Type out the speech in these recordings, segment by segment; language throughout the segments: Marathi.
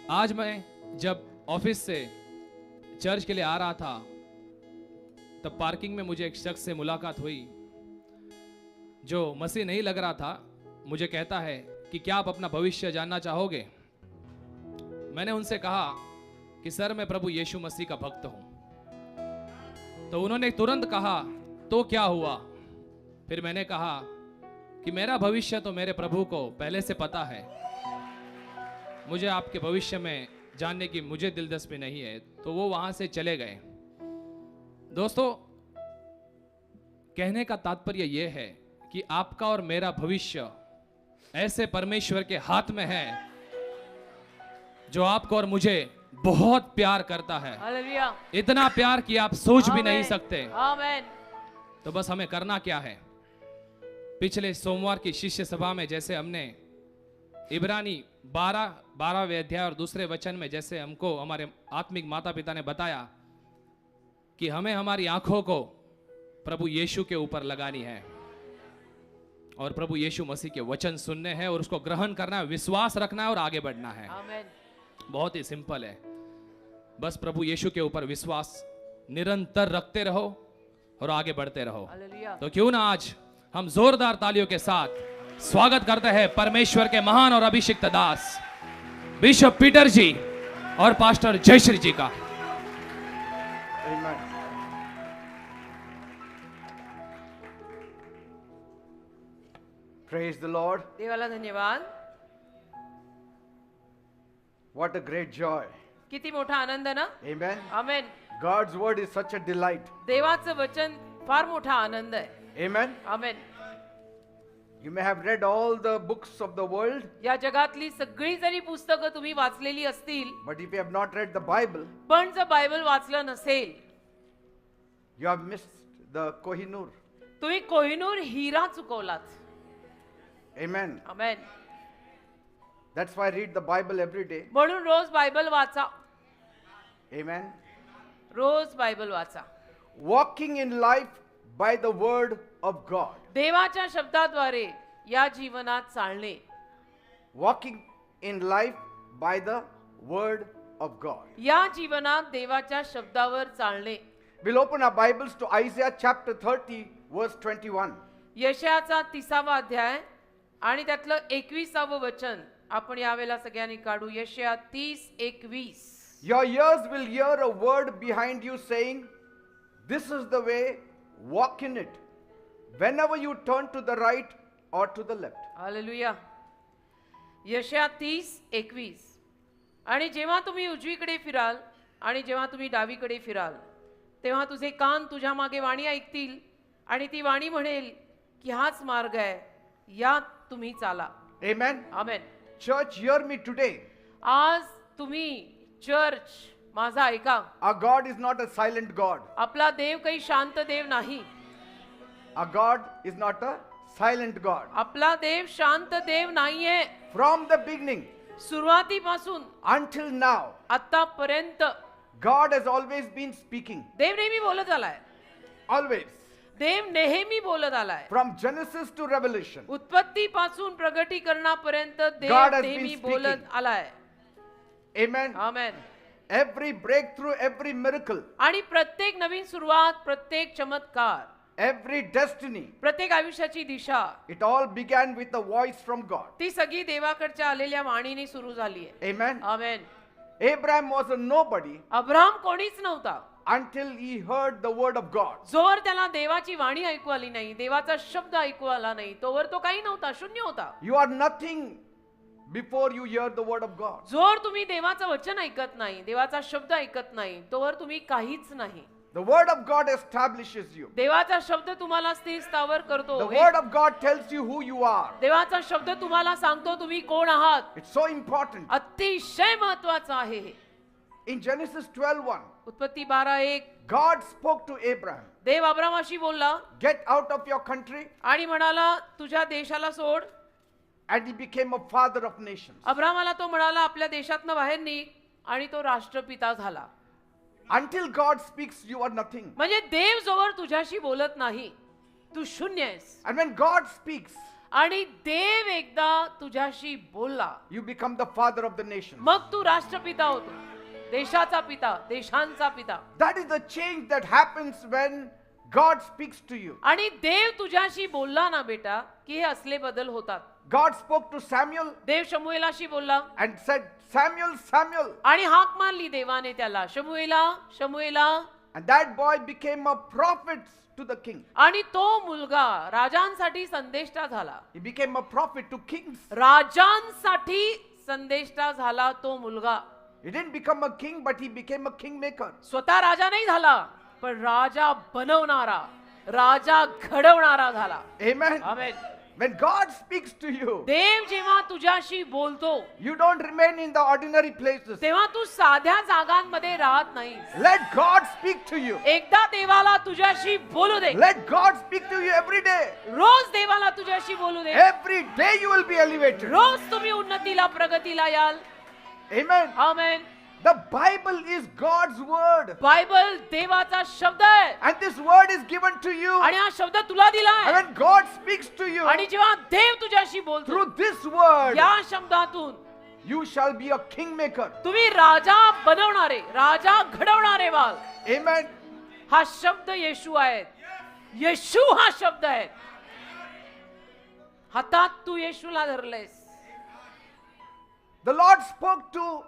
आज मैं जब ऑफिस से चर्च के लिए आ रहा था तब पार्किंग में मुझे एक शख्स से मुलाकात हुई जो मसीह नहीं लग रहा था। मुझे कहता है कि क्या आप अपना भविष्य जानना चाहोगे। मैंने उनसे कहा कि सर मैं प्रभु यीशु मसीह का भक्त हूं। तो उन्होंने तुरंत कहा तो क्या हुआ। फिर मैंने कहा कि मेरा भविष्य तो मेरे प्रभु को पहले से पता है, मुझे आपके भविष्य में जानने की मुझे दिलचस्पी नहीं है। तो वो वहां से चले गए। दोस्तों, कहने का तात्पर्य यह है कि आपका और मेरा भविष्य ऐसे परमेश्वर के हाथ में है जो आपको और मुझे बहुत प्यार करता है। हालेलुया। इतना प्यार कि आप सोच भी नहीं सकते। आमेन। तो बस हमें करना क्या है। पिछले सोमवार की शिष्य सभा में जैसे हमने इब्रानी 12वें अध्याय और दूसरे वचन में जैसे हमको हमारे आत्मिक माता पिता ने बताया कि हमें हमारी आंखों को प्रभु यीशु के ऊपर लगानी है और प्रभु यीशु मसीह के वचन सुनने हैं और उसको ग्रहण करना है, विश्वास रखना है और आगे बढ़ना है। आमेन। बहुत ही सिंपल है। बस प्रभु यीशु के ऊपर विश्वास निरंतर रखते रहो और आगे बढ़ते रहो। हालेलुया। तो क्यों ना आज हम जोरदार तालियों के साथ स्वागत करते हैं परमेश्वर के महान और अभिषिक्त दास बिशप पीटर जी और पास्टर जयश्री जी का। Amen. Praise the Lord. देवाला धन्यवाद। What a great joy. किती मोठा आनंद ना। Amen. Amen. God's word is such a delight. देवाचं वचन फार मोठा आनंद आहे। Amen. Amen. You may have read all the books of the world, या जगातली सगळी जरी पुस्तकं तुम्ही वाचलेली असतील, but if you have not read the Bible, पण जर बायबल वाचलं नसेल, you have missed the Kohinoor. तुम्ही कोहिनूर हिरा चुकवलात। Amen. Amen. That's why I read the Bible every day. म्हणून रोज बायबल वाचा। Amen. रोज बायबल वाचा। Walking in life by the word of God. देवाच्या शब्दाद्वारे या जीवनात चालणे। Walking in life by the word of God. या जीवनात देवाच्या शब्दावर चालणे। We'll open our Bibles to Isaiah chapter 30 verse 21. यशायाचा 30वा अध्याय आणि त्यातलं 21वे वचन आपण यावेळेला सगळ्यांनी काढू। यशाया 30:21। Your ears will hear a word behind you saying, this is the way, walk in it. Whenever you turn to the right or to the left. Hallelujah. यशाया 30:21। आणि जेव्हा तुम्ही उजवीकडे फिराल आणि जेव्हा तुम्ही डावीकडे फिराल तेव्हा तुझे कान तुझ्या मागे वाणी ऐकतील आणि ती वाणी म्हणेल की हाच मार्ग आहे, यात तुम्ही चाला। Amen. आमेन। Church, hear me today. आज तुम्ही चर्च माझा ऐका। Our God is not a silent God. आपला देव काही शांत देव नाही। Our God is not a silent God. आपला देव शांत देव नाहीये। From the beginning सुरुवातीपासून until now, आतापर्यंत God has always been speaking. देव नेहमी बोलत आलाय। Always. देव नेहमी बोलत आलाय। From Genesis to Revelation. उत्पत्तीपासून प्रगटीकरणापर्यंत God देव has been नेहमी speaking. बोलत आलाय। Amen. आमेन। Every breakthrough, every miracle, आणि प्रत्येक नवीन सुरुवात, प्रत्येक चमत्कार, every destiny, प्रत्येक आयुष्याची दिशा, it all began with a voice from God. ती सगळी देवाकडच्या आलेल्या वाणीने सुरू झाली आहे। Amen. Amen. Abraham was a nobody Abraham कोणीच नव्हता until he heard the word of God. जोवर त्याला देवाची वाणी ऐकू आली नाही, देवाचा शब्द ऐकू आला नाही, तोवर तो काही नव्हता, शून्य होता। You are nothing before you hear the word of God. जोर तुम्ही देवाचं वचन ऐकत नाही, देवाचा शब्द ऐकत नाही, तोवर तुम्ही काहीच नाही। The word of God establishes you. देवाचा शब्द तुम्हाला स्थिर स्थावर करतो। The word of God tells you who you are. देवाचा शब्द तुम्हाला सांगतो तुम्ही कोण आहात। It's so important. अतिशय महत्त्वाचं आहे हे। In Genesis 12:1, उत्पत्ती 12:1 God spoke to Abraham. देव अब्रामाशी बोलला Get out of your country, आणि म्हणाला तुझ्या देशाला सोड। and he became a father of nations. अब्रामाला तो म्हणाला आपल्या देशातनं बाहेर निघ आणि तो राष्ट्रपिता झाला। Until God speaks, you are nothing. म्हणजे देव जोवर तुझ्याशी बोलत नाही तू शून्य आहेस। And when God speaks, आणि देव एकदा तुझ्याशी बोलला, you become the father of the nation. मग तू राष्ट्रपिता होतो, देशाचा पिता, देशांचा पिता. That is the change that happens when God speaks to you. आणि देव तुझ्याशी बोलला ना बेटा, की हे असले बदल होतात. God spoke to Samuel देव शमूएलाशी बोलला and said, Samuel, Samuel. आणि हाक मारली देवाने त्याला, शमूएला, शमूएला. And that boy became a prophet to the king. आणि तो मुलगा राजांसाठी संदेष्टा झाला. He became a prophet to kings. राजांसाठी संदेष्टा झाला तो मुलगा. He didn't become a king, but he became a kingmaker. स्वतः राजा नाही झाला, पण राजा बनवणारा, राजा घडवणारा झाला. Amen. Amen. When God speaks to you, देव जेव्हा तुझ्याशी बोलतो, you don't remain in the ordinary places. तेव्हा तू साध्या जागांमध्ये राहत नाही. Let God speak to you. एकदा देवाला तुझ्याशी बोलू दे. Let God speak to you every day. रोज देवाला तुझ्याशी बोलू दे. Every day you will be elevated. रोज तुम्ही उन्नतीला, प्रगतीला याल. Amen. Amen. The Bible is God's word. Bible देवाचा शब्द आहे. And this word is given to you. आणि हा शब्द तुला दिला And आहे. when God speaks to you आणि जेव्हा देव तुझ्याशी बोलतो, through this word, या शब्दातून you shall be a kingmaker. तुम्ही राजा बनवणारे, राजा घडवणारे व्हाल. Amen. हा शब्द येशू आहे. येशू हा शब्द आहे. हातात तू येशूला धरलेस. The Lord spoke to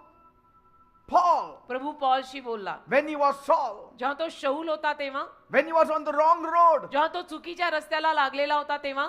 Paul प्रभू पॉलशी बोलला. when he was Saul, जेव्हा तो शौल होता तेव्हा, when he was on the wrong road. जेव्हा तो चुकीच्या रस्त्याला लागलेला होता तेव्हा.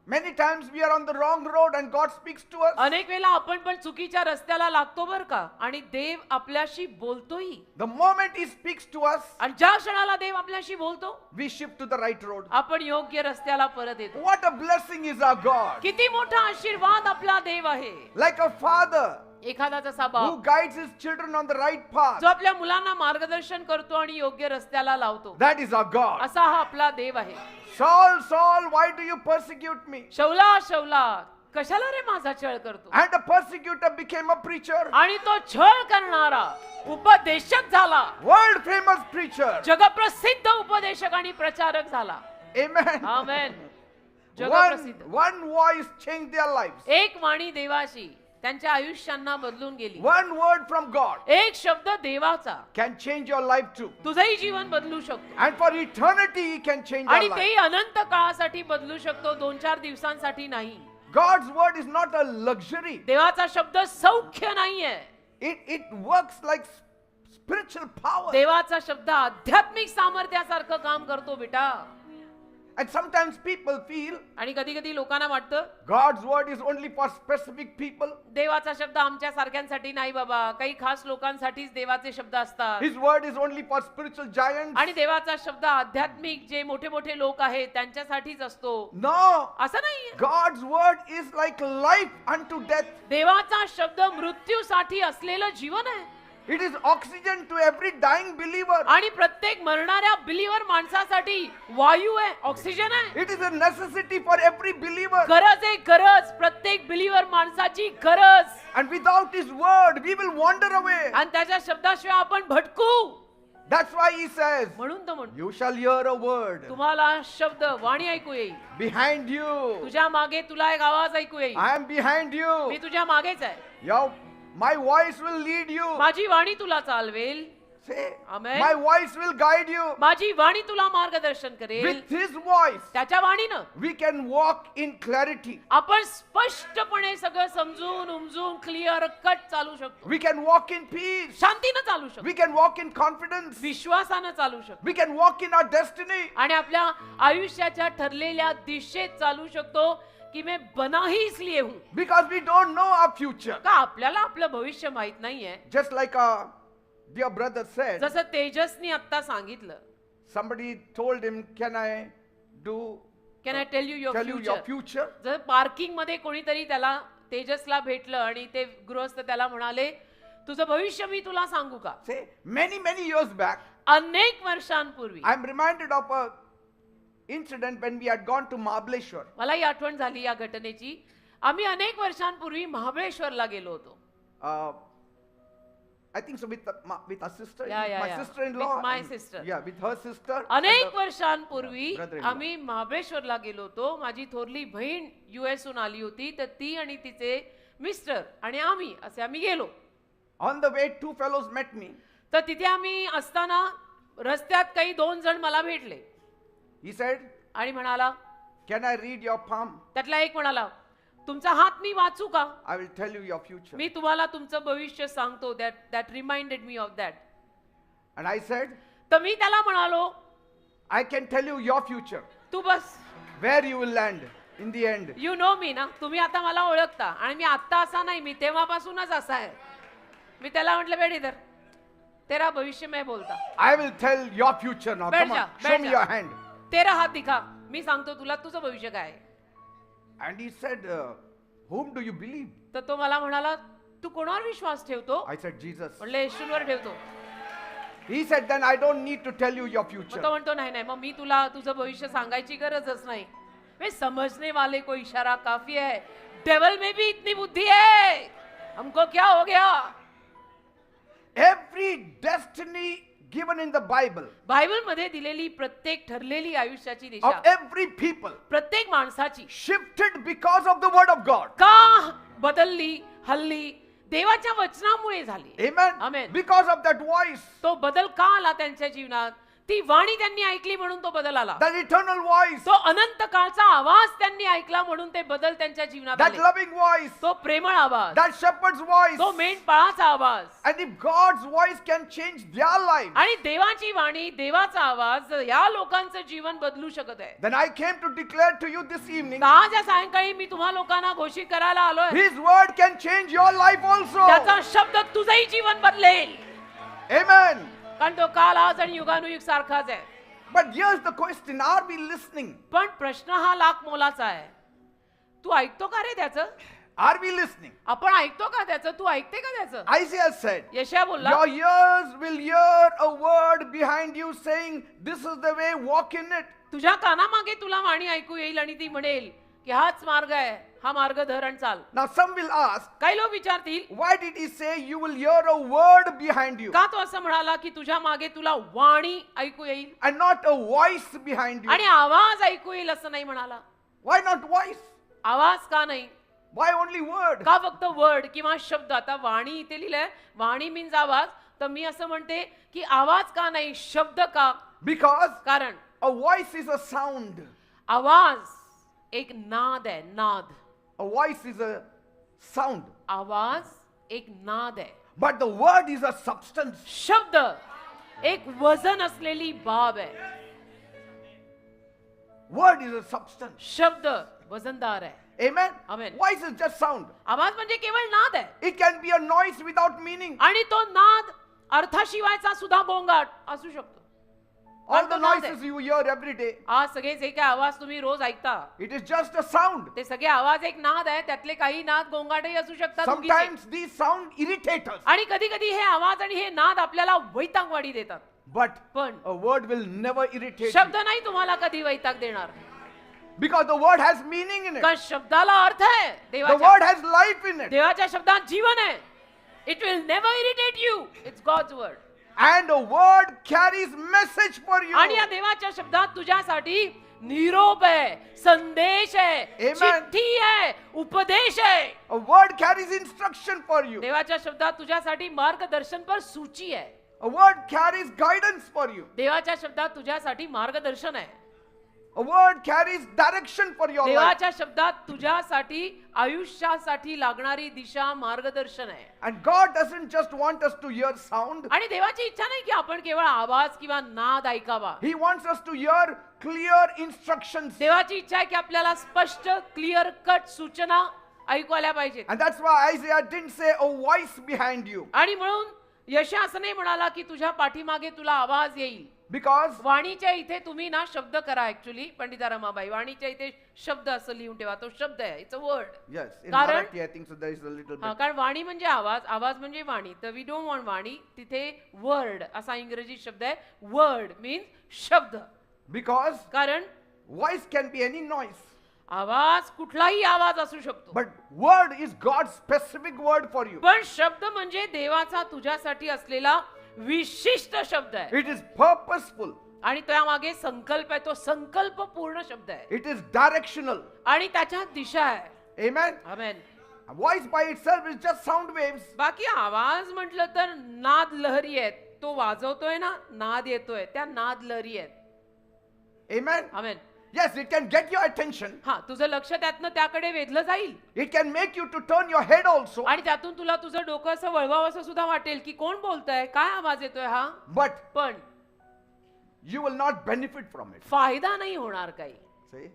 Many times we are on the wrong road and God speaks to us. अनेक वेळा आपण पण चुकीच्या रस्त्याला लागतो बर का, आणि देव आपल्याशी बोलतोही. The moment he speaks to us, आणि ज्या क्षणाला देव आपल्याशी बोलतो, we shift to the right road. आपण योग्य रस्त्याला परत येतो. What a blessing is our God. किती मोठा आशीर्वाद आपला देव आहे. Like a father एखादा जसा who बाप guides his children on the right path. जो आपल्या मुलांना मार्गदर्शन करतो आणि योग्य रस्त्याला लावतो, That is our God. असा हा आपला देव आहे. Saul, Saul, why do you persecute me? शौला, शौला, कशाला रे माझा छळ करतो? And the persecutor became a preacher. आणि तो छळ करणारा उपदेशक झाला. World famous preacher. जगप्रसिद्ध उपदेशक आणि प्रचारक झाला. Amen. आमेन. जगप्रसिद्ध. One voice changed their lives. एक वाणी देवाची त्यांच्या आयुष्यांना बदलून गेली. One word from God एक शब्द देवाचा can change your life too. तुझंही जीवन बदलू शकतो. And for eternity he can change आणि your life. तेही अनंत काळासाठी बदलू शकतो, 2-4 दिवसांसाठी नाही. God's word is not a luxury. देवाचा शब्द सौख्य नाहीये. It works like spiritual power. देवाचा शब्द आध्यात्मिक सामर्थ्यासारखं काम करतो बेटा. And sometimes people feel आणि कधी कधी लोकांना वाटतं God's word is only for specific people. देवाचा शब्द आमच्या सारख्यांसाठी नाही बाबा, काही खास लोकांसाठीच देवाचे शब्द असतात. His word is only for spiritual giants. आणि देवाचा शब्द आध्यात्मिक जे मोठे मोठे लोक आहेत त्यांच्यासाठीच असतो. No. असं नाहीये. God's word is like life unto death. देवाचा शब्द मृत्यूसाठी असलेलं जीवन आहे. It is oxygen to every dying believer. आणि प्रत्येक मरणाऱ्या बिलीवर माणसासाठी वायू आहे, ऑक्सिजन आहे. It is a necessity for every believer. गरज आहे, गरज. प्रत्येक बिलीवर माणसाची गरज. And without his word, we will wander away. आणि त्याच्या शब्दाशिवाय आपण भटकू. That's why he says, म्हणून तो म्हणतो, you shall hear a word तुम्हाला शब्द वाणी ऐकू येईल. behind you. तुझ्या मागे तुला एक आवाज ऐकू येईल. I am behind you. मी तुझ्या मागेच आहे. My voice will lead you. माझी वाणी तुला चालवेल. Say, Amen. my voice will guide you. माझी वाणी तुला मार्गदर्शन करेल. With his voice, त्याच्या वाणीनं we can walk in clarity. आपण स्पष्टपणे सगळं समजून उमजून क्लिअर कट चालू शकतो. We can walk in peace. शांतीनं चालू शकतो. We can walk in confidence. विश्वासानं चालू शकतो. We can walk in our destiny. आणि आपल्या आयुष्याच्या ठरलेल्या दिशेत चालू शकतो की मैं बना ही इसलिए हूं. Because we don't know our future. का आपल्याला आपलं भविष्य माहित नाहीये. Just like our dear brother said, जसं तेजसनी आता सांगितलं, somebody told him, can I can I tell you tell you your your future? जर पार्किंग मध्ये कोणीतरी त्याला तेजसला भेटलं आणि ते गृहस्थ त्याला म्हणाले, तुझं भविष्य मी तुला सांगू का? Say, many years back, अनेक वर्षांपूर्वी I'm reminded of a incident when we had gone to Mahabaleshwar. मला ही आठवण झाली या घटनेची. आम्ही अनेक वर्षांपूर्वी महाबळेश्वरला गेलो होतो. Uh, I think so with our sister, Yeah, my yeah. sister-in-law. With my and- sister. Yeah, with her sister. and अनेक the वर्षांपूर्वी brother-in-law. आम्ही महाबळेश्वरला गेलो होतो. माझी थोरली बहीण US हून आली होती, तर ती आणि तिचे मिस्टर आणि आम्ही गेलो. On the way, two fellows met me. तर तिथे आम्ही असताना रस्त्यात काही 2 जण मला भेटले He said, आणि म्हणाला, "Can I read your palm? त्यातला एक म्हणाला, तुमचा हात मी वाचू का? I will tell you your future." मी तुम्हाला तुमचं भविष्य सांगतो. That reminded me of that. And I said, तर मी त्याला म्हणालो, "I can tell you your future, तू बस, where you will land in the end." You know मी ना, तुम्ही आता मला ओळखता आणि मी आत्ता असा नाही, मी तेव्हापासूनच असा आहे. मी त्याला म्हटलं, बेड इधर, तेरा भविष्य मैं बोलता. I will tell your future now. बैठ Come जा, on, show बैठ me जा. your hand. तेरा हात दिखा, मी सांगतो तुला तुझं भविष्य काय आहे. And he said, "Whom do you believe?" तर तो मला म्हणाला, तू कोणावर विश्वास ठेवतो? I said, "Jesus." म्हणलं, येशूवर ठेवतो. He said, "Then I don't need to tell you your मग future." तो म्हणतो, नाही मग मी तुला तुझं भविष्य सांगायची गरजच नाही. वे समझने वाले को इशारा काफी है. डेवल में भी इतनी बुद्धि है, हमको क्या हो गया? Every destiny given in the Bible Bible मध्ये दिलेली प्रत्येक ठरलेली आयुष्याची of दिशा every people प्रत्येक माणसाची shifted because of the word of God. का बदलली, हल्ली देवाच्या वचनामुळे झाली. Amen. Amen. Because of that voice, तो बदल का आला त्यांच्या जीवनात? ती वाणी त्यांनी ऐकली म्हणून तो बदल आला. that eternal voice, तो अनंत काळचा आवाज त्यांनी ऐकला म्हणून ते बदल त्यांच्या जीवनात that आले. loving voice, तो प्रेमळ आवाज, that shepherd's voice. तो मेंढपाळाचा आवाज. And if God's voice can change their lives, आणि देवाची वाणी, देवाचा आवाज या लोकांचं जीवन बदलू शकत आहे. then I came to declare to you this evening, आज या सायंकाळी मी तुम्हा लोकांना घोषित करायला आलोय, His word can change your life also. त्याचा शब्द तुझंही जीवन बदलेल. Amen. कारण तो काल, आज आणि युगानुयुग सारखाच आहे. But here's the question, are we listening? पण प्रश्न हा लाख मोलाचा आहे. तू ऐकतो का रे त्याचं? Are we listening? आपण ऐकतो का त्याचं? तू ऐकते का त्याचं? Isaiah said, यशया बोलला, your ears will hear a word behind you saying, "This is the way, walk in it." तुझ्या कानामागे तुला वाणी ऐकू येईल आणि ती म्हणेल की हाच मार्ग आहे, हा मार्ग धरण चाल. Now some will ask, काही लोक विचारतील, why did he say you will hear a word behind you का तो असं म्हणाला की तुझ्या मागे तुला वाणी ऐकू येईल and not a voice behind you? आणि आवाज ऐकू येईल असं नाही म्हणाला? Why not voice? आवाज का नाही? Why only word? का फक्त वर्ड किंवा शब्द? आता वाणी इथे लिहिलंय, वाणी मीन्स आवाज. तर मी असं म्हणते की आवाज का नाही, शब्द का? Because कारण a voice is a sound. आवाज एक नाद आहे, नाद. A voice is a sound. आवाज एक नाद आहे. But the word is a substance. शब्द एक वजन असलेली बाब आहे. Word is a substance. शब्द वजनदार आहे. Amen? Amen. Voice is just sound. आवाज म्हणजे केवळ नाद आहे. It can be a noise without meaning. आणि तो नाद अर्थाशिवायचा सुद्धा गोंगाट असू शकतो. All पण the तो नाद noises आहे. you hear every day, आज सगळे जे काही आवाज तुम्ही रोज ऐकता, it is just a sound. ते सगळे आवाज एक नाद आहे. त्यातले काही नाद गोंगाटही असू शकतात, उगीचे. Sometimes these sound irritate us. आणि कधी कधी हे आवाज आणि हे नाद आपल्याला वैतागवाडी देतात. But पण a word will never irritate शब्द you. नाही तुम्हाला कधी वैताग देणार. Because the word has meaning in it. कारण शब्दाला अर्थ आहे. The word देवाच्या has life in it. देवाच्या शब्दात जीवन आहे. It will never irritate you. It's God's word. And a word carries message for you. आणि या देवाच्या शब्दात तुझ्यासाठी निरोप आहे, संदेश आहे, Amen. चिठ्ठी आहे, उपदेश आहे. A word carries instruction for you. देवाच्या शब्दात तुझ्यासाठी मार्गदर्शन पर सूची आहे. A word carries guidance for you. देवाच्या शब्दात तुझ्यासाठी मार्गदर्शन आहे. A word carries direction for your life. देवाच्या शब्दात तुझ्यासाठी आयुष्यासाठी लागणारी दिशा, मार्गदर्शन आहे. And God doesn't just want us to hear sound. आणि देवाची इच्छा नाही की आपण केवळ आवाज किंवा नाद ऐकावा. He wants us to hear clear instructions. देवाची इच्छा आहे की आपल्याला स्पष्ट, क्लिअर कट सूचना ऐकू आल्या पाहिजेत. And that's why Isaiah didn't say a voice behind you. आणि म्हणून यशया असं नाही म्हणाला की तुझ्या पाठीमागे तुला आवाज येईल. Because वाणीच्या इथे तुम्ही ना शब्द करा. ऍक्च्युली पंडिता रमाबाई, वाणीच्या इथे शब्द असं लिहून ठेवा. तो शब्द आहे, it's a word. yes, in कारण Marathi I think so there is a little हा, bit. कारण वाणी म्हणजे आवाज, आवाज म्हणजे वाणी. तर वी डोंट वॉन्ट वाणी. तिथे वर्ड असा इंग्रजी शब्द आहे. वर्ड मीन्स शब्द. Because कारण voice can be any noise. आवाज कुठलाही आवाज असू शकतो, But word is God's specific word for you. पण शब्द म्हणजे देवाचा तुझ्यासाठी असलेला विशिष्ट शब्द आहे. It is purposeful. आणि त्यामागे संकल्प आहे, तो संकल्प पूर्ण शब्द आहे It is directional. आणि त्याच्यात दिशा आहे. Amen. Amen. A voice by itself is just sound waves. बाकी आवाज म्हटलं तर नाद लहरी आहेत. तो वाजवतोय ना, नाद येतोय, त्या नाद लहरी आहेत. Amen. Amen. Yes, it can get your attention. हा, तुझं लक्ष त्यातनं त्याकडे वेधलं जाईल It can make you to turn your head also. आणि त्यातून तुला तुझं डोकं असं वळवावं असं सुद्धा वाटेल की कोण बोलतंय, काय आवाज येतोय हा, But पण you will not benefit from it. फायदा नाही होणार काही. See?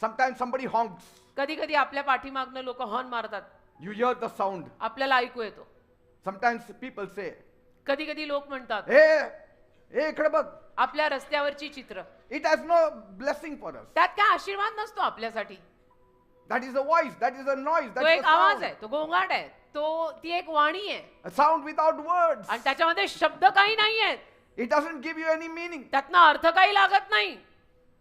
Sometimes somebody honks. कधी कधी आपल्या पाठीमागनं लोक हॉर्न मारतात, You hear the sound. आपल्याला ऐकू येतो. Sometimes people say, कधी कधी लोक म्हणतात, hey, इकडे बघ. आपल्या रस्त्यावरची चित्र, It has no blessing for us. त्यात काय आशीर्वाद नसतो आपल्यासाठी. That is a voice, that is a noise, तो that is एक a आवाज sound. आहे, तो गोंगाट आहे, ती एक वाणी आहे A sound without words. आणि त्याच्यामध्ये शब्द काही नाही आहेत, It doesn't give you any meaning, त्यातनं अर्थ काही लागत नाही,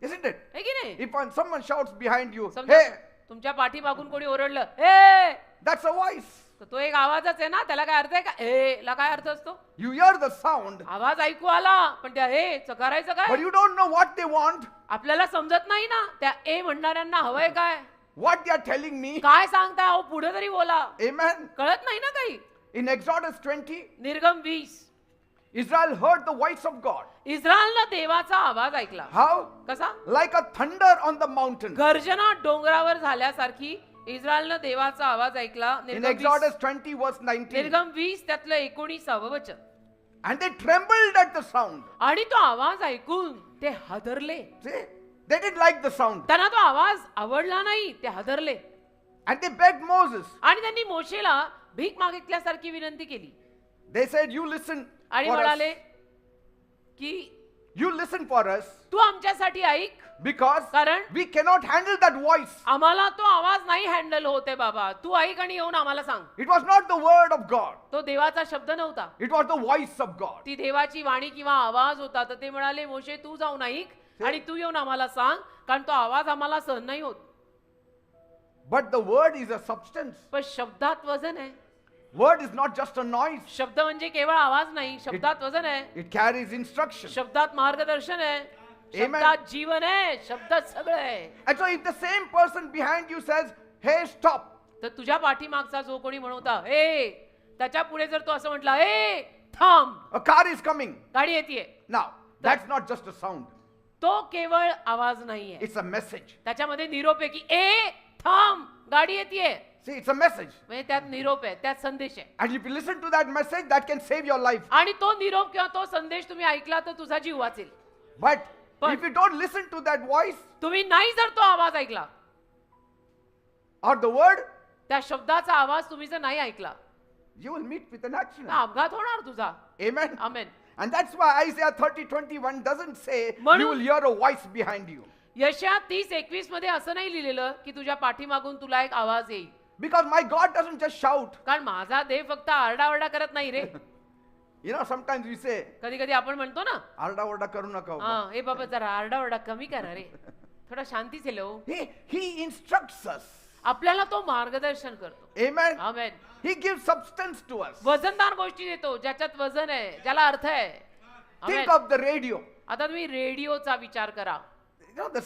isn't it? है की नाही. If someone shouts behind you, समजा hey, तुमच्या पाठीमागून कोणी ओरडलं ए, that's a voice. तर तो एक आवाजच आहे ना, त्याला काय अर्थ आहे का, ए ला काय अर्थ असतो. You hear the sound, आवाज ऐकू आला, पण त्या ए च करायचं but काय, you don't know what they want, आपल्याला समजत नाही ना, त्या ए म्हणणाऱ्यांना हवंय काय, what they are telling me. काय सांगताय, अहो पुढे तरी बोला, Amen. कळत नाही ना काही. In Exodus 20, निर्गम 20, Israel heard the voice of God. इस्रायलनं देवाचा आवाज ऐकला. How? कसा, Like a thunder on the mountain. गर्जना डोंगरावर झाल्यासारखी इस्रायलनं देवाचा आवाज ऐकला. In निर्गम Exodus 20 20, verse 19. निर्गम 20 त्यातलं 19 वचन. And they trembled at the sound. आणि तो आवाज ऐकून ते हादरले. See? They didn't like the sound. त्यांना तो आवाज आवडला नाही, ते हादरले. And they begged Moses. आणि त्यांनी मोशेला भीक मागितल्यासारखी विनंती केली They said, You listen आणि for us. म्हणाले की You listen for us तू आमच्यासाठी ऐक, because कारण we cannot handle that voice. आम्हाला तो आवाज नाही हँडल होते बाबा, तू ऐक आणि येऊन आम्हाला सांग. It was not the word of God, तो देवाचा शब्द नव्हता, it was the voice of God. ती देवाची वाणी किंवा आवाज होता. तर ते म्हणाले मोशे तू जाऊन ऐक आणि तू येऊन आम्हाला सांग, कारण तो आवाज आम्हाला सहन नाही होत. But the word is a substance. पण शब्दात वजन आहे. Word is not just a noise, शब्द म्हणजे केवळ आवाज नाही, शब्दात वजन आहे, it carries instruction. शब्दात मार्गदर्शन आहे, Amen. शब्दात जीवन आहे, शब्दात सगळं आहे. And so if the same person behind you says, Hey, stop, तर तुझ्या पाठीमागचा जो कोणी म्हणवता ए, त्याच्या पुढे जर तो असं म्हटला ए थांब, a car is coming. गाडी येते, Now, that's not just a sound, तो केवळ आवाज नाहीये, it's a message. त्याच्यामध्ये निरोप आहे की ए थांब, गाडी येते. See, it's a message. म्हणजे त्यात निरोप आहे, त्यात संदेश आहे. And if you listen to that message, that can save your life. आणि तो निरोप किंवा तो संदेश तुम्ही ऐकला तर तुझा जीव वाचेल. But But- if you don't listen to that voice तुम्ही नाही जर तो आवाज ऐकला, or the word, त्या शब्दाचा आवाज तुम्ही जर नाही ऐकला, you will meet with an तर accident. अपघात होणार तुझा. Amen. Amen. And that's why Isaiah 30:21 doesn't say म्हणून- you will hear a voice behind you. यशया 30:21 मध्ये असं नाही लिहिलेलं की तुझ्या पाठीमागून तुला एक आवाज येईल, Because my God doesn't just shout. कारण माझा देव फक्त आरडाओरडा करत नाही रे. You know, sometimes we say, कधी कधी आपण म्हणतो ना, Arda orda karu naka ho." हा हे बाबा जरा आरडाओरडा कमी करा रे, थोडा शांतीचे लो. He instructs us. आपल्याला तो मार्गदर्शन करतो. Amen. Amen. He gives substance to us. वजनदार गोष्टी देतो, ज्याच्यात वजन आहे, ज्याला अर्थ आहे. Think amen. of the radio. आता तुम्ही रेडिओचा विचार करा. You know, the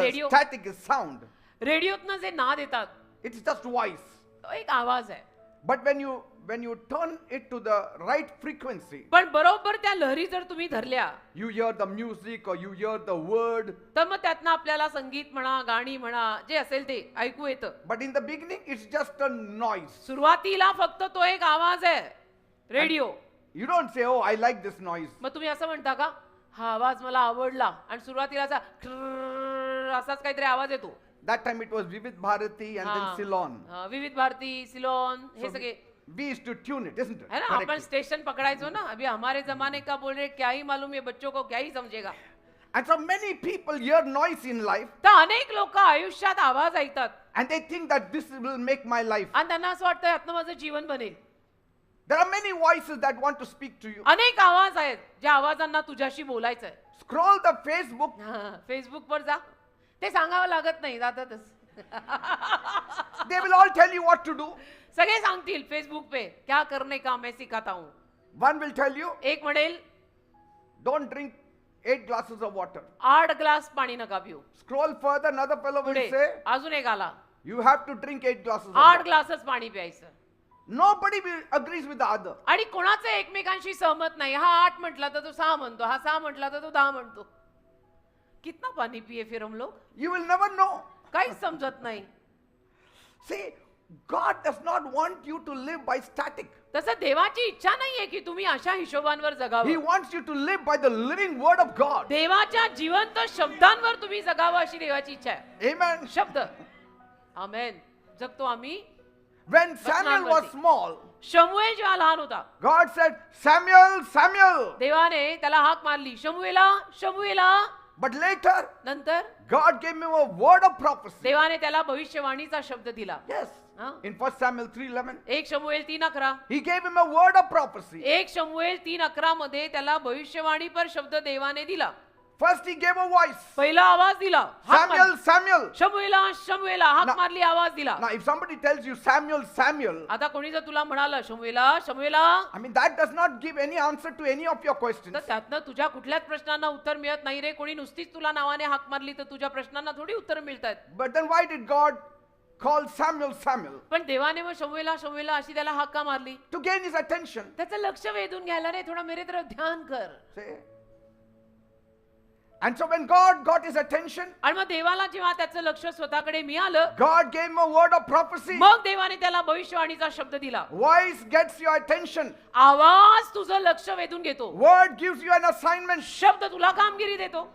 Radio. static is sound. रेडिओतनं जे नाद येतात, It's just voice. तो एक आवाज आहे. But when you turn it to the right frequency, पण बरोबर त्या लहरी जर तुम्ही धरल्या, you hear the music or you hear the word. तर मग त्यातनं आपल्याला संगीत म्हणा, गाणी म्हणा, जे असेल ते ऐकू येतं. But in the beginning, it's just a noise. सुरुवातीला फक्त तो एक आवाज आहे, radio. You don't say, oh, I like this noise. मग तुम्ही असं म्हणता का, हा आवाज मला आवडला, आणि सुरुवातीला असा ट्रररर असाच काहीतरी आवाज येतो. That time it was Vivid Bharati and then हा. Ceylon. हा, विविध भारती, सिलोन, हे So सगळे we used to tune it, isn't it? है ना. अपन Correctly. स्टेशन पकड़ाइजो ना, अभी हमारे जमाने का बोल रहे क्या ही मालूम, ये बच्चों को क्या ही समझेगा. And so many people hear noise in life तर अनेक लोक आयुष्यात आवाज ऐकतात and they think that this will make my life. आणि त्यांना असं वाटतं यातनं माझं जीवन बनेल. There are many voices that want to speak to you. अनेक आवाज आहेत ज्या आवाजांना तुझ्याशी बोलायचं आहे. Scroll the Facebook. फेसबुक वर जा, ते सांगावं लागत नाही, जातातच. They will all tell you what to do. सगळे सांगतील फेसबुक पे क्या करने का मैं सिखाता हूं. One will tell you, एक म्हणेल don't drink 8 glasses of water. 8 glass पाणी नका पिऊ. Scroll further, another fellow will पुढे say, अजून एक आला, you have to drink 8 glasses of 8 water. ग्लासच पाणी प्यायचं. Nobody will agrees with the other. आणि कोणाचं एकमेकांशी सहमत नाही. हा 8 म्हटला तर तो 6 म्हणतो, हा 6 म्हटला तर तो 10 म्हणतो. कितना पाणी पिये फिर हम लोग? You will never know. काहीच समजत नाही. See, God does not want you to live by static. तसं देवाची इच्छा नाहीये की तुम्ही अशा हिशोबांवर He जगावं. wants you to live by the living word of God. देवाच्या जिवंत शब्दांवर तुम्ही जगावं अशी देवाची इच्छा आहे. Amen. शब्द आमेन जगतो आम्ही. When Samuel was small, शमूएल जेव्हा लहान होता, God said, Samuel, Samuel. देवाने त्याला हाक मारली, शमूएला शमूएला. But later, नंतर God gave him a word of prophecy. देवाने त्याला भविष्यवाणीचा शब्द दिला. Yes. हा? In 1 Samuel 3:11, 1 शमूएल 3:11. he gave him a word of prophecy. 1 शमूएल 3:11 मध्ये त्याला भविष्यवाणी पर शब्द देवाने दिला. First he gave a voice. पहिला आवाज दिला, हाक Samuel, मारली. Samuel. शमूएला शमूएला हाक ना- मारली, आवाज दिला. Now, if somebody tells you Samuel, Samuel, आता कोणी जर तुला म्हणालं शमूएला शमूएला, I mean, that does not give any answer to any of your questions. तर त्यातनं तुझ्या कुठल्याच प्रश्नांना उत्तर मिळत नाही रे. कोणी नुसतीच तुला नावाने हाक मारली तर तुझ्या प्रश्नांना थोडी उत्तर मिळतात. But then why did God call Samuel, Samuel? पण देवाने मग शमूएला शमूएला अशी त्याला हाक का मारली? To gain his attention. त्याचं लक्ष वेधून घ्यायला रे, थोडा मेरे तरफ ध्यान कर. See? And so when God got his attention, आणि मग देवाला जेव्हा त्याचं लक्ष स्वतःकडे मिळालं, God gave him a word of prophecy. मग देवाने त्याला भविष्यवाणीचा शब्द दिला. Voice gets your attention. आवाज तुझं लक्ष वेधून घेतो. Word gives you an assignment. शब्द तुला कामगिरी देतो.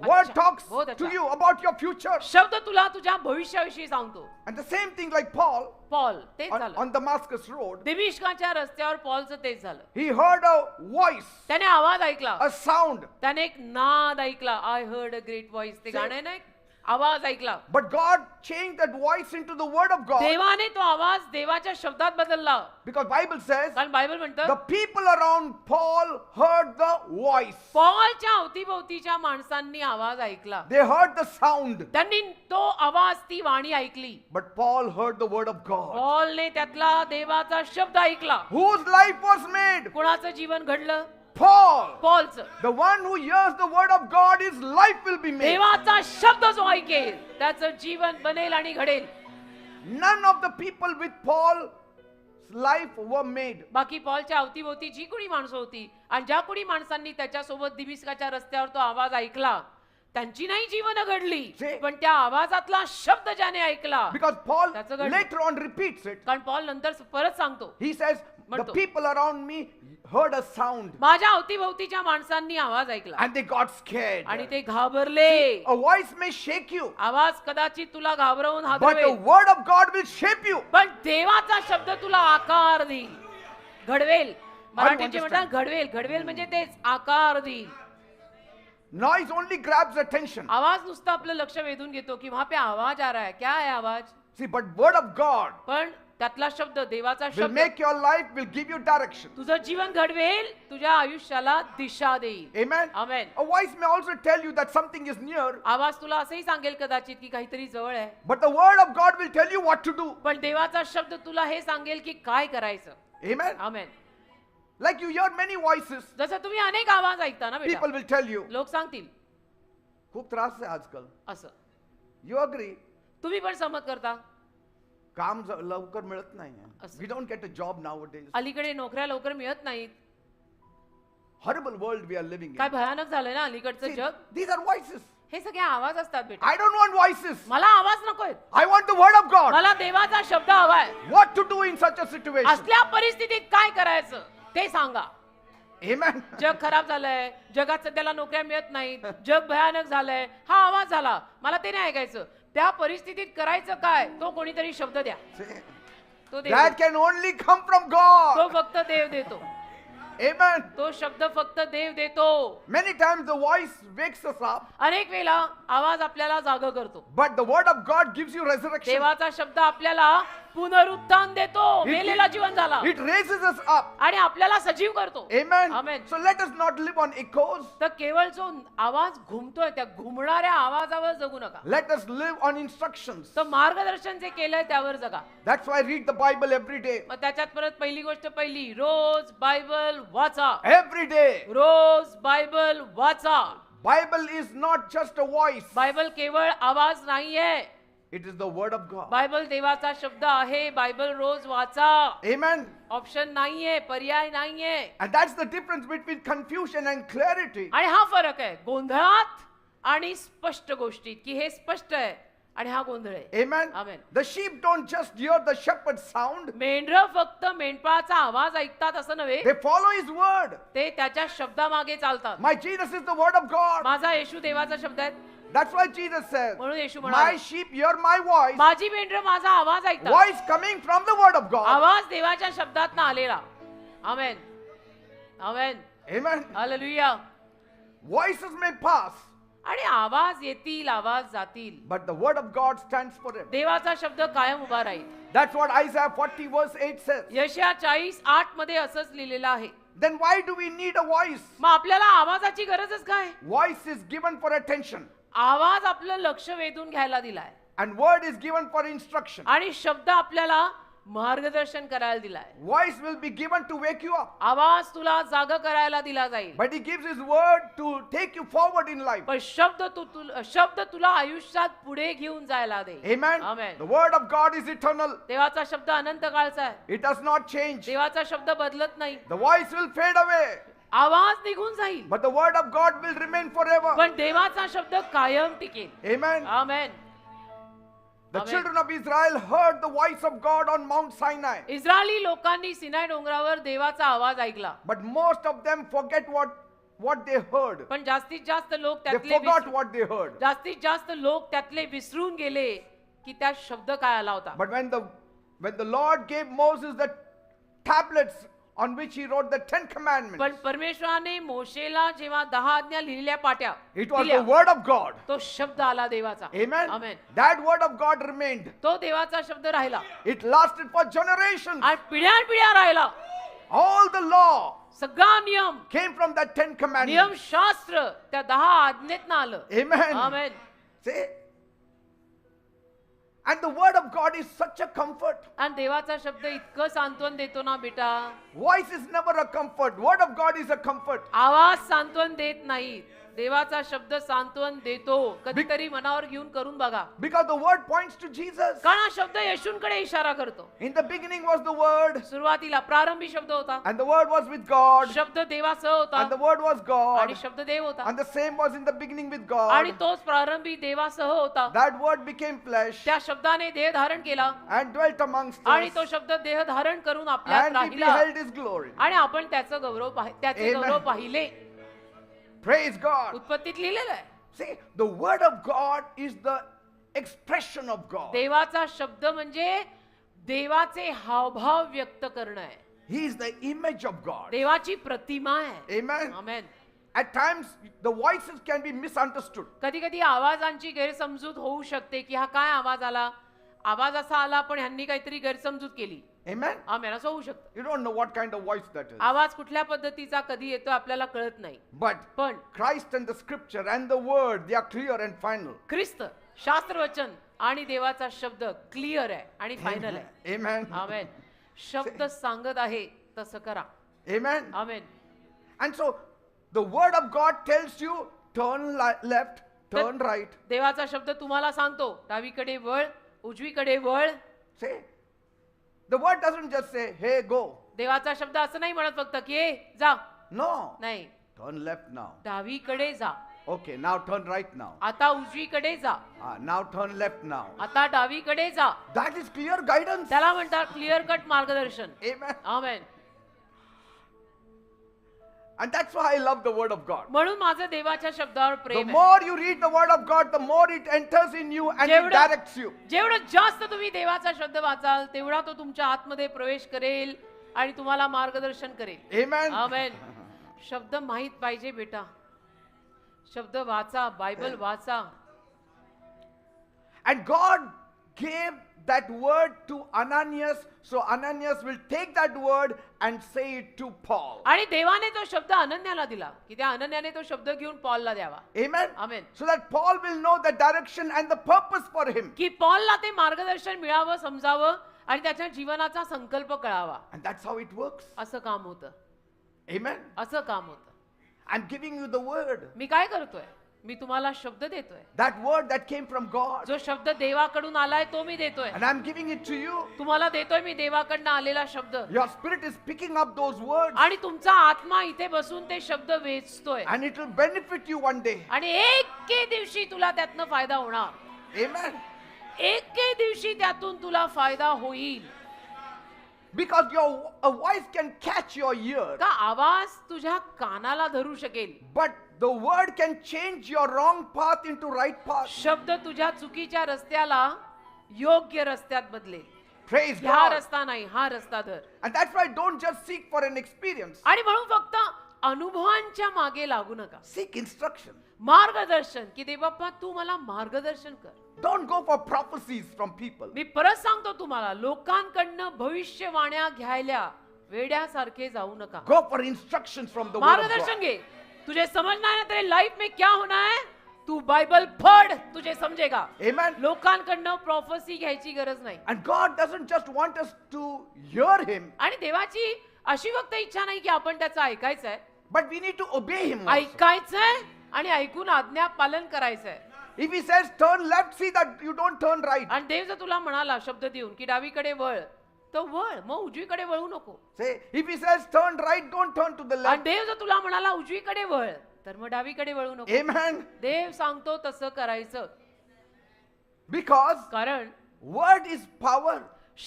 Word अच्छा, talks बहुत to अच्छा. you about your future. शब्द तुला तुझ्या भविष्याविषयी सांगतो. And the same thing like Paul Paul तेच on, झालं. on Damascus Road. दिमिश्काच्या रस्त्यावर पॉलचं तेच झालं. He heard a voice, त्याने आवाज ऐकला, a sound. त्याने एक नाद ऐकला. I heard a great voice. ते गाणं आहे ना, एक आवाज ऐकला. But God changed that voice into the word of God. देवाने तो आवाज देवाच्या शब्दात बदलला. Because Bible says कारण बायबल the म्हणतं people around Paul heard the voice. पॉलच्या अवतीभोवतीच्या माणसांनी आवाज ऐकला. They heard the sound. त्यांनी तो आवाज, ती वाणी ऐकली. But Paul heard the word of God. पॉलने त्यातला देवाचा शब्द ऐकला. Whose life was made? कुणाचं जीवन घडलं? Paul. पॉलचं. The one who hears the word of God, his life will be made. देवाचा शब्द जो ऐकेल त्याचं जीवन बनेल आणि घडेल. None of the people with Paul's life were made. बाकी पॉलच्या अवतीभोवती जी कोणी माणसं होती आणि ज्या कोणी माणसांनी त्याच्यासोबत दिमिश्काच्या रस्त्यावर तो आवाज ऐकला, त्यांची नाही जीवन घडली, See? पण त्या आवाजातला शब्द ज्याने ऐकला. Because Paul That's a good- later on repeats it. कारण पॉल नंतर परत सांगतो, He says, the म्हणतो. people around me heard a sound माझ्या अवतीभोवतीच्या माणसांनी आवाज ऐकला and they got scared. आणि ते घाबरले. A voice may shake you, आवाज कदाचित तुला घाबरवून but the हादरवेल, word of God will shape you. पण देवाचा शब्द तुला आकार देईल, घडवेल. मराठीचे understand. म्हणतात घडवेल. घडवेल म्हणजे तेच, आकार देईल. Noise only grabs attention. आवाज नुसतं आपलं लक्ष वेधून घेतो की वहां पे आवाज आ रहा है, क्या है आवाज? See, but word of God पण त्यातला शब्द, देवाचा will शब्द make your life, will give you direction. तुझं जीवन घडवेल, तुझ्या आयुष्याला दिशा देईल. Amen. Amen. A voice may also tell you that something is near, आवाज तुला असंही सांगेल कदाचित की काहीतरी जवळ आहे, but the word of God will tell you what to do. पण देवाचा शब्द तुला हे सांगेल की काय करायचं. Amen. Amen. Like you hear many voices, जसं तुम्ही अनेक आवाज ऐकता ना बेटा, people will tell you, लोक सांगतील खूप त्रास आहे आजकाल. असं. You agree? तुम्ही पण सहमत करता. काम लवकर मिळत नाही. असं. We don't get a job nowadays. अलीकडे नोकऱ्या लवकर मिळत नाहीत. Horrible world we are living काय in. भयानक झालंय ना अलीकडचं See, जग. these are voices. हे सगळे आवाज असतात बेटा. I don't want voices. मला आवाज नकोय, I want the word of God. मला देवाचा शब्द हवाय. What to do in such a situation? असल्या परिस्थितीत काय करायचं ते सांगा. Amen. जग खराब झालंय, जगात सध्याला नोकऱ्या मिळत नाहीत, जग भयानक झालंय, हा आवाज झाला, मला ते नाही ऐकायचं. त्या परिस्थितीत करायचं काय, तो कोणीतरी शब्द द्या. See, तो देव, that can only come from God. तो फक्त देव देतो. Amen. तो शब्द फक्त देव देतो. Many times the voice wakes us up, अनेक वेळा आवाज आपल्याला जाग करतो. but the word of God gives you resurrection. देवाचा शब्द आपल्याला पुनरुत्थान देतो, मेलेला जीवन झाला It raises us up. आणि आपल्याला सजीव करतो. Amen. Amen. So let us not live on echoes. तर केवळ जो आवाज घुमतोय त्या घुमणाऱ्या आवाजावर जगू नका, Let us live on instructions. तर मार्गदर्शन जे केलंय त्यावर जगा. That's why I read the Bible every day. मग त्याच्यात परत पहिली गोष्ट पहिली, रोज बायबल वाचा. Every day. रोज बायबल वाचा. Bible is not just a voice. Bible केवळ आवाज नाहीये, It is the word of God. Bible देवाचा शब्द आहे. बायबल रोज वाचा. Amen. ऑप्शन नाहीये, पर्याय नाहीये. And that's the difference between confusion and clarity. आणि हा फरक आहे गोंधळात आणि स्पष्ट गोष्टीत, की हे स्पष्ट आहे आणि हा गोंधळ आहे. Amen. Amen. The sheep don't just hear the shepherd's sound. मेंढरं फक्त मेंढपाळाचा आवाज ऐकतात असं नव्हे, They follow his word. ते त्याच्या शब्दामागे चालतात. My Jesus is the word of God. माझा येशू देवाचा शब्द आहे. That's why Jesus says, म्हणून येशू my म्हणाले, sheep hear my voice. माझी मेंढरं माझा आवाज ऐकतात. Voice coming from the word of God. आवाज देवाच्या शब्दातनं आलेला. आमेन, आमेन, Amen. Hallelujah. Voices may pass, आणि आवाज येतील, आवाज जातील, but the word of God stands forever. देवाचा शब्द कायम उभा राहील. That's what Isaiah 40 verse 8 says. यशया 40:8 मध्ये असंच लिहिलेलं आहे. Then why do we need a voice? मग आपल्याला आवाजाची गरजच काय? Voice is given for attention आवाज आपलं लक्ष वेधून घ्यायला दिलाय and word is given for instruction. आणि शब्द आपल्याला मार्गदर्शन करायला दिलाय. Voice will be given to wake you up, आवाज तुला जाग करायला दिला जाईल, but he gives his word to take you forward in life. पण शब्द तुला आयुष्यात पुढे घेऊन जायला दे. Amen. Amen. The word of God is eternal. देवाचा शब्द अनंत काळचा आहे. It does not change. देवाचा शब्द बदलत नाही. The voice will fade away, आवाज निघून जाईल, but the word of God will remain forever. पण देवाचा शब्द कायम टिकेल. Amen. Amen. The Amen. children of Israel heard the voice of God on Mount Sinai, Israeli लोकांनी सिनाय डोंगरावर देवाचा आवाज ऐकला, but most of them forget what they heard. पण जास्तीत जास्त लोक They त्यातले forgot what they heard. जास्तीत जास्त लोक त्यातले विसरून गेले की त्या शब्द काय आला होता. But when the Lord gave Moses the tablets on which he wrote the 10 commandments, पण परमेश्वराने मोशेला जेव्हा 10 आज्ञा लिहिलेल्या पाट्या it was दिल्या, the word of God. तो शब्द आला देवाचा. Amen. Amen. That word of God remained. तो देवाचा शब्द राहिला It lasted for generations. आणि पिढ्यानपिढ्या राहिला. All the law सगळा नियम came from that 10 नियम commandments. शास्त्र त्या 10 आज्ञेतनं आलं. Amen. Amen. See? And the word of God is such a comfort. आणि देवाचा शब्द इतकं सांत्वन देतो ना बेटा. Voice is never a comfort. Word of God is a comfort. आवाज सांत्वन देत नाही, देवाचा शब्द सांत्वन देतो. कधीतरी मनावर घेऊन करून बघा, Because the word points to Jesus. कारण हा शब्द येशूंकडे इशारा करतो. In the beginning was the word, सुरुवातीला प्रारंभी शब्द होता, and the word was with God, शब्द देवासह होता and the word was आणि God, शब्द देव होता and the same was in the beginning with आणि God. तोच प्रारंभी देवासह होता. That word became flesh त्या शब्दाने देह धारण केला and dwelt amongst आणि us, तो शब्द देह धारण करून आपल्यात and we राहिला beheld his glory. आणि आपण त्याचे Amen. गौरव पाहिले. Praise God. उत्पत्तीत लिहिलेलं आहे. See, the word of God is the expression of God. देवाचा शब्द म्हणजे देवाचे हावभाव व्यक्त करणं आहे. He is the image of God. देवाची प्रतिमा आहे. Amen. Amen. At times, the voices can be misunderstood. कधी कधी आवाजांची गैरसमजूत होऊ शकते की हा काय आवाज आला, आवाज असा आला पण ह्यांनी काहीतरी गैरसमजूत केली. Amen. आमेन. असं होऊ शकतं. You don't know what kind of voice that is. आवाज कुठल्या पद्धतीचा कधी येतो आपल्याला कळत नाही, But पण Christ and the scripture and the word, they are clear and final. ख्रिस्त, शास्त्रवचन आणि देवाचा शब्द क्लिअर आहे आणि फायनल आहे. Amen. आमेन. शब्द सांगत आहे तसं करा. Amen. Amen. And so, the word of God tells you, turn left, turn right. देवाचा शब्द तुम्हाला सांगतो डावीकडे वळ, उजवीकडे वळ. Say, the word doesn't just say, hey, go. देवाचा शब्द असं नाही म्हणत फक्त की ए जा. No. नाही, Turn left now. डावीकडे जा. Okay, now turn right now. आता उजवीकडे जा. Now turn left now. आता डावीकडे जा. That is clear guidance. त्याला म्हणतात क्लिअर कट मार्गदर्शन. Amen. Amen. And that's why I love the word of God. म्हणून माझं देवाच्या शब्दावर The प्रेम आहे. more you read the word of God, the more it enters in you and it जेवढं directs you. जेवढं जास्त तुम्ही देवाचा शब्द वाचाल तेवढा तो तुमच्या आतमध्ये प्रवेश करेल आणि तुम्हाला मार्गदर्शन करेल. Amen. आमेन. शब्द माहित पाहिजे बेटा. शब्द वाचा, बायबल वाचा. And God gave that word to Ananias, so Ananias will take that word and say it to Paul. आणि देवाने तो शब्द अनन्याला दिला की त्या अनन्याने तो शब्द घेऊन पॉलला द्यावा. Amen. Amen. So that Paul will know the direction and the purpose for him. की पॉलला ते मार्गदर्शन मिळावं, समजावं आणि त्याच्या जीवनाचा संकल्प कळावा. And that's how it works. असं काम होतं. Amen. असं काम होतं. I'm giving you the word. मी काय करतोय? मी तुम्हाला शब्द देतोय. That word that came from God. जो शब्द देवाकडून आलाय तो मी देतोय. And I'm giving it to you. तुम्हाला देतोय मी देवाकडनं आलेला शब्द. Your spirit is picking up those words. आणि तुमचा आत्मा इथे बसून ते शब्द वेचतोय. And it will benefit you one day. आणि एके दिवशी तुला त्यातनं फायदा होणार. Amen. एके दिवशी त्यातून तुला फायदा होईल. Because a voice can catch your ear. का आवाज तुझ्या कानाला धरू शकेल. But the word can change your wrong path into right path. शब्द तुझ्या चुकीच्या रस्त्याला योग्य रस्त्यात बदलेल. Praise ह्या God. रस्ता नाही, हा रस्ता धर. And that's why don't just seek for an experience. आणि म्हणून फक्त अनुभवांच्या मागे लागू नका. Seek instruction. मार्गदर्शन की देवबाप्पा तू मला मार्गदर्शन कर. Don't go for prophecies from people. मी परत सांगतो तुम्हाला, लोकांकडनं भविष्यवाण्या घ्यायला वेड्यासारखे जाऊ नका. Go for instructions from the word of मार्गदर्शन God. घे. तुझे समझना है ना तेरे लाइफ में क्या होना है, तू बाइबल पढ़, तुझे समझेगा. Amen. लोकांकडनं प्रॉफेसी घ्यायची गरज नाही. And God doesn't just want us to hear Him, आणि देवाची अशी फक्त इच्छा नाही की आपण त्याचं ऐकायचंय. but we need to obey Him also. ऐकायचंय आणि ऐकून आज्ञा पालन करायचंय. If He says turn left, see that you don't turn right. आणि देव जर तुला म्हणाला शब्द देऊन की डावीकडे वळ, तर वळ, मग उजवीकडे वळू नको. Say, if He says turn right, don't turn to the आणि left. देव जर तुला म्हणाला उजवीकडे वळ, तर मग डावीकडे वळू नको. Amen. देव सांगतो तसं करायचं. Because कारण word is power.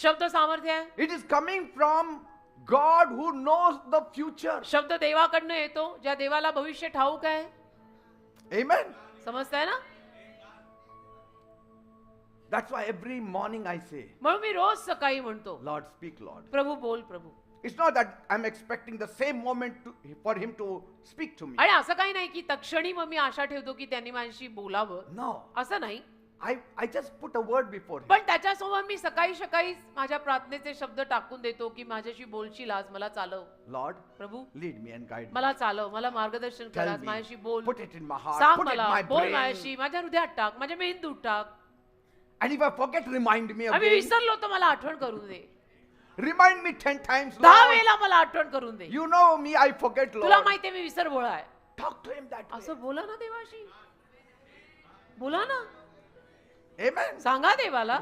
शब्द सामर्थ्य आहे. It is coming from God who knows the future. शब्द देवाकडनं येतो, ज्या देवाला भविष्य ठाऊक आहे. Amen. समजताय ना? That's why every morning I say, म्हणून मी रोज सकाळी म्हणतो, Lord, speak, Lord. प्रभू बोल प्रभू. It's not that I'm expecting the same moment for Him to speak to me. आणि असं काही नाही की तक्षणी मग मी आशा ठेवतो की त्यांनी माझ्याशी बोलावं. No. असं नाही. I just put a word before Him. पण त्याच्यासोबत मी सकाळी सकाळी माझ्या प्रार्थनेचे शब्द टाकून देतो की माझ्याशी बोलशील आज, मला चालव. Lord, Prabhu lead me and guide me. मला चालव, मला मार्गदर्शन कर, Tell आज me. माझ्याशी बोल. Put it in my heart. सांग Put it in मला, my बोल brain. माझ्याशी, माझ्या हृदयात टाक, माझ्या मेंदूत टाक. And if I forget, remind me आम्ही again. विसरलो तर मला आठवण करून दे. Remind me 10 times, 10 Lord. वेळेला मला आठवण करून दे. You know me, I forget, तुला Lord. माहितीये मी विसरभोळा आहे. Talk to Him that way. असं बोला ना देवाशी. बोला ना. Amen. सांगा देवाला.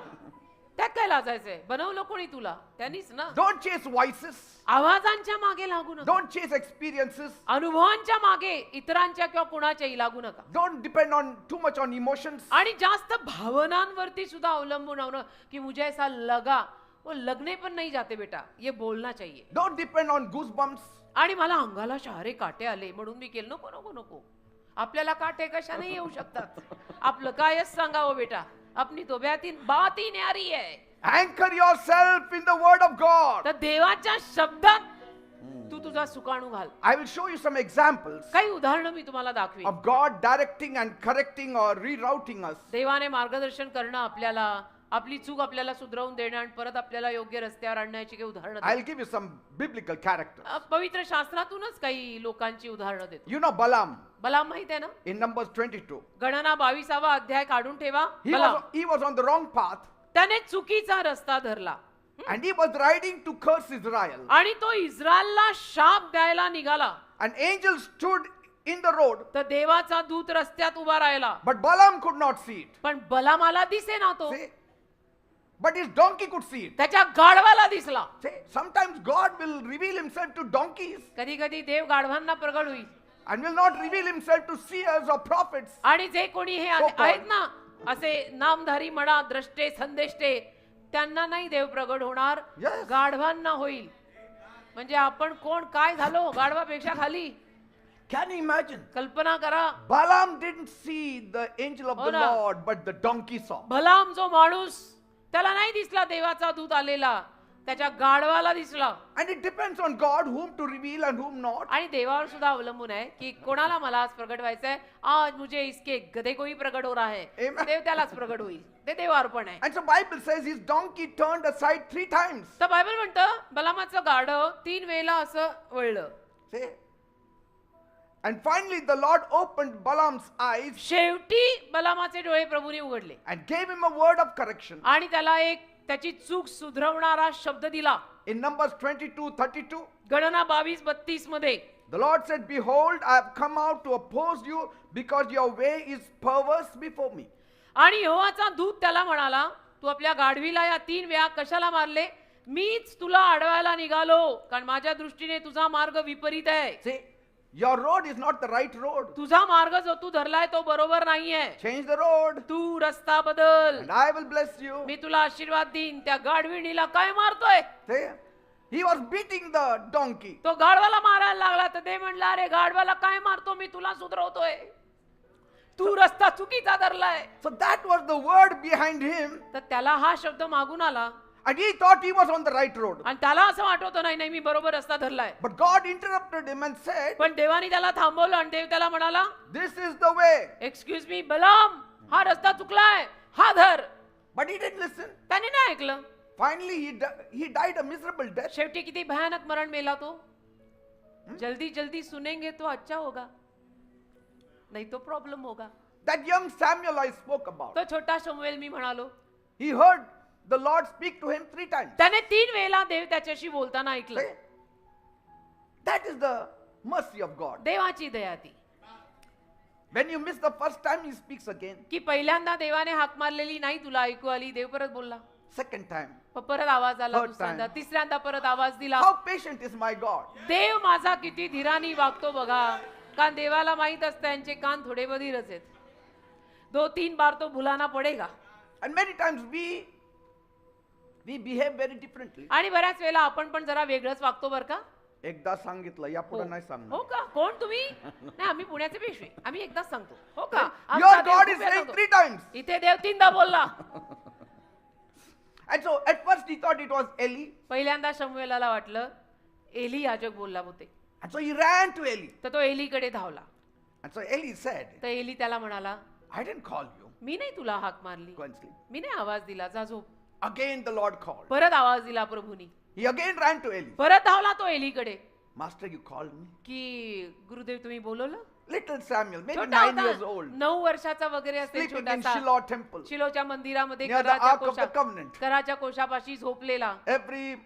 त्यात काय लाजायचंय? बनवलं कोणी तुला? त्यांनीच ना. Don't chase voices. आवाजांच्या मागे लागू नका. Don't chase experiences. अनुभवांच्या मागे इतरांच्या किंवा कुणाच्याही लागू नका. Don't depend on too much on emotions. आणि जास्त भावनांवरती सुद्धा अवलंबून राहणं की मुझे ऐसा लगा, वो लगने पण नहीं जाते बेटा, ये बोलना चाहिए. Don't depend on goosebumps. आणि मला अंगाला शहारे काटे आले म्हणून मी केलं. नको नको नको. आपल्याला काटे कशाने येऊ शकतात? आपलं कायच सांगावं बेटा, अपनी तो बात ही न्यारी है. Anchor yourself in the word of God. तर देवाच्या शब्दात तू तुझा सुकाणू घाल. I will show you some examples काही उदाहरणं मी तुम्हाला दाखवी. of God directing and correcting or rerouting us. देवाने मार्गदर्शन करणं आपल्याला, आपली चूक आपल्याला सुधरवून देणं आणि परत आपल्याला योग्य रस्त्यावर आणण्याची काही उदाहरणं I'll देतो. give you some biblical characters. पवित्र शास्त्रातूनच काही लोकांची उदाहरणं देतो. You know Balaam बलाम माहित आहे ना? in Numbers 22. गणना 22वा अध्याय काढून ठेवा. He was on the wrong path त्याने चुकीचा रस्ता धरला and he was riding to curse Israel. आणि तो इस्रायलला शाप द्यायला निघाला. An angel stood in the road, तर देवाचा दूत रस्त्यात उभा राहिला. but Balaam could not see it. पण बलामाला दिसेना तो. See? But his donkey could see it. त्याच्या गाढवाला दिसला. See? Sometimes God will reveal Himself to donkeys कधी कधी देव गाढवांना प्रगट होईल. and will not reveal Himself to seers or prophets. आणि जे कोणी हे So called. आहेत ना असे नामधारी म्हणा, द्रष्टे संदेष्टे, त्यांना नाही देव प्रगट होणार. Yes. गाढवांना होईल. म्हणजे आपण कोण काय झालो गाढवापेक्षा खाली. Can you imagine? कल्पना करा. Balaam didn't see the angel of हो the ना. Lord, but the donkey saw. बलाम जो माणूस, त्याला नाही दिसला देवाचा दूत आलेला, त्याच्या गाढवाला दिसला. And it depends on God whom to reveal and whom not. आणि देवावर सुद्धा अवलंबून आहे की कोणाला मला आज प्रगट व्हायचंय. आज मुझे इसके गधे को ही प्रगट हो रहा है. Amen. देव त्यालाच प्रगट होईल. ते देवावर पण आहे. And so Bible says his donkey turned aside 3 times. तर बायबल म्हणतं बलामाचं गाढव 3 वेळेला असं वळलं. See? And finally the Lord opened Balaam's eyes शेवटी बलामाचे डोळे प्रभूने उघडले and gave him a word of correction. आणि त्याला एक त्याची चूक सुधरवणारा शब्द दिला. In Numbers 22:32, गणना 22:32 मध्ये the Lord said, "Behold, I have come out to oppose you because your way is perverse before me." आणि यहोवाचा दूत त्याला म्हणाला, तू आपल्या गाढवीला या 3 वेळा कशाला मारले? मीच तुला अडवायला निघालो, कारण माझ्या दृष्टीने तुझा मार्ग विपरीत आहे. See, your road is not the right road. तुझा मार्ग जो तू धरलाय तो बरोबर नाहीये. Change the road तू रस्ता बदल, and I will bless you. मी तुला आशीर्वाद देईन. त्या गाढविणीला काय मारतोय? See, he was beating the donkey. तो गाढवाला मारायला लागला. तर ते म्हणला, अरे गाढवाला काय मारतो? मी तुला सुधरवतोय. तू रस्ता चुकीचा धरलाय. So that was the word behind him, तर त्याला हा शब्द मागून आला and he thought he was on the right road. आणि त्याला असं वाटत होतं, नाही नाही मी बरोबर रस्ता धरलाय. But God interrupted him and said, पण देवाने त्याला थांबवलं आणि देव त्याला म्हणाला, "This is the way." Excuse me बलाम, हा रस्ता चुकलाय, हा धर. But he didn't listen. त्याने नाही ऐकलं. Finally, he died a miserable death. शेवटी किती भयानक मरण मेला तो. जल्दी जल्दी सुनेंगे तो अच्छा होगा, नहीं तो प्रॉब्लम होगा. That young Samuel I spoke about, तो छोटा शमूएल मी म्हणालो, he heard the Lord speak to him 3 times. त्याने 3 वेळेला देव त्याच्याशी बोलताना ऐकलं. See? That is the mercy of God. देवाची दया ती When you miss the first time, he speaks again. की पहिल्यांदा देवाने हाक मारलेली नाही तुला ऐकू आली, देव परत बोलला. Second time. परत आवाज आला, Third दुसऱ्यांदा, time. तिसऱ्यांदा परत आवाज दिला. How patient is my God? देव माझा किती धीराने वागतो बघा. कारण देवाला माहित असतं यांचे कान थोडे बधीरच आहेत. 2-3 बार तो बुलाना पडेगा. And many times we behave very differently. आणि बऱ्याच वेळेला आपण पण जरा वेगळंच वागतो बरं का. एकदा सांगितलं यापुढे नाही हो सांगणार. का? कोण तुम्ही? नाही आम्ही पुण्याचे पेशवे, आम्ही एकदाच सांगतो. हो का? Your आमचा देव God खूप is वेळा saying सांगतो. 3 times. इथे देव 3दा बोलला. And so at first he thought it was Eli. पहिल्यांदा शमूएलाला वाटलं एली याजक बोलला होते. And so he ran to Eli. तर तो एलीकडे धावला. And so Eli said, तर एली त्याला म्हणाला, "I didn't call you. मी नाही तुला हाक मारली, Go and sleep." मी नाही आवाज दिला, जा झोप. Again the Lord called. परत आवाज दिला प्रभूनी. He again ran to Eli. परत धावला तो एलीकडे "Master, you called me?" की गुरुदेव तुम्ही बोलवलं. Little Samuel, maybe छोटा 9 years होता, old, 9 वर्षाचा वगैरे असेल, sleeping in छोटासा. Shiloh temple, शिलोच्या मंदिरामध्ये near the Ark of the Covenant. कराच्या कोशापाशी झोपलेला. Every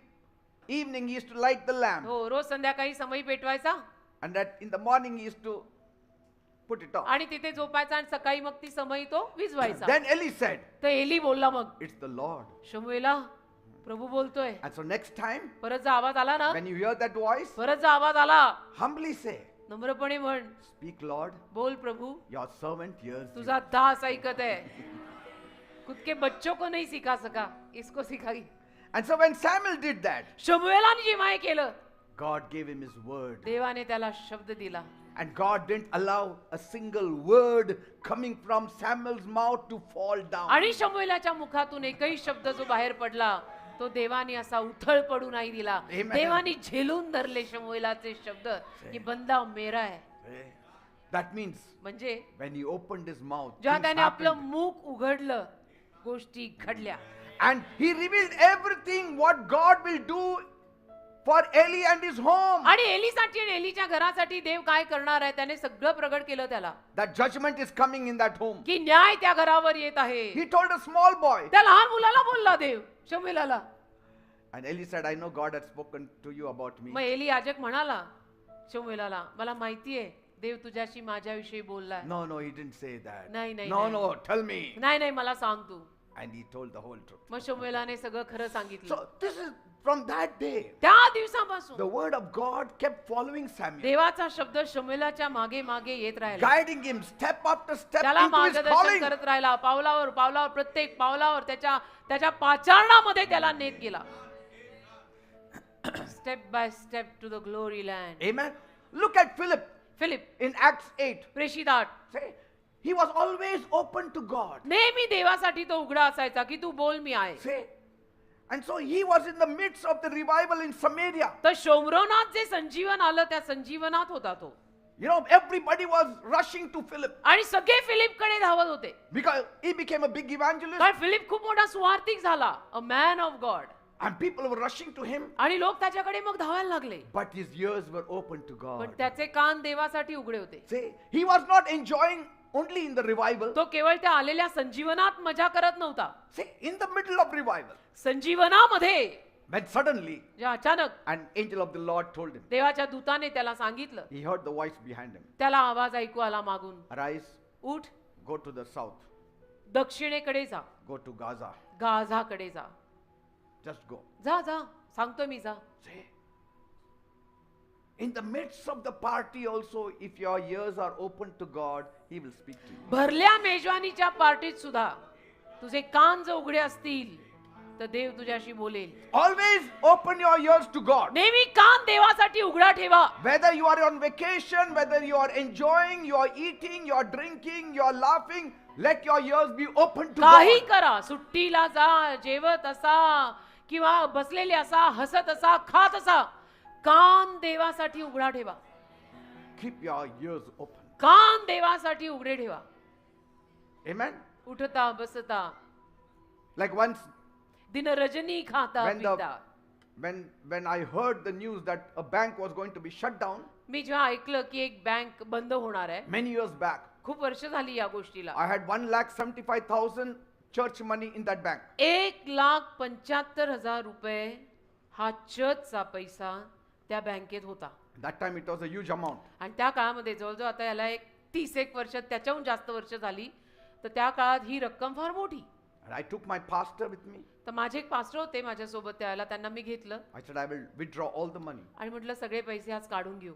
evening he used to light the lamp, हो, रोज संध्याकाळी समई पेटवायचा and that in the morning he used to put it off. आणि तिथे झोपायचा आणि सकाळी मग ती समई तो विझवायचा. Then Eli said, तर एली बोलला मग, "It's the Lord." शमूएला प्रभू बोलतोय. And so next time, परत जा आवाज आला ना, when you hear that voice, परत जा आवाज आला, humbly say, नम्रपणे म्हण, "Speak, Lord, बोल प्रभू, your servant hears you." तुझा दास ऐकत है. खुद के बच्चों को नहीं सिखा सका, इसको सिखाई. And so when Samuel did that, शमूएलाने जेव्हा हे केलं, God gave him his word. देवाने त्याला शब्द दिला. And God didn't allow a single word coming from Samuel's mouth to fall down. आणि शमूएलाच्या मुखातून एकही शब्द जो बाहेर पडला तो देवाने असा उथळ पडू नाही दिला. Amen. देवाने झेलून धरले शमूएलाचे शब्द की बंदा मेरा है. That means म्हणजे when he opened his mouth, जेव्हा things त्याने आपलं happened. मुख उघडलं गोष्टी घडल्या. And he revealed everything what God will do for Eli and his home. आणि एलीसाठी आणि एलीच्या घरासाठी देव काय करणार आहे त्याने सगळं प्रगट केलं त्याला. That judgment is coming in that home. की न्याय त्या घरावर येत आहे. He told a small boy. त्या लहान मुलाला बोलला देव शमूएलाला. And Eli said, "I know God had spoken to you about me." मग एली याजक म्हणाला शमूएलाला, मला माहितीये देव तुझ्याशी माझ्याविषयी बोललाय. No, no, he didn't say that. नाही, नाही, No, नाही. no, tell me. नाही नाही मला सांग तू. And he told the whole truth. मग शमूएलाने सगळं खरं सांगितलं. So this is from that day. त्या दिवसापासून The word of God kept following Samuel, देवाचा शब्द शमूएलाच्या मागे मागे येत राहिला. guiding him step after step त्याला into his मार्गदर्शन calling. करत राहिला. पावलावर पावलावर प्रत्येक पावलावर त्याच्या पाचारणामध्ये त्याला नेत गेला. Step by step to the glory land. Amen. Look at Philip Philip in Acts 8. प्रेषित 8. Say, he was always open to God. नेहमी देवासाठी तो उघडा असायचा की तू बोल मी आहे. Say, And so he was in the midst of the revival in Samaria. तर शोमरोनात जे संजीवन आलं त्या संजीवनात होता तो. You know, everybody was rushing to Philip आणि सगळे फिलिपकडे धावत होते because he became a big evangelist कारण फिलिप खूप मोठा सुवार्तिक झाला, a man of God. and people were rushing to him. आणि लोक त्याच्याकडे मग धावायला लागले. But his ears were open to पण God. त्याचे कान देवासाठी उघडे होते. See, he was not enjoying only in the revival. तो केवळ त्या आलेल्या संजीवनात मजा करत नव्हता. See, in the middle of revival, संजीवनामध्ये when suddenly जे अचानक an angel of the Lord told him, देवाच्या दूताने त्याला सांगितलं, he heard the voice behind him, त्याला आवाज ऐकू आला मागून, arise, उठ, go to the south, दक्षिणेकडे जा, go to Gaza, गाझाकडे जा. just go. जा जा, सांगतोय मी, जा. See, in the midst of the party also, if your ears are open to God, he will speak to you. भरल्या मेजवानीच्या पार्टीत सुद्धा तुझे कान जर उघडे असतील तर देव तुझ्याशी बोलेल. Always open your ears to God. नेहमी कान देवासाठी उघडा ठेवा. Whether you are on vacation, whether you are enjoying, you are eating, you are drinking, you are laughing, let your ears be open to काही God. करा, सुट्टीला जा, जेवत असा किंवा बसलेले असा, हसत असा, खात असा, कान देवासाठी उघडा ठेवा. Keep your ears open. कान देवासाठी उघडे ठेवा. Amen. उठता बसता, Like once दिन रजनी खाता when पिता. when I heard the news that a bank was going to be shut down मी जेव्हा ऐकलं की एक बँक बंद होणार आहे, many years back, खूप वर्ष झाली या गोष्टीला, I had 1,75,000 church money in that bank. 1,75,000 रुपये हा चर्चचा पैसा त्या बँकेत होता. That time it was a huge amount. आणि त्या काळामध्ये जवळजवळ आता याला एक 30 वर्ष, त्याच्याहून जास्त वर्ष झाली, तर त्या काळात ही रक्कम फार मोठी. And I took my pastor with me. तर माझे एक पास्टर होते माझ्यासोबत त्यावेळेला, त्यांना मी घेतलं I said, I will withdraw all the money. आणि म्हटलं सगळे पैसे आज काढून घेऊ,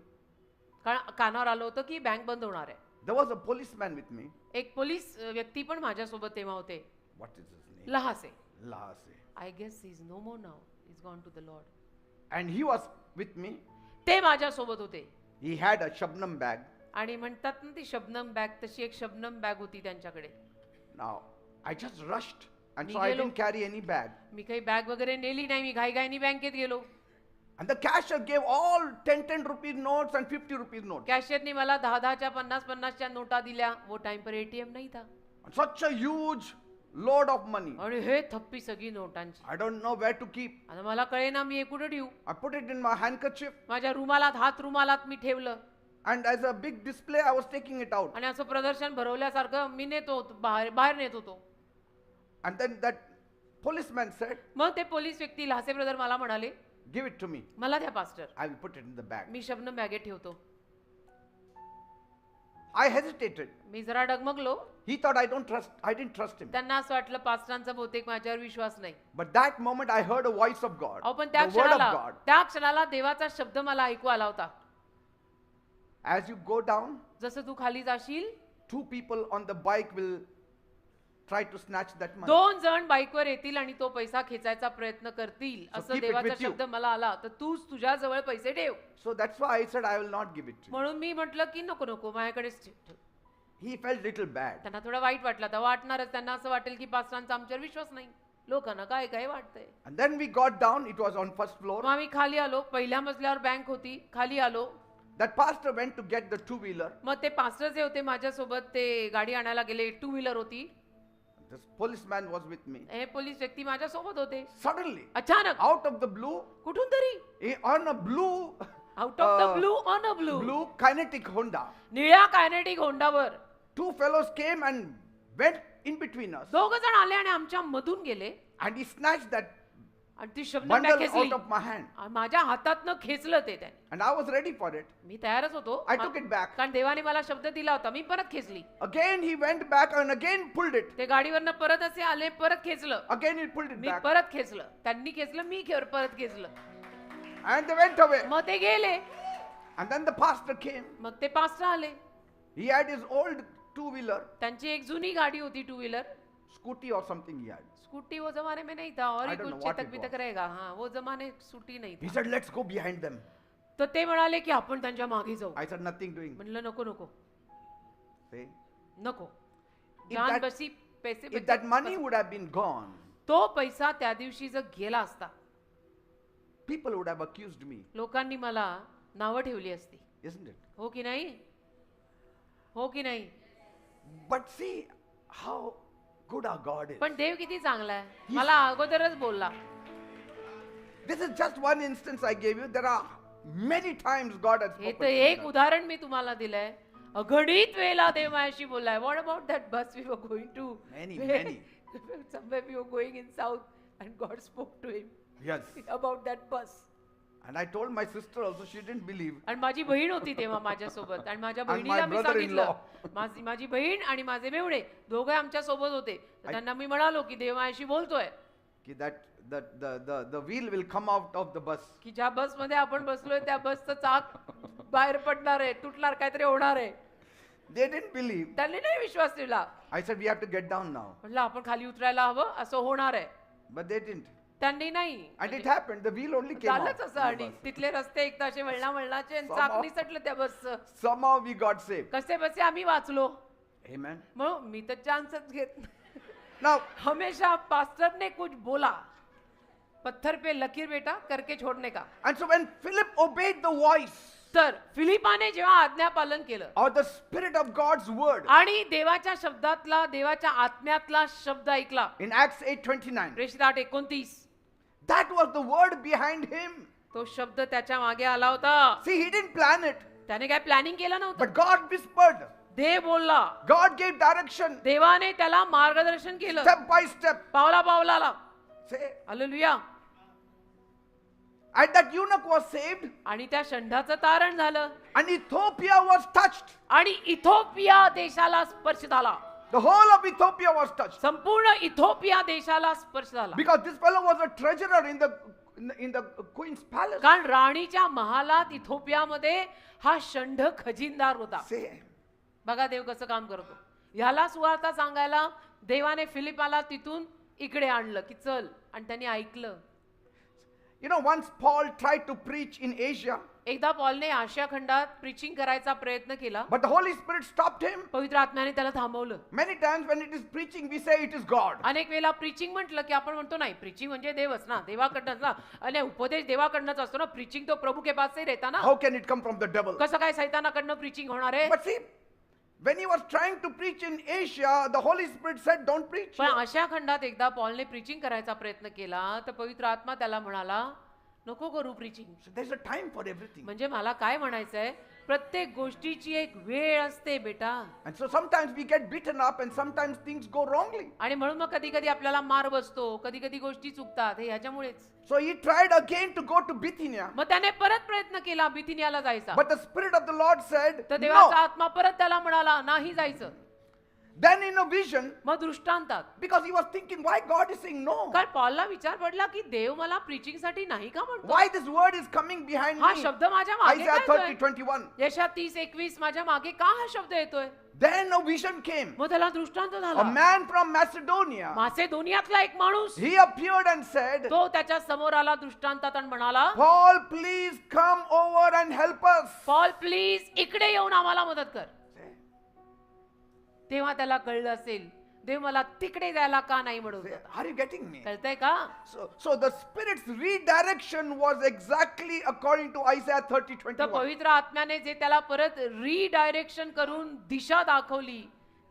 कारण कानावर आलं होतं की बँक बंद होणार आहे. There was a policeman with me. एक पोलीस व्यक्ती पण माझ्यासोबत तेव्हा होते, What is his name? Lahase. Lahase. I guess he is no more now, is gone to the Lord. And he was with me. ते माझ्यासोबत होते He had a Shabnam bag. आणि म्हणतात ना ती शबनम बॅग, तशी एक शबनम बॅग होती त्यांच्याकडे. Now, I just rushed. And so I Miguel- didn't carry any bag. मी काही बॅग वगैरे नेली नाही, मी घाईघाईनी बँकेत गेलो. And the cashier gave all 10 rupees notes and 50 rupees notes. कॅशियरनी मला 10-10च्या 50-50च्या नोटा दिल्या. वो टाइम पर एटीएम नाही था. And such a huge load of money. आणि हे थप्पी सगळी नोटांची. I don't know where to keep. आता मला कळेना मी हे कुठे ठेवू. I put it in my handkerchief. माझ्या रुमालात, हात रुमालात मी ठेवलं. And as a big display, I was taking it out. आणि असं प्रदर्शन भरवल्यासारखं मी नेत होतो, बाहेर नेत होतो. And then that policeman said, मग ते पोलीस व्यक्ती लहासे ब्रदर मला म्हणाले, give it to me. मला द्या pastor, I will put it in the bag. मी शबनम बॅगेत ठेवतो. I hesitated. मी जरा डगमगलो. He thought I didn't trust him. त्यांना असं वाटलं पास्टरांचा बहुतेक माझ्यावर विश्वास नाही. But that moment I heard a voice of God. अहो पण त्या The word of क्षणाला God. त्या क्षणाला देवाचा शब्द मला ऐकू आला होता. As you go down, जसं तू खाली जाशील, 2 people on the bike will try to snatch that money. 2 जण बाईकवर येतील आणि तो पैसा खेचायचा प्रयत्न करतील, So असं keep it देवाचा with you. शब्द मला आला. तर तूच तुझ्या जवळ पैसे ठेव. So that's why I said I will not give it to you. म्हणून मी म्हटलं की नको नको, माझ्याकडेच ठेव. He felt little bad. त्यांना थोडा वाईट वाटला. तर वाटणारच, त्यांना असं वाटेल की पास्टरांचा आमच्यावर विश्वास नाही. लोकांना काय काय वाटतंय. And then we got down. It was on first floor. मग आम्ही खाली आलो. पहिल्या मजल्यावर बँक होती. खाली आलो. That pastor went to get the 2-wheeler. मग ते पास्टर जे होते माझ्यासोबत, ते गाडी आणायला गेले. 2 व्हीलर होती. This policeman was with me. हे पोलीस व्यक्ती माझ्यासोबत होते. Suddenly, अचानक out of the blue, कुठून तरी, on a blue, out of the blue, on a blue, blue kinetic Honda, निळ्या kinetic होंडावर 2 fellows came and went in between us. 2 जण आले आणि आमच्या मधून गेले And he snatched that आणि ती शब्द bundle खेचली. out of my hand. आणि माझ्या हातातनं खेचलं ते त्याने. And I was ready for it. मी तयारच होतो. I took it back. कारण देवाने मला शब्द दिला होता. मी परत खेचली. Again he went back and again pulled it. ते गाडीवरनं परत असे आले, परत खेचलं. Again he pulled it me back. परत खेचलं. त्यांनी खेचलं, मी परत खेचलं. And they went away. मग ते गेले. And then the pastor came. मग ते पास्टर आले. He had his old 2-wheeler, त्यांची एक जुनी गाडी होती, 2 wheeler. scooty or something he had. Scooty वो जमाने में नहीं था, और I ही don't कुछ know what Chetak it बितक was. रहेगा. हाँ, वो जमाने स्कूटी नहीं He था. said, let's go behind them. तर ते म्हणाले की आपण त्यांच्या मागे जाऊ. I said, nothing doing. म्हणलं नको नको See? नको. If जान that- बसी पैसे If that money would have been gone, तो पैसा त्या दिवशी जर गेला असता, people would have accused me, लोकांनी मला नावं ठेवली असती. isn't it? हो की नाही? हो की नाही? But see how good our God is. पण देव किती चांगला आहे. मला अगोदरच बोलला. This is just one instance I gave you. There are many times God has हे spoken तर to एक me. उदाहरण मी तुम्हाला दिलंय. अगणित वेळेला देव माझ्याशी बोललाय. What about that bus we were going to? Many. Somewhere we were going in south and God spoke to him Yes. about that bus. And I told my sister also, she didn't believe. आणि माझी बहीण होती तेव्हा माझ्यासोबत आणि माझ्या And my बहिणीला मी brother-in-law. सांगितलं, माझी बहीण आणि माझे मेवणे दोघे आमच्या सोबत होते. तर त्यांना मी म्हणालो की देव माझ्याशी बोलतोय Ki the wheel will come out of the bus. की ज्या बस मध्ये आपण बसलोय त्या बसचं चाक बाहेर पडणार आहे, तुटणार, काहीतरी होणार आहे. They didn't believe. त्यांनी नाही विश्वास ठेवला. I said, we have to get down now. म्हटलं आपण खाली उतरायला हवं, असं होणार आहे. But they didn't. त्यांनी नाही. And it happened. The wheel only came out. झालंच असं. of आणि the bus. तिथले रस्ते एकदा असे वळणाचे आणि चाक Somehow- निसटलं त्या बसचं. Somehow we got saved. कसे बसे आम्ही वाचलो. Amen. मग मी तर चान्सच घेत नाही. Now, हमेशा पास्टर ने कुछ बोला, पत्थर पे लकीर बेटा करके छोड़ने का. and so when Philip obeyed the voice तर फिलिपाने जेव्हा आज्ञा पालन केलं or the spirit of God's word आणि देवाच्या शब्दातला, देवाच्या आत्म्यातला शब्द ऐकला, in Acts 8:29, प्रेषित 8:29, that was the word behind him. तो शब्द त्याच्या मागे आला होता. See, he didn't plan it, त्याने काय प्लॅनिंग केलं नव्हतं. but God whispered. देव बोलला, God gave direction देवाने त्याला मार्गदर्शन केलं step by step. पावला पावलाला. Say, hallelujah. and that eunuch was saved, आणि त्या षंडाचं तारण झालं and Ethiopia was touched. आणि इथोपिया देशाला स्पर्श झाला. The whole of Ethiopia was touched संपूर्ण इथोपिया देशाला स्पर्श झाला. because this fellow was a treasurer in the queen's palace. कारण राणीच्या महालात इथोपियामध्ये हा षंड खजिनदार होता. Say, बघा देव कसं काम करतो. ह्याला सुवार्ता सांगायला देवाने फिलिपाला तिथून इकडे आणलं की चल, आणि त्यांनी ऐकलं. you know, once Paul tried to preach in Asia, एकदा पॉलने आशिया खंडात प्रीचिंग करायचा प्रयत्न केला, but the Holy Spirit stopped him. पवित्र आत्म्याने त्याला थांबवलं. Many times when it is preaching, we say it is God. अनेक वेळेला प्रीचिंग म्हटलं की आपण म्हणतो नाही, प्रीचिंग म्हणजे देवच ना, देवाकडनंच ना, आणि उपदेश देवाकडनंच असतो ना, प्रीचिंग तो प्रभू के पास से रहता ना. How can it come from the devil? कसं काय सैतानाकडनं प्रीचिंग होणार आहे? But see, when he was trying to preach in Asia, the Holy Spirit said, don't preach. पण आशिया खंडात एकदा पॉलने प्रीचिंग करायचा प्रयत्न केला तर पवित्र आत्मा त्याला म्हणाला, नको करू preaching. So there's a time for everything. म्हणजे मला काय म्हणायचंय, प्रत्येक गोष्टीची एक वेळ असते बेटा. And so sometimes we get beaten up and sometimes things go wrongly. आणि म्हणून मग कधी कधी आपल्याला मार बसतो, कधी कधी गोष्टी चुकतात, हे ह्याच्यामुळेच. So he tried again to go to Bithynia. मग त्याने परत प्रयत्न केला बिथिनियाला जायचा. But the Spirit of the Lord said, तर देवाचा no. आत्मा परत त्याला म्हणाला नाही जायचं. Then in a vision, मग दृष्टांतात, because he was thinking, why God is saying no? कारण पॉलला विचार पडला की देव मला प्रीचिंग साठी नाही का म्हणतो. Why this word is coming behind हा me? शब्द माझ्या मागे Isaiah का येतोय? 30:21. यशा 30:21 माझ्या मागे का हा शब्द येतोय. Then a vision came. मग त्याला दृष्टांत A झाला. man from Macedonia, मासेदोनियातला एक माणूस he appeared and said, तो त्याच्या समोर आला दृष्टांतात आणि म्हणाला, Paul, please come over and help us. Paul please इकडे येऊन आम्हाला मदत कर. तेव्हा त्याला कळलं असेल देव मला तिकडे जायला का नाही म्हणत Say, होता. are you getting me? कळतंय का? So the Spirit's redirection was exactly according to Isaiah तर 30:21. पवित्र आत्म्याने जे त्याला परत रिडायरेक्शन करून दिशा दाखवली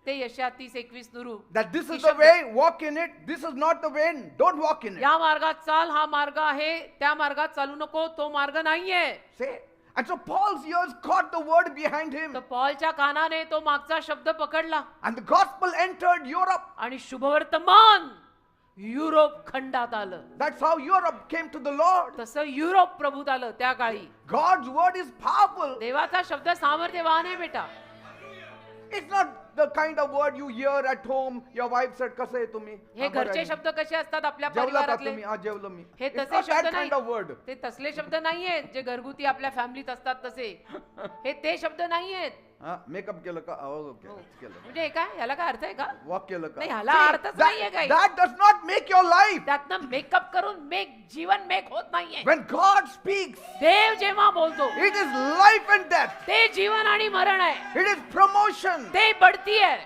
ते यशा 30:21 नुरूप. That this is the way, walk in it. This is not the way, don't walk in it. या मार्गात चाल, हा मार्ग आहे, त्या मार्गात चालू नको, तो मार्ग नाहीये. Say, and so Paul's ears caught the word behind him, तर पॉलच्या कानाने तो मागचा शब्द पकडला and the gospel entered Europe. आणि शुभवर्तमान युरोप खंडात आलं. That's how Europe came to the Lord. तसं युरोप प्रभूत आलं त्या काळी. God's word is powerful. देवाचा शब्द सामर्थ्यवान आहे बेटा. It's not the kind of word you hear at home. Your wife said, "कसे आहे तुम्ही?" हे "हा, बरं घरचे आहे." शब्द कसे असतात आपल्या जेवला का परिवारातले, तुम्ही? "हा, जेवलो मी." हे It's तसे not शब्द that नाही. kind of word. ते तसले शब्द नाहीयेत जे घरगुती आपल्या फॅमिलीत असतात तसे. हे ते शब्द नाहीयेत. हा, मेकअप केलं का? हो, केलं. म्हणजे हे काय, याला काय अर्थ आहे का? वॉक केलं का? नाही, ह्याला See, अर्थच नाहीये काही. that does not make your life. त्यातनं मेकअप करून जीवन मेक होत नाहीये. When God speaks, देव जेव्हा बोलतो it is life and death. ते जीवन आणि मरण आहे, It is promotion. ते बढती आहे.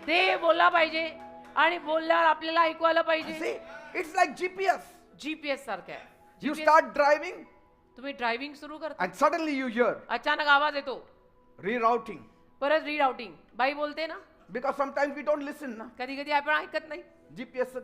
देव बोलला पाहिजे, आणि बोलल्यावर आपल्याला ऐकू आलं See, पाहिजे. it's like GPS. GPS सारखं आहे. You GPS start driving तुम्ही ड्रायव्हिंग सुरू करता, and suddenly you hear अचानक आवाज येतो, rerouting. परत रीराउटिंग. बाई बोलते ना, Because sometimes we don't listen. Na? कधी कधी आपण ऐकत नाही, GPS,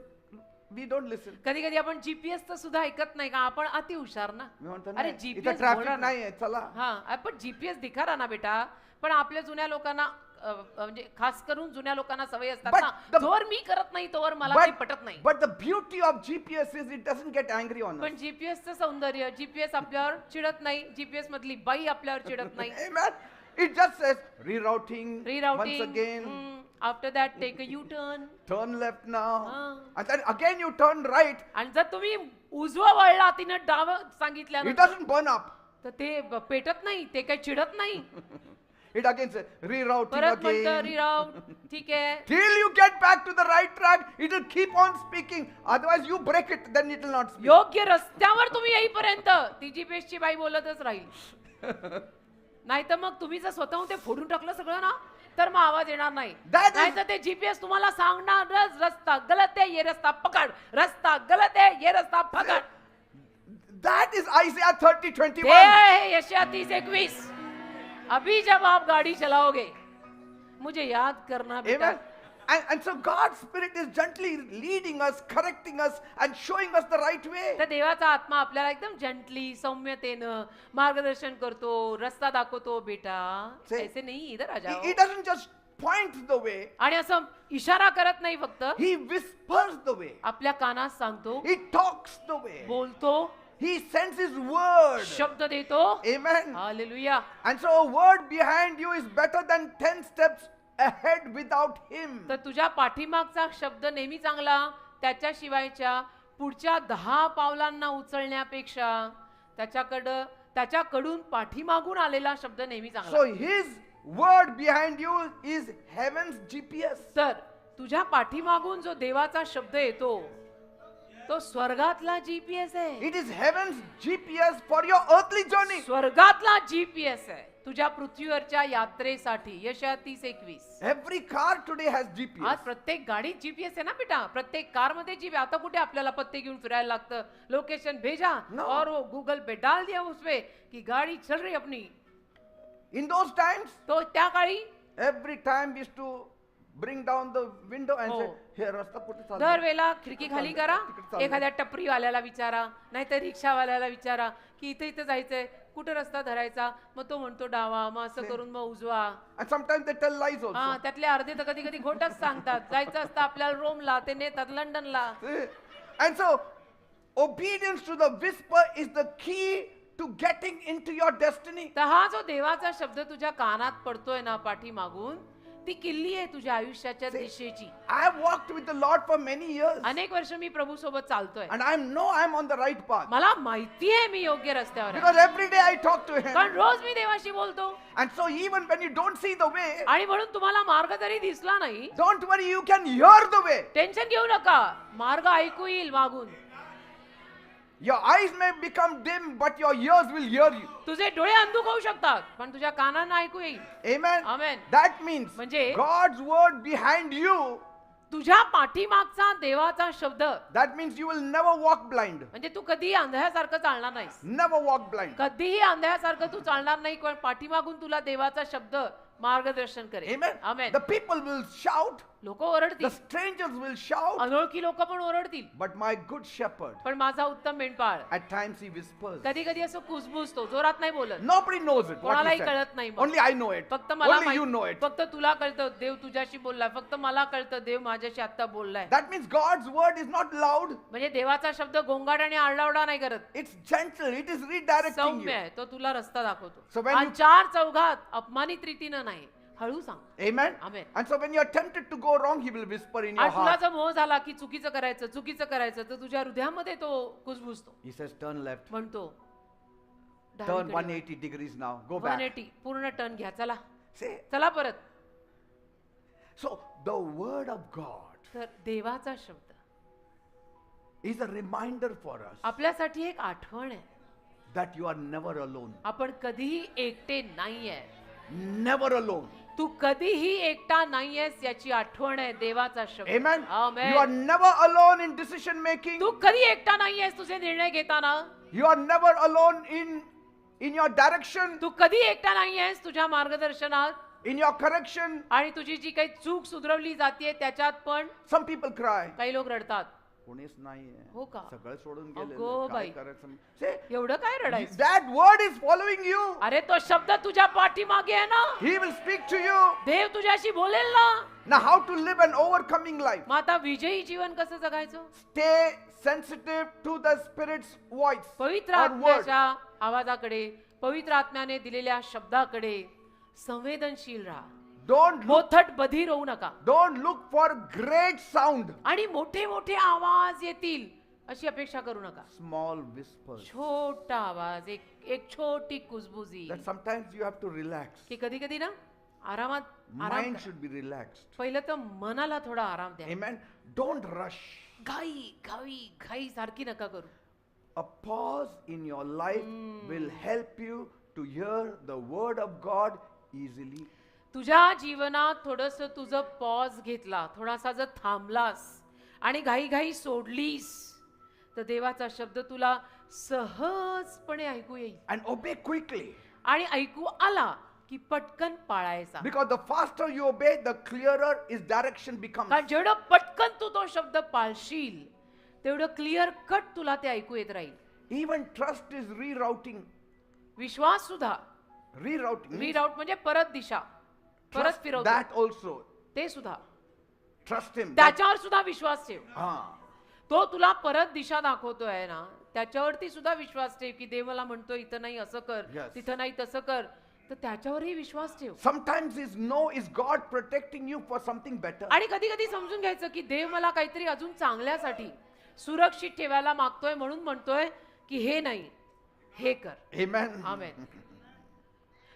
we don't listen. कधी कधी आपण जीपीएस सुद्धा ऐकत नाही का, आपण अति हुशार ना. मी म्हणतो अरे नाही, इथं जीपीएस ट्रॅफिक नाही आहे, चला. हा आपण जीपीएस दिखा रहा ना बेटा, पण आपल्या जुन्या लोकांना म्हणजे खास करून जुन्या लोकांना सवय असतात But ना, the- जोर मी करत नाही तोवर मला काही पटत नाही. But the beauty of GPS is it doesn't get angry on us. पण जीपीएसचं सौंदर्य, जीपीएस आपल्यावर चिडत नाही, जीपीएस मधली बाई आपल्यावर चिडत नाही. Amen. It just says rerouting, once Rerouting, again, after that take a U-turn. turn left now. Ah. And then again you turn right. आणि जर तुम्ही उजवं वळला तिनं डाव It सांगितल्यानंतर doesn't burn up. तर ते पेटत नाही, ते काही चिडत नाही. It again says rerouting परत म्हणतं again. रिराउट, ठीक आहे. Till you get back to the right track, it will keep on speaking. Otherwise you break it, then it will not speak. योग्य रस्त्यावर तुम्ही येईपर्यंत ती जीपीएसची बाई बोलतच राहील. नाही तर मग तुम्ही जर स्वतःहून ते फोडून टाकलं सगळं ना, तर मग आवाज येणार नाही. That is- नाही तर ते जीपीएस तुम्हाला सांगणारच, रस्ता गलत आहे ये रस्ता पकड, रस्ता गलत आहे ये रस्ता पकड. That is Isaiah 30:21. ते आहे यशाया 30:21. अभी जब आप गाड़ी चलाओगे मुझे याद करना बेटा. Amen. And so God's Spirit is gently leading us, correcting us, and showing us the right way. तर देवाचा आत्मा आपल्याला एकदम जंटली सौम्यतेनं मार्गदर्शन करतो, रस्ता दाखवतो. बेटा Say- ऐसे नहीं, इधर आ जाओ. He doesn't just point the way, आणि असं इशारा करत नाही, फक्त He whispers the way. आपल्या कानात सांगतो, He talks the way. बोलतो, He sends His word. शब्द देतो. Amen. Hallelujah. And so a word behind you is better than 10 steps ahead without Him. तर तुझ्या पाठीमागचा शब्द नेहमी चांगला, त्याच्याशिवायच्या पुढच्या 10 पावलांना उचलण्यापेक्षा त्याच्याकडून पाठीमागून आलेला शब्द नेहमी चांगला. So His word behind you is heaven's GPS. तर तुझ्या पाठीमागून जो देवाचा शब्द येतो तो स्वर्गातला जीपीएस आहे. It is heaven's GPS for your earthly journey. स्वर्गातला जीपीएस आहे तुझ्या पृथ्वीवरच्या यात्रेसाठी. यशाया 30:21. Every car today has आज GPS. प्रत्येक गाडीत जीपीएस आहे ना बेटा, प्रत्येक कार मध्ये जीपीएस. आता कुठे आपल्याला पत्ते घेऊन फिरायला लागतं, लोकेशन भेजा No. और वो गूगल पे डाल दिया उसपे की गाडी चल रही अपनी. In those times, तो त्या काळी every time we used to bring down the window and say, Oh. "Here, rasta kuठे चालला?" दरवेळेला खिडकी खाली करा, तिकडे चाललंय. एखाद्या टपरीवाल्याला विचारा, नाहीतर रिक्षावाल्याला विचारा की इथे इथे जायचंय, कुठे रस्ता धरायचा. मग तो म्हणतो डावा, मग असं करून मग उजवा. And sometimes they tell lies हा, also. त्यातले अर्धे तर कधी कधी खोटच सांगतात. जायचं असतं आपल्याला रोमला, ते नेतात लंडनला. See? And so, obedience to the whisper is the key to getting into your destiny. तर हा जो देवाचा शब्द तुझ्या कानात पडतोय ना पाठीमागून, ती किल्ली आहे तुझ्या आयुष्याच्या दिशेची. I have walked with the Lord for many years, अनेक वर्ष मी प्रभू सोबत चालतोय, and I know I'm on the right path मला माहिती आहे मी योग्य रस्त्यावर आहे. because every day I talk to Him. कारण रोज मी देवाशी बोलतो. And so, even when you don't see the way, आणि म्हणून तुम्हाला मार्ग जरी दिसला नाही, don't worry, you can hear the way. Tension घेऊ नका, मार्ग ऐकू येईल मागून. Your eyes may become dim, but your ears will hear you. तुझे डोळे अंधुक होऊ शकतात, पण तुझ्या कानांना ऐकू येईल. Amen. Amen. That means म्हणजे God's word behind you. तुझ्या पाठीमागचा देवाचा शब्द That means you will never walk blind. म्हणजे तू कधीही अंधळ्यासारखं चालणार नाहीस. Never walk blind. कधीही अंधळ्यासारखं तू चालणार नाही, पण पाठीमागून तुला देवाचा शब्द मार्गदर्शन करेल. Amen. Amen. The people will shout. लोक ओरडतील, The strangers will shout. अनोळखी लोक पण ओरडतील, But my good shepherd, पण माझा उत्तम मेंढपाळ at times he whispers. कधी कधी असं कुजबुजतो, जोरात नाही बोलत. Nobody knows it. What कोणालाही he कळत said. नाही मग. Only I know it. फक्त मला Only you know माहित, it. फक्त तुला कळतं देव तुझ्याशी बोललाय, फक्त मला कळतं देव माझ्याशी आता बोललाय. That means God's word is not loud. म्हणजे देवाचा शब्द गोंगाट आणि आरडाओरडा नाही करत, It's gentle. It is redirecting सौम्य you. आहे. तो तुला रस्ता दाखवतो. So when आणि you- 4 चौघात अपमानित रीतीनं नाही, हळू सांग. Amen. Amen. And so when you are tempted to go wrong, he will whisper in your आणि तुला heart. जर मोह झाला की चुकीचं करायचं, तर तुझ्या हृदयामध्ये तो कुजबुजतो, He says, turn left. म्हणतो Turn डावीकडे 180 degrees now. Go वळ. back. 180 पूर्ण टर्न घ्या, चला See? चला परत. So the word of God तर देवाचा शब्द is a reminder for us आपल्यासाठी एक आठवण आहे, that you are never alone. आपण कधीही एकटे नाहीये. Never alone. तू कधीही एकटा नाहीयेस याची आठवण आहे देवाचा शब्द. Amen. Amen. You are never alone in decision making. तू कधी एकटा नाहीयेस तुझे निर्णय घेताना. You are never alone in your direction, तू कधी एकटा नाहीयेस तुझ्या मार्गदर्शनात in your correction. आणि तुझी जी काही चूक सुधरवली जाते त्याच्यात पण Some people cry. काही लोक रडतात. कोणीच नाहीये. हो का? सगळं सोडून अगो गेले. काय बाई. करायचं? Say, एवढं काय रडायचं? that word is following you. अरे तो शब्द तुझ्या पाठीमागे आहे ना. He will speak to you. देव तुझ्याशी बोलेल ना. Now, how to live an overcoming life? मग आता विजयी जीवन कसं जगायचं? Stay sensitive to the Spirit's voice पवित्र or word. आत्म्याच्या आवाजाकडे, पवित्र आत्म्याने दिलेल्या शब्दाकडे संवेदनशील राहा. Don't look, मोथट बधीर होऊ नका. don't look for great sound. आणि मोठे मोठे आवाज येतील अशी अपेक्षा करू नका. Small whispers. छोटा आवाज, एक छोटी कुजबुजी. That sometimes you have to relax. की कधी कधी ना आरामात आराम Mind करा. should be relaxed. पहिलं तर मनाला थोडा आराम द्या. Amen. Don't rush. घाई सारखी नका करू. A pause in your life will help you to hear the word of God easily. तुझ्या जीवनात थोडस तुझं पॉज घेतला, थोडासा जर थांबलास आणि घाई सोडलीस तर देवाचा शब्द तुला सहजपणे ऐकू येईल. And obey quickly. आणि ऐकू आला की पटकन पाळायचा. Because the faster you obey, the clearer its direction becomes. कारण जेवढं पटकन तू तो शब्द पाळशील तेवढं क्लिअर कट तुला ते ऐकू येत राहील. Even trust is rerouting. विश्वास सुद्धा Rerouting. means रीराउट म्हणजे परत दिशा, परत trust फिरवतो. that also. ते सुद्धा Trust him. त्याच्यावर सुद्धा विश्वास ठेव. Ah. तो तुला परत दिशा दाखवतोय ना, त्याच्यावरती सुद्धा विश्वास ठेव की देव मला म्हणतो इथं नाही असं कर, Yes. तिथं नाही तसं कर, तर त्याच्यावरही विश्वास ठेव. Sometimes his no is God protecting you for something better. आणि कधी कधी समजून घ्यायचं की देव मला काहीतरी अजून चांगल्यासाठी सुरक्षित ठेवायला मागतोय म्हणून म्हणतोय की हे नाही हे कर. Amen. आमेन.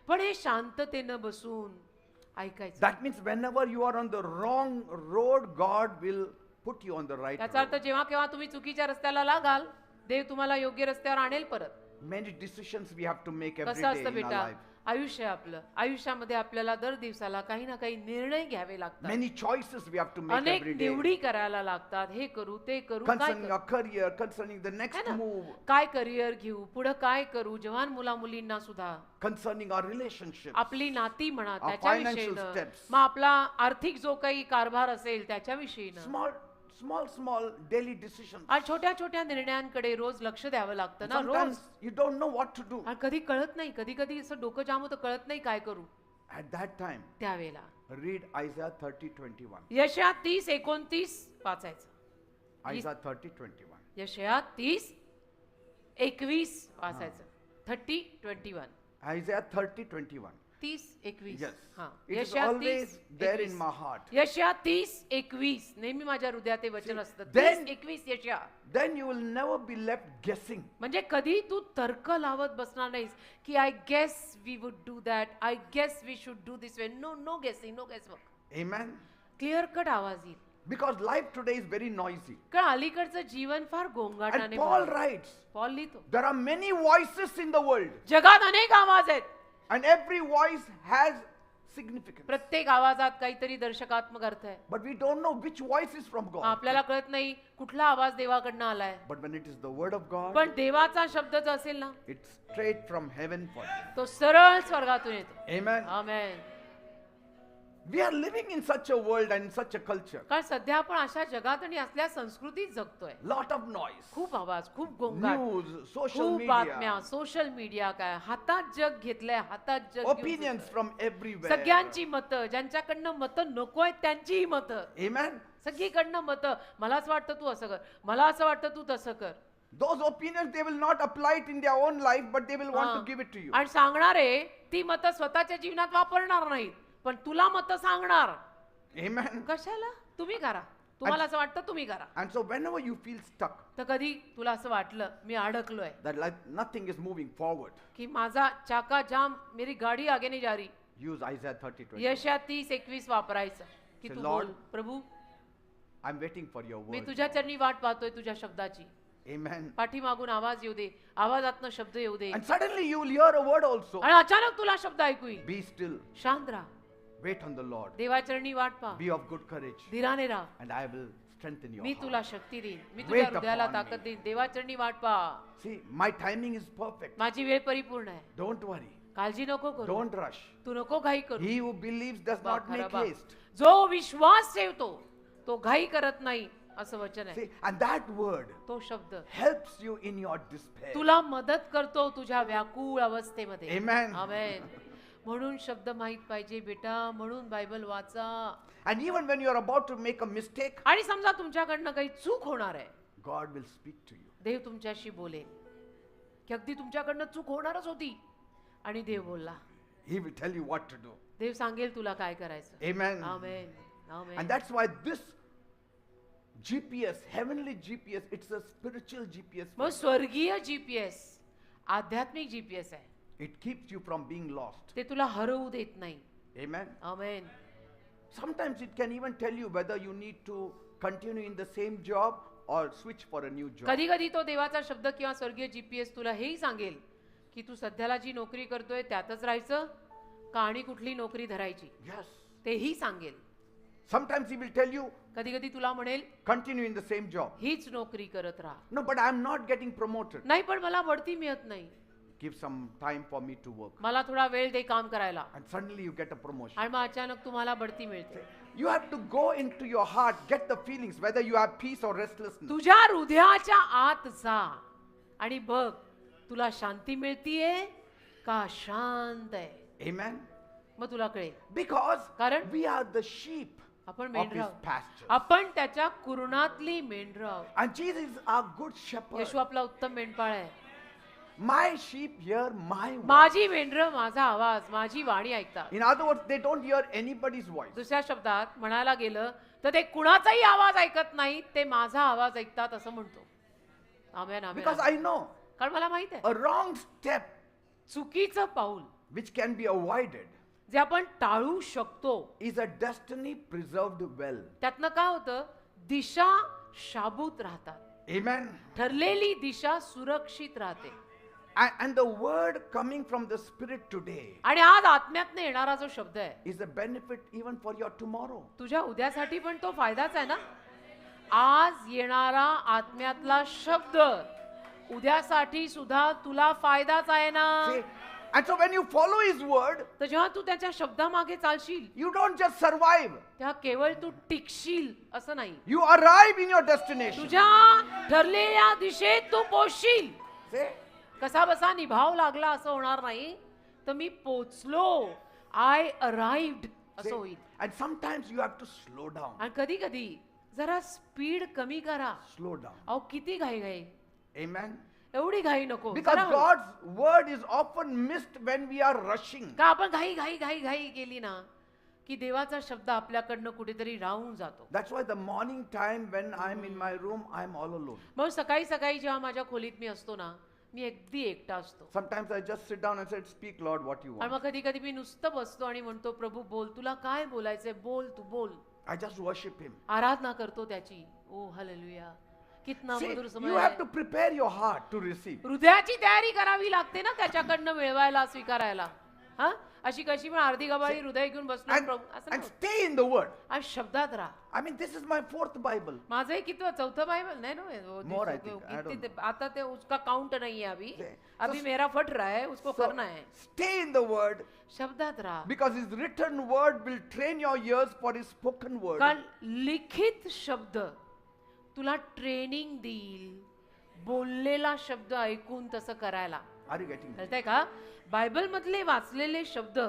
पण हे शांततेनं बसून ऐकायचं. That means whenever you are on the wrong road, God will put you on the right याचा अर्थ road. जेव्हा केव्हा तुम्ही चुकीच्या रस्त्याला लागाल देव तुम्हाला योग्य रस्त्यावर आणेल परत. Many decisions we have to make every कसं day असतं in our बेटा, life. आयुष्य आपलं, आयुष्यामध्ये आपल्याला दर दिवसाला काही ना काही निर्णय घ्यावे लागतात. Many choices we have to make अनेक every day. निवडी करायला लागतात. हे करू ते करू, काय Concerning करू? our career, concerning the है next ना? move, काय करिअर घेऊ, पुढे काय करू, जवान मुला मुलींना सुद्धा concerning our relationships. आपली नाती म्हणा Our त्याच्याविषयी, financial steps. मग आपला आर्थिक जो काही कारभार असेल त्याच्याविषयी, Small daily decisions. आणि छोट्या छोट्या निर्णयांकडे रोज लक्ष द्यावं लागतं ना. रोज. Sometimes you don't know what to do. आणि कधी कळत नाही, कधी कधी असं डोकं जाम होतं, कळत नाही काय करू. At that time, त्यावेळेला read Isaiah 30:21. यशया 30:29 वाचायचं. Isaiah 30:21. यशया 30:21 वाचायचं. 30:21. Isaiah 30:21. 30:21. Yes. हा. It is यशया always there 30:21. in my heart. यशया 30:21 नेहमी माझ्या हृदयात ते वचन असतं. then- 30:21 यशया. Then you will never be left guessing. म्हणजे कधी तू तर्क लावत बसणार नाहीस की I guess we would do that, I guess we should do this way. No guessing, no guesswork. Amen. Clear cut आवाज येईल. Because life today is very noisy. कारण अलीकडचं जीवन फार And गोंगाटाने Paul भरलं. writes, पॉल लिहितो there are many voices in the world, जगात अनेक आवाज आहेत. and every voice has significance. प्रत्येक आवाजात काहीतरी दर्शकात्मक अर्थ आहे. But we don't know which voice is from God. आपल्याला कळत नाही कुठला आवाज देवाकडनं आलाय. But when it is the word of God, पण देवाचा शब्द जो असेल ना it's straight from heaven for you. तो सरळ स्वर्गातून येतो. Amen. Amen. We are living in such a world and in such a culture. कारण सध्या आपण अशा जगात आणि असल्या संस्कृतीत जगतोय. Lot of noise. खूप आवाज, खूप गोंगाट, News, social खूप बातम्या, media, सोशल मीडिया, काय हातात जग घेतलंय, हातात जग घेऊन opinions फिरतोय. from everywhere. सगळ्यांची मतं, ज्यांच्याकडनं मतं नको आहेत त्यांचीही मतं, Amen. सगळीकडनं मतं. मला असं वाटतं तू असं कर, मला असं वाटतं तू तसं कर. Those opinions, they will not apply it in their own life, but they will want हा. to give it to you. आणि सांगणारे ती मतं स्वतःच्या जीवनात वापरणार नाहीत, पण तुला मतं सांगणार. Amen. कशाला? तुम्ही करा, तुम्हाला असं वाटतं तुम्ही करा. And so whenever you feel stuck, तर कधी तुला असं वाटलं मी अडकलोय, that like nothing is moving forward, की माझा चाका जाम, मेरी गाडी आगे नहीं जा रही, use Isaiah 30:20. यशया 30:21 वापरायचं की Say, तू Lord, बोल, प्रभू I'm waiting for your me word. तुझ्या चरणी वाट पाहतोय तुझ्या शब्दाची. Amen. पाठीमागून आवाज येऊ दे, आवाजातनं शब्द येऊ दे, And suddenly you will hear a word also. आणि अचानक तुला शब्द ऐकू येईल. Be still. शांत राहा. Wait on the Lord. देवाचरणी वाट पहा, Be of good courage, धीराने राहा, and I will strengthen your me heart. तुला शक्ती देईन, मी तुझ्या Wait हृदयाला upon ताकद me. देईन. देवाचरणी वाट पहा, See, my timing is perfect. माझी वेळ परिपूर्ण आहे, Don't worry. काळजी नको करू, Don't rush. तू नको घाई करू. He who believes does बा, not खरं make बा. haste. जो विश्वास ठेवतो तो घाई करत नाही, असं वचन आहे. See, and that word तो शब्द helps you in your despair. तुला मदत करतो तुझ्या व्याकुळ अवस्थेमध्ये. Amen. आमेन. म्हणून शब्द माहित पाहिजे बेटा, म्हणून बायबल वाचा. And even when you are about to make a mistake, आणि समजा तुमच्याकडनं काही चूक होणार आहे, God will speak to you. देव तुमच्याशी बोलेल की अगदी तुमच्याकडनं चूक होणारच होती आणि देव बोलला. He will tell you what to do. देव सांगेल तुला काय करायचं. Amen. Amen. Amen. And that's why this GPS, heavenly GPS, it's a spiritual GPS. मग स्वर्गीय जीपीएस आध्यात्मिक जीपीएस आहे. It keeps you from being lost. ते तुला हरवू देत नाही. Amen. Amen. Sometimes it can even tell you whether you need to continue in the same job or switch for a new job. कधी कधी तो देवाचा शब्द किंवा स्वर्गीय जीपीएस तुला हेही सांगेल की तू सध्याला जी नोकरी करतोय त्यातच राहायचं का आणि कुठली नोकरी धरायची, Yes. तेही सांगेल. Sometimes he will tell you, कधी कधी तुला म्हणेल continue in the same job. हीच नोकरी करत राहा. No, but I'm not getting promoted. नाही पण मला बढती मिळत नाही, Give some time for me to work. मला थोडा वेळ दे काम करायला. And suddenly you get a promotion. आणि मग अचानक तुम्हाला बढती मिळते. You have to go into your heart, get the feelings, whether you have peace or restlessness. तुझ्या हृदयाच्या आत जा आणि बघ तुला शांती मिळतीये का शांत आहे. Amen. मग तुला कळेल. Because कारण we are the sheep आपण of मेंढरं his आहोत. pasture. आपण त्याच्या कुरणातली मेंढरं आहोत. And Jesus is our good shepherd. येशू आपला उत्तम मेंढपाळ आहे. My sheep hear my voice. माझी मेंढरं माझा आवाज, माझी वाणी ऐकतात. In other words, they don't hear anybody's voice. दुसऱ्या शब्दात म्हणायला गेलं तर ते कुणाचाही आवाज ऐकत नाहीत, ते माझा आवाज ऐकतात असं म्हणतो. आमेन. आमेन. Because I know कारण मला माहित आहे a wrong step चुकीचं पाऊल which can be avoided जे आपण टाळू शकतो is a destiny preserved well. त्यातनं काय होतं, दिशा शाबूत राहतात. Amen. ठरलेली दिशा सुरक्षित राहते. And the word coming from the Spirit today आणि आज आत्म्यातनं येणारा जो शब्द आहे is a benefit even for your tomorrow. तुझ्या उद्यासाठी पण तो फायदाच आहे ना. आज येणारा आत्म्यातला शब्द उद्यासाठी सुद्धा तुला फायदाच आहे ना. See? And so when you follow His word, तर जेव्हा तू त्याच्या शब्दामागे चालशील you don't just survive, तेव्हा केवळ तू टिकशील असं नाही, you arrive in your destination. तुझ्या ठरलेल्या दिशेत तू पोचशील. See? कसा बसा निभाव लागला असं होणार नाही, तर मी पोचलो, आय अराइव्ड असं See? होईल. And sometimes you have to slow down. आणि कधी कधी जरा स्पीड कमी करा. Slow down. अहो किती घाई घाई, Amen. एवढी घाई नको. Because जरा हळू. God's word is often missed when we are rushing. का आपण घाई घाई घाई घाई केली ना की देवाचा शब्द आपल्याकडनं कुठेतरी राहून जातो. That's why the morning time when I'm in my room, I'm all alone. मग सकाळी सकाळी जेव्हा माझ्या खोलीत मी असतो ना, मी अगदी एकटा असतो. Sometimes I just sit down and say, "Speak, Lord, what you आणि want." मग कधी कधी मी नुसतं बसतो आणि म्हणतो, प्रभू बोल, तुला काय बोलायचंय, बोल, तू बोल. I just worship Him. आराधना करतो त्याची. ओ हालेलुया, कितना See, मधुर समय you have आहे. to prepare your heart to receive. हृदयाची तयारी करावी लागते ना त्याच्याकडनं मिळवायला, स्वीकारायला. हा अशी कशी पण अर्धी गबाळी हृदय घेऊन बसलो And, प्रभू असं and नाही. stay in the word. आणि शब्दात राहा. I mean, this is my 4th Bible. माझंही किती चौथं बाइबल नहीं ना वो More, I जिसको- think. I don't कितने- आता ते उसका काउंट नहीं है अभी. Okay. अभी So- मेरा फट रहा है, उसको So, करना है. stay in the word शब्दात राहा. because His written word will train your ears for His spoken word. कारण लिखित शब्द तुला ट्रेनिंग देईल बोललेला शब्द ऐकून तसं करायला. Are you getting it? कळतंय का? बायबल मधले वाचलेले शब्द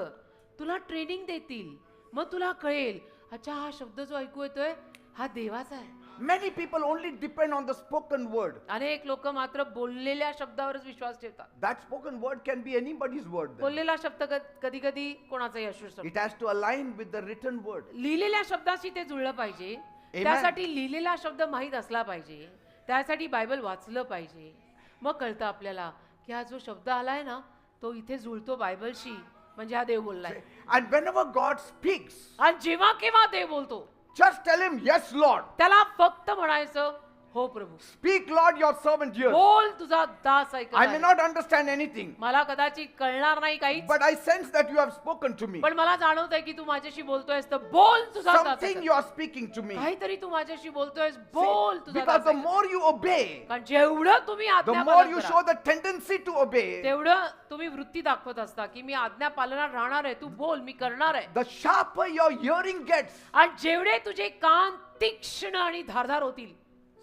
तुला ट्रेनिंग देतील. मग तुला कळेल, अच्छा हा शब्द जो ऐकू येतोय हा देवाचा आहे. Many people only depend on the spoken word. अनेक लोक मात्र बोललेल्या शब्दावरच विश्वास ठेवतात. That spoken word can be anybody's word. Then. बोललेला शब्द कधी कधी कोणाचाही असू शकतो. It has to align with the written word. लिहिलेल्या शब्दाशी ते जुळलं पाहिजे. त्यासाठी लिहिलेला शब्द माहीत असला पाहिजे. त्यासाठी बायबल वाचलं पाहिजे. मग कळतं आपल्याला की हा जो शब्द आलाय ना तो इथे जुळतो बायबलशी, म्हणजे हा देव बोललाय. And whenever God speaks, आणि जेव्हा केव्हा देव बोलतो just tell Him, "Yes, Lord." त्याला फक्त म्हणायचं हो प्रभू. Speak, Lord, your servant hears. बोल, तुझा दास ऐकत I may आहे. not understand anything, मला कदाचित कळणार नाही काहीच, but I sense that you have spoken to me. पण मला जाणवतंय की तू माझ्याशी बोलतोयस, तर बोल, तुझा दास Something ऐकत you आहे. are speaking to me. काहीतरी तू माझ्याशी बोलतोयस, See, बोल, तुझा because दास the ऐकत आहे. more you obey, कारण जेवढं तुम्ही the आज्ञा more पालन you कराल, show the tendency to obey, तेवढं तुम्ही वृत्ती दाखवत असता की मी आज्ञा पालनात राहणार आहे, तू बोल, मी करणार आहे. the sharper your hearing gets. आणि जेवढे तुझे कान तीक्ष्ण आणि धारदार होतील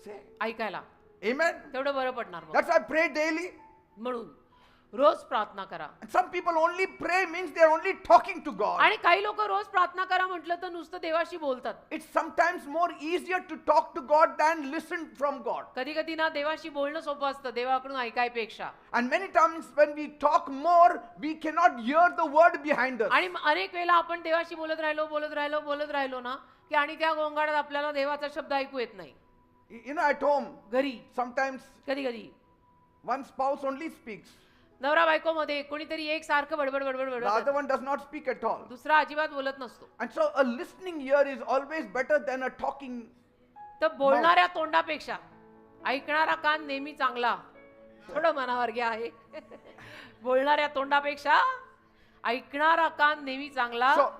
Say, ऐकायला, amen. तेवढं बरं पडणार मग. That's why I pray daily. म्हणून रोज प्रार्थना करा. And some people only pray means they are only talking to God. आणि काही लोक रोज प्रार्थना करा म्हटलं तर नुसतं देवाशी बोलतात. It's sometimes more easier to talk to God than listen from God. कधी कधी ना देवाशी बोलणं सोपं असतं देवाकडून ऐकायपेक्षा. And many times when we talk more, we cannot hear the word behind us. आणि अनेक वेळेला आपण देवाशी बोलत राहिलो ना की आणि त्या गोंगाटात आपल्याला देवाचा शब्द ऐकू येत नाही. You know, at home, घरी sometimes कधी कधी one spouse only speaks, नवरा बायको मध्ये कोणीतरी एक सारखं बडबड बडबड the बडबड, other one does not speak at all. दुसरा अजिबात बोलत नसतो. And so a listening ear is always better than a talking. तर बोलणाऱ्या तोंडापेक्षा ऐकणारा कान नेहमी चांगला. थोडं मनावर घ्या आहे. बोलणाऱ्या तोंडापेक्षा ऐकणारा कान नेहमी चांगला. So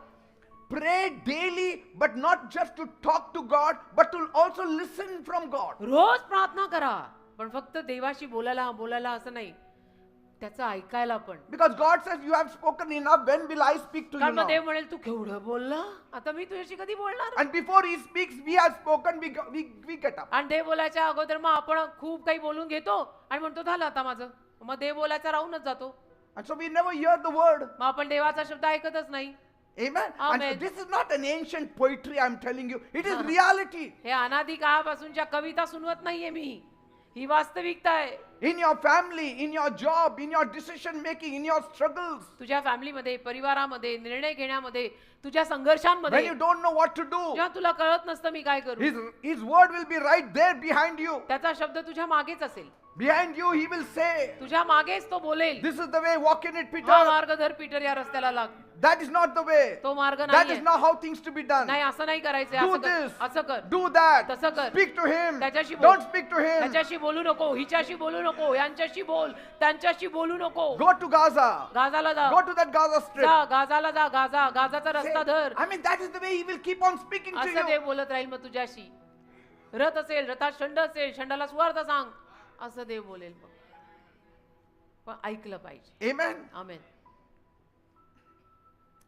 pray daily, but not just to talk to God, but to also listen from God. रोज प्रार्थना करा, पण फक्त देवाशी बोलायला असं नाही, त्याचं ऐकायला पण. Because God says, you have spoken enough, when will I speak to you कारण मग now? देव म्हणेल तू केवढं बोलला, आता मी तुझ्याशी कधी बोलणार. And before he speaks, we have spoken, we get up. आणि देव बोलायच्या अगोदर मग आपण खूप काही बोलून घेतो आणि म्हणतो झालं आता माझं, मग देव बोलायचा राहूनच जातो. And so we never hear the word. मग आपण देवाचा शब्द ऐकतच नाही. Amen. Amen. And this is not an ancient poetry I'm telling you. It is reality. हे अनादी काळापासूनच्या कविता सुनवत नाहीये मी, ही वास्तविकता आहे. In your family, in your job, in your decision making, in your struggles. तुझ्या फॅमिलीमध्ये, परिवारामध्ये, निर्णय घेण्यामध्ये, तुझ्या संघर्षांमध्ये, When you don't know what to do, जेव्हा तुला कळत नसतं मी काय करू, his word will be right there behind you. त्याचा शब्द तुझ्या मागेच असेल. Behind you, he will say, तुझ्या मागेच तो बोलेल, this is the way, walk in it, हा Peter. मार्ग धर पीटर, या रस्त्याला लाग. That is not the way. तो मार्ग That नाहीये. is not how things to be done. नाही, असं नाही करायचं. Do असं कर, this, असं कर, do that. तसं कर. Speak to him. त्याच्याशी बोल. Don't speak to him. त्याच्याशी बोलू नको, हिच्याशी बोलू नको, यांच्याशी बोल, त्यांच्याशी बोलू नको. Go to Gaza. गाजाला जा, Go to that Gaza Strip. जा गाजाला जा, गाजाचा Say, रस्ता धर. I mean, that is the way he will keep on speaking to असं you. देव बोलत राहील मग तुझ्याशी. रथ असेल, रथात शंड असेल, शंडाला सुवार्थ सांग, असं देव बोलेल मग. पण ऐकलं पाहिजे. Amen. Amen.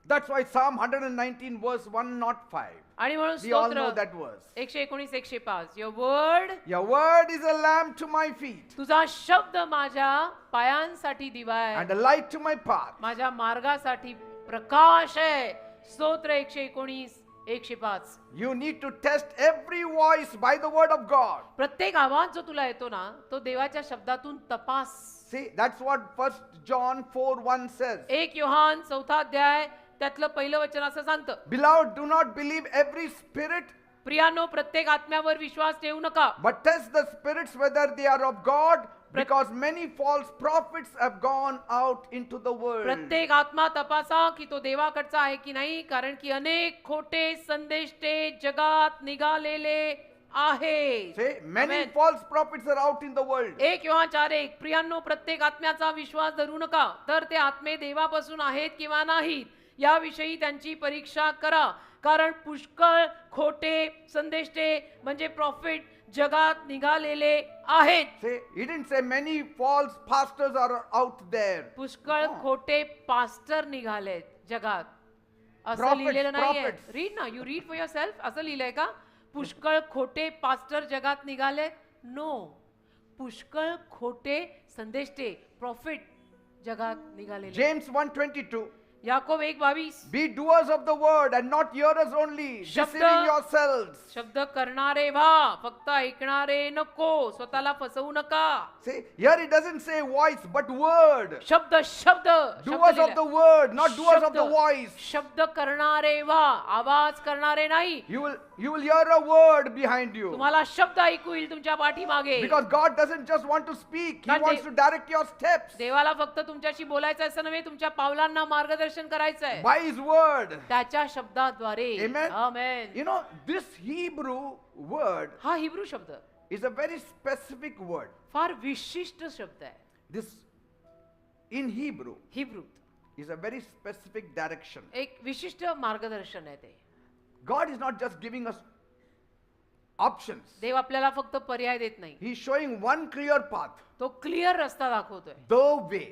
That's why Psalm 119 verse 105. आणि म्हणून We all know स्तोत्र that verse. 119 105, your word, Your word is a lamp to my feet तुझा शब्द माझ्या पायांसाठी दिवा आहे, and a light to my path. माझ्या मार्गासाठी प्रकाश आहे. स्तोत्र 119 105. You need to test every voice by the word of God. प्रत्येक आवाज जो तुला येतो ना, तो देवाच्या शब्दातून तपास. See, that's what 1 John 4:1 says. 1 Yohan 4 अध्याय त्यातलं पहिलं वचन असं सांगतं, Beloved, do not believe every spirit, प्रियानो प्रत्येक आत्म्यावर विश्वास ठेवू नका, but test the spirits whether they are of God, because many false prophets have gone out into the world. प्रत्येक आत्मा तपासा की तो देवाकडचा आहे की नाही, कारण की अनेक खोटे संदेष्टे जगात निघालेले आहे. Say, many Amen. false prophets are out in the world. 1 Yohan 4:1, प्रियांनो प्रत्येक आत्म्याचा विश्वास धरू नका, तर ते आत्मे देवापासून आहेत किंवा नाहीत याविषयी त्यांची परीक्षा करा, कारण पुष्कळ खोटे संदेष्टे म्हणजे प्रॉफिट जगात निघालेले आहेत. Say, he didn't say many false pastors are out there. पुष्कळ खोटे पास्टर निघालेत जगात, असं Prophets, लिहिलेलं नाहीये. prophets. रीड ना, यू रीड फॉर युअरसेल्फ. असं लिहिलंय का पुष्कळ खोटे पास्टर जगात निघाले? नो, पुष्कळ खोटे संदेष्टे प्रॉफिट जगात निघालेले. James 1:22. Yakob 1:22, Be doers of the word and not hearers only, शब्द- deceiving yourselves. शब्द करणारे व्हा, फक्त ऐकणारे नको, स्वतःला फसवू नका. See, here it doesn't say voice, but word. शब्द शब्द शब्द Doers of लिहिलंय. the word, not doers of the शब्द- voice. शब्द करणारे व्हा, आवाज करणारे नाही. You will hear a word behind you. तुम्हाला शब्द ऐकू येईल तुमच्या पाठीमागे. Because God doesn't just want to speak, He God, wants to direct your steps देवाला फक्त तुमच्याशी बोलायचं असं नव्हे, तुमच्या पावलांना मार्गदर्शन करायचं आहे by His word. त्याच्या शब्दाद्वारे. Amen. Amen. You know, this Hebrew word हा हिब्रू शब्द is a very specific word. फार विशिष्ट शब्द आहे. This in Hebrew हिब्रूत is a very specific direction. एक विशिष्ट मार्गदर्शन आहे ते. God is not just giving us options. देव आपल्याला फक्त पर्याय देत नाही, He is showing one clear path. तो क्लिअर रस्ता दाखवतोय. The way.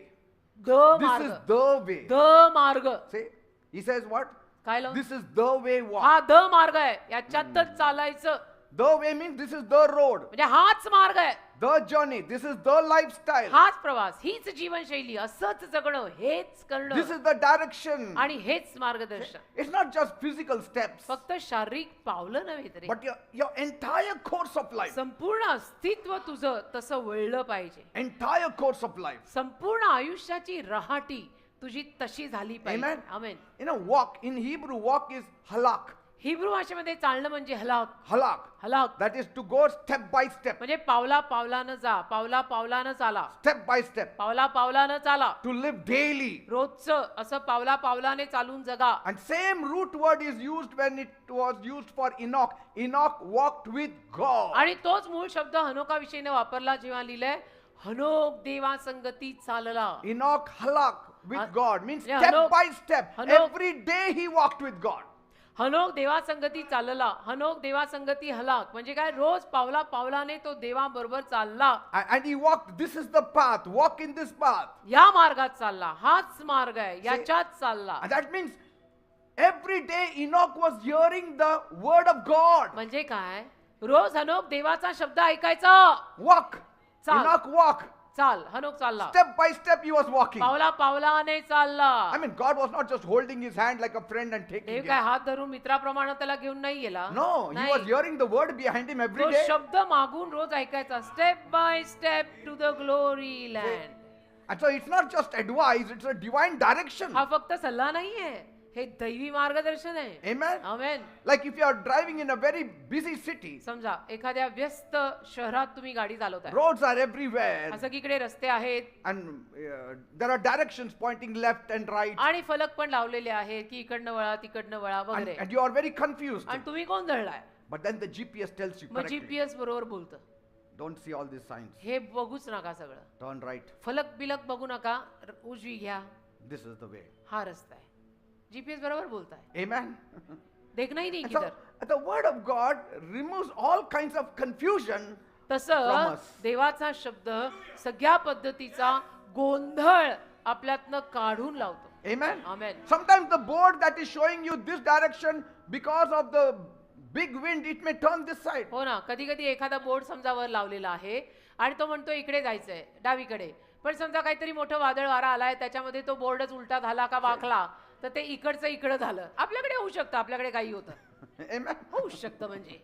द This मार्ग, is the way. द मार्ग. Say, he says what? काय लावून? This is the way walk. हा द मार्ग आहे, याच्यातच चालायचं. The way means this is the road. म्हणजे हाच मार्ग आहे, The journey. This is the lifestyle. हाच प्रवास, हीच जीवनशैली, असंच जगणं, हेच करणं This is the direction. आणि हेच मार्गदर्शन. It's not just physical steps, फक्त शारीरिक पावलं नव्हे तरी but your entire course of life. संपूर्ण अस्तित्व तुझं तसं वळलं पाहिजे. Entire course of life. संपूर्ण आयुष्याची रहाटी तुझी तशी झाली पाहिजे. Amen. Amen. You know, walk in Hebrew, walk is halak. Hebrew भाषेमध्ये चालणं म्हणजे हलाक. Halak. हलाक That is to go step by step. म्हणजे पावला पावलानं जा, पावला पावलानं चाला, Step by step. पावला पावलानं चाला, To live daily. रोजचं असं पावला पावलाने चालून जगा. And same root word is used when it was used for Enoch. Enoch walked with God. आणि तोच मूळ शब्द हनोकाविषयीने वापरला जेव्हा लिहिलंय, हनोक देवा संगती चालला. Enoch halak with God means Yeah, step Hanok- by step. Hanok- Every day he walked with God. हनोक देवा संगती चालला, हनोक देवा संगती हलाक म्हणजे काय, रोज पावला पावलाने तो देवा बरोबर चालला. And he walked, this is the path, walk in this path. या मार्गात चालला, हाच मार्ग आहे, याच्यात चालला. And that means every day Enoch was hearing the word of God. म्हणजे काय, रोज हनोक देवाचा शब्द ऐकायचा. Walk. Chal. Enoch walk. चाल, हनोक चालला, Step by step he was walking. पावला पावलाने चालला. I mean, God was not just holding his hand like a friend and taking Dev him. काय हात धरून मित्राप्रमाणे त्याला घेऊन नाही गेला. No, he was hearing the word behind him every तो day. शब्द मागून रोज ऐकायचा. Step by step to the glory land. And so it's not just advice, it's a divine direction. हा फक्त सल्ला नाहीये, हे दैवी मार्गदर्शन आहे. Amen. Amen. Like if you are driving in a very busy city, समजा एखाद्या व्यस्त शहरात तुम्ही गाडी चालवताय, roads are everywhere, असं सगळीकडे रस्ते आहेत and there are directions pointing left and right, आणि फलक पण लावलेले आहेत की इकडनं वळा तिकडनं वळा वगैरे, and you are very confused. आणि तुम्ही गोंधळलाय. But then the GPS tells you मग correctly, जीपीएस बरोबर बोलतं, don't see all these signs, हे बघूच नका सगळं, turn right, फलक बिलक बघू नका, उजवी घ्या, this is the way. हा रस्ता आहे. जीपीएस बरोबर बोलताय, Amen. देखना ही नाही And किधर. so the word of God removes all kinds of confusion. तसं from us. देवाचा शब्द सगळ्या पद्धतीचा गोंधळ आपल्यातनं काढून लावतो. Amen. Amen. Sometimes the board that is showing you this direction, because of the big wind, it may turn this side. हो ना, कधी कधी एखादा बोर्ड समजा वर लावलेला आहे आणि तो म्हणतो इकडे जायचंय डावीकडे, पण समजा काहीतरी मोठं वादळ वारा आलाय, त्याच्यामध्ये तो बोर्डच उलटा झाला का वाकला तर ते इकडचं इकडं झालं. आपल्याकडे होऊ शकतं, आपल्याकडे काही होतं, Amen. होऊ शकतं. म्हणजे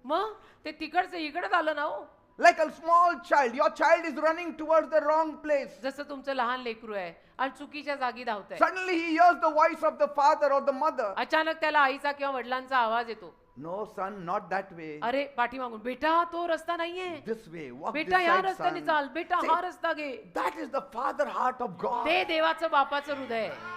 मग ते तिकडचं इकडं झालं ना हो. Like a small child, your child is running towards the wrong place. जसं तुमचं लहान लेकरू आहे आणि चुकीच्या जागी धावतंय, Suddenly he hears the voice of the father or the mother. अचानक त्याला आईचा किंवा वडिलांचा आवाज येतो, No, son, not that way. अरे पाठीमागून, बेटा तो रस्ता नाहीये, This way, walk this बेटा या side, रस्त्याने son. चाल, बेटा See, हा रस्ता घे. that is the father heart of God. ते देवाचं बापाचं हृदय आहे.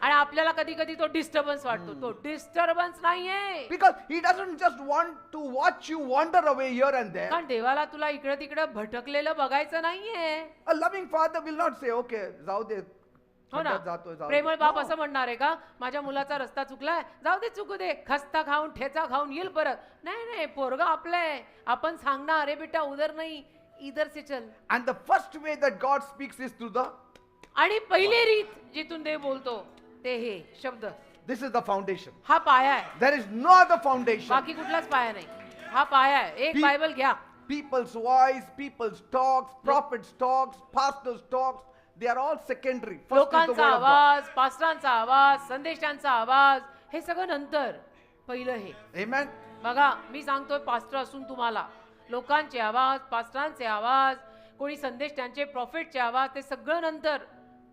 आणि आपल्याला कधी कधी तो डिस्टर्बन्स वाटतो, तो डिस्टर्बन्स नाहीये. Because he doesn't just want to watch you wander away here and there. कारण देवाला तुला इकडे तिकडे भटकलेलं बघायचं नाहीये. A loving father will not say, okay, जाऊ दे. हो ना, खड्ड्यात जातोय, जाऊ दे. प्रेमळ बाप No. असं म्हणणार आहे का, माझ्या मुलाचा रस्ता चुकलाय, जाऊ दे चुकू दे, खस्ता खाऊन ठेचा खाऊन येईल परत. नाही नाही, पोरगा आपलंय, आपण सांगणार, अरे बेटा उधर नाही इधर से चल. And the first way that God speaks is through the, आणि पहिली रीत जिथून देव बोलतो ते हे शब्द, this is the foundation. हा पाया आहे, There is no other foundation. बाकी कुठलाच पाया नाही, हा पाया आहे. एक बायबल घ्या, People's voice, people's talks, prophets' talks, pastors' talks, they are all secondary. First is the लोकांचा word of God. आवाज, पास्टरांचा आवाज, संदेशांचा आवाज, हे सगळं नंतर, पहिलं हे. Amen. बघा, मी सांगतोय पास्टर असून तुम्हाला, लोकांचे आवाज, पास्टरांचे आवाज, कोणी संदेश त्यांचे, प्रॉफिटचे आवाज, ते सगळं नंतर.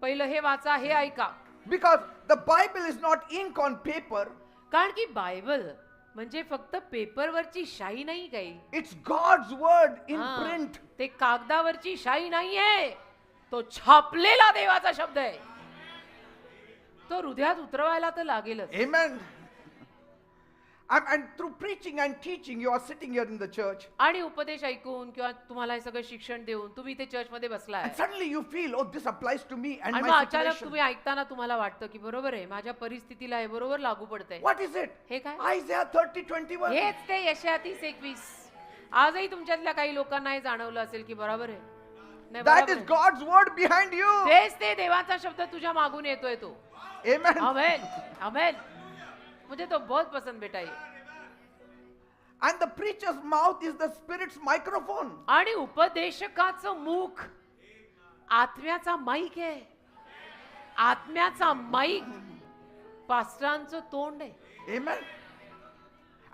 पहिलं हे वाचा, हे ऐका. Because the Bible is not ink on paper, कारण की बायबल म्हणजे फक्त पेपरवरची शाई नाही काही. it's God's word in हा, print. ते कागदावरची शाई नाहीये, तो छापलेला देवाचा शब्द आहे. तो हृदयात उतरवायला तर लागेलच. Amen. And through preaching and teaching, you are sitting here in the church. आणि उपदेश ऐकून किंवा तुम्हाला हे सगळं शिक्षण देऊन तुम्ही इथे चर्च मध्ये बसलाय And suddenly you feel, oh, this applies to me and आणि मग my अचानक situation. तुम्ही ऐकताना तुम्हाला वाटतं की बरोबर आहे माझ्या परिस्थितीला हे बरोबर लागू पडतंय. What is it? हे काय? Isaiah 30:21. हेच ते यशाया 30:21. आजही तुमच्यातल्या काही लोकांना हे जाणवलं असेल की बरोबर आहे. नाही, That बरोबर is आहे. God's word behind you. तेच ते देवाचा शब्द तुझ्या मागून येतोय तो. Amen. आमेन आमेन. मुझे तो बहुत पसंद बेटा ये. And the preacher's mouth is the Spirit's microphone. आणि उपदेशकाचं मुख आत्म्याचा माईक आहे. आत्म्याचा माईक पास्टरांचं तोंड आहे. Amen.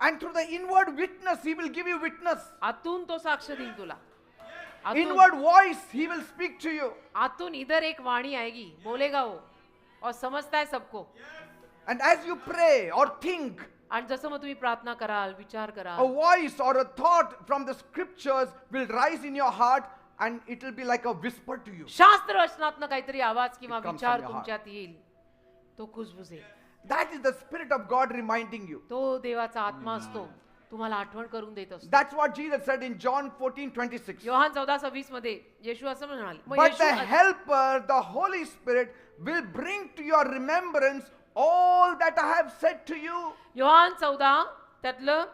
And through the inward witness, He will give you witness. आतून तो साक्ष देईल तुला. आतून Inward voice, He will speak to you. आतून इधर एक वाणी आएगी, बोलेगा वो और समझता है सबको. And as you pray or think, आणि जसं मग तुम्ही प्रार्थना कराल, विचार a कराल, voice or a thought from the scriptures will rise in your heart and it will be like a whisper to you. शास्त्र वचनातनं काहीतरी आवाज किंवा It comes विचार from your heart. तुमच्यात येईल. तो कुजबुजेल. That is the Spirit of God reminding you. तो देवाचा आत्मा असतो, तुम्हाला आठवण करून देत असतो. That's what Jesus said in John 14:26. Yohan 14:26 मध्ये येशू असं म्हणाले. मग But the Yeshu Helper, the Holy Spirit, will bring to your remembrance all that I have said to you. Yohan 14 त्यातलं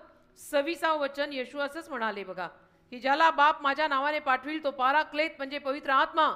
26 वचन येशू असंच म्हणाले बघा, की ज्याला बाप माझ्या नावाने पाठविल तो पाराक्लेत म्हणजे पवित्र आत्मा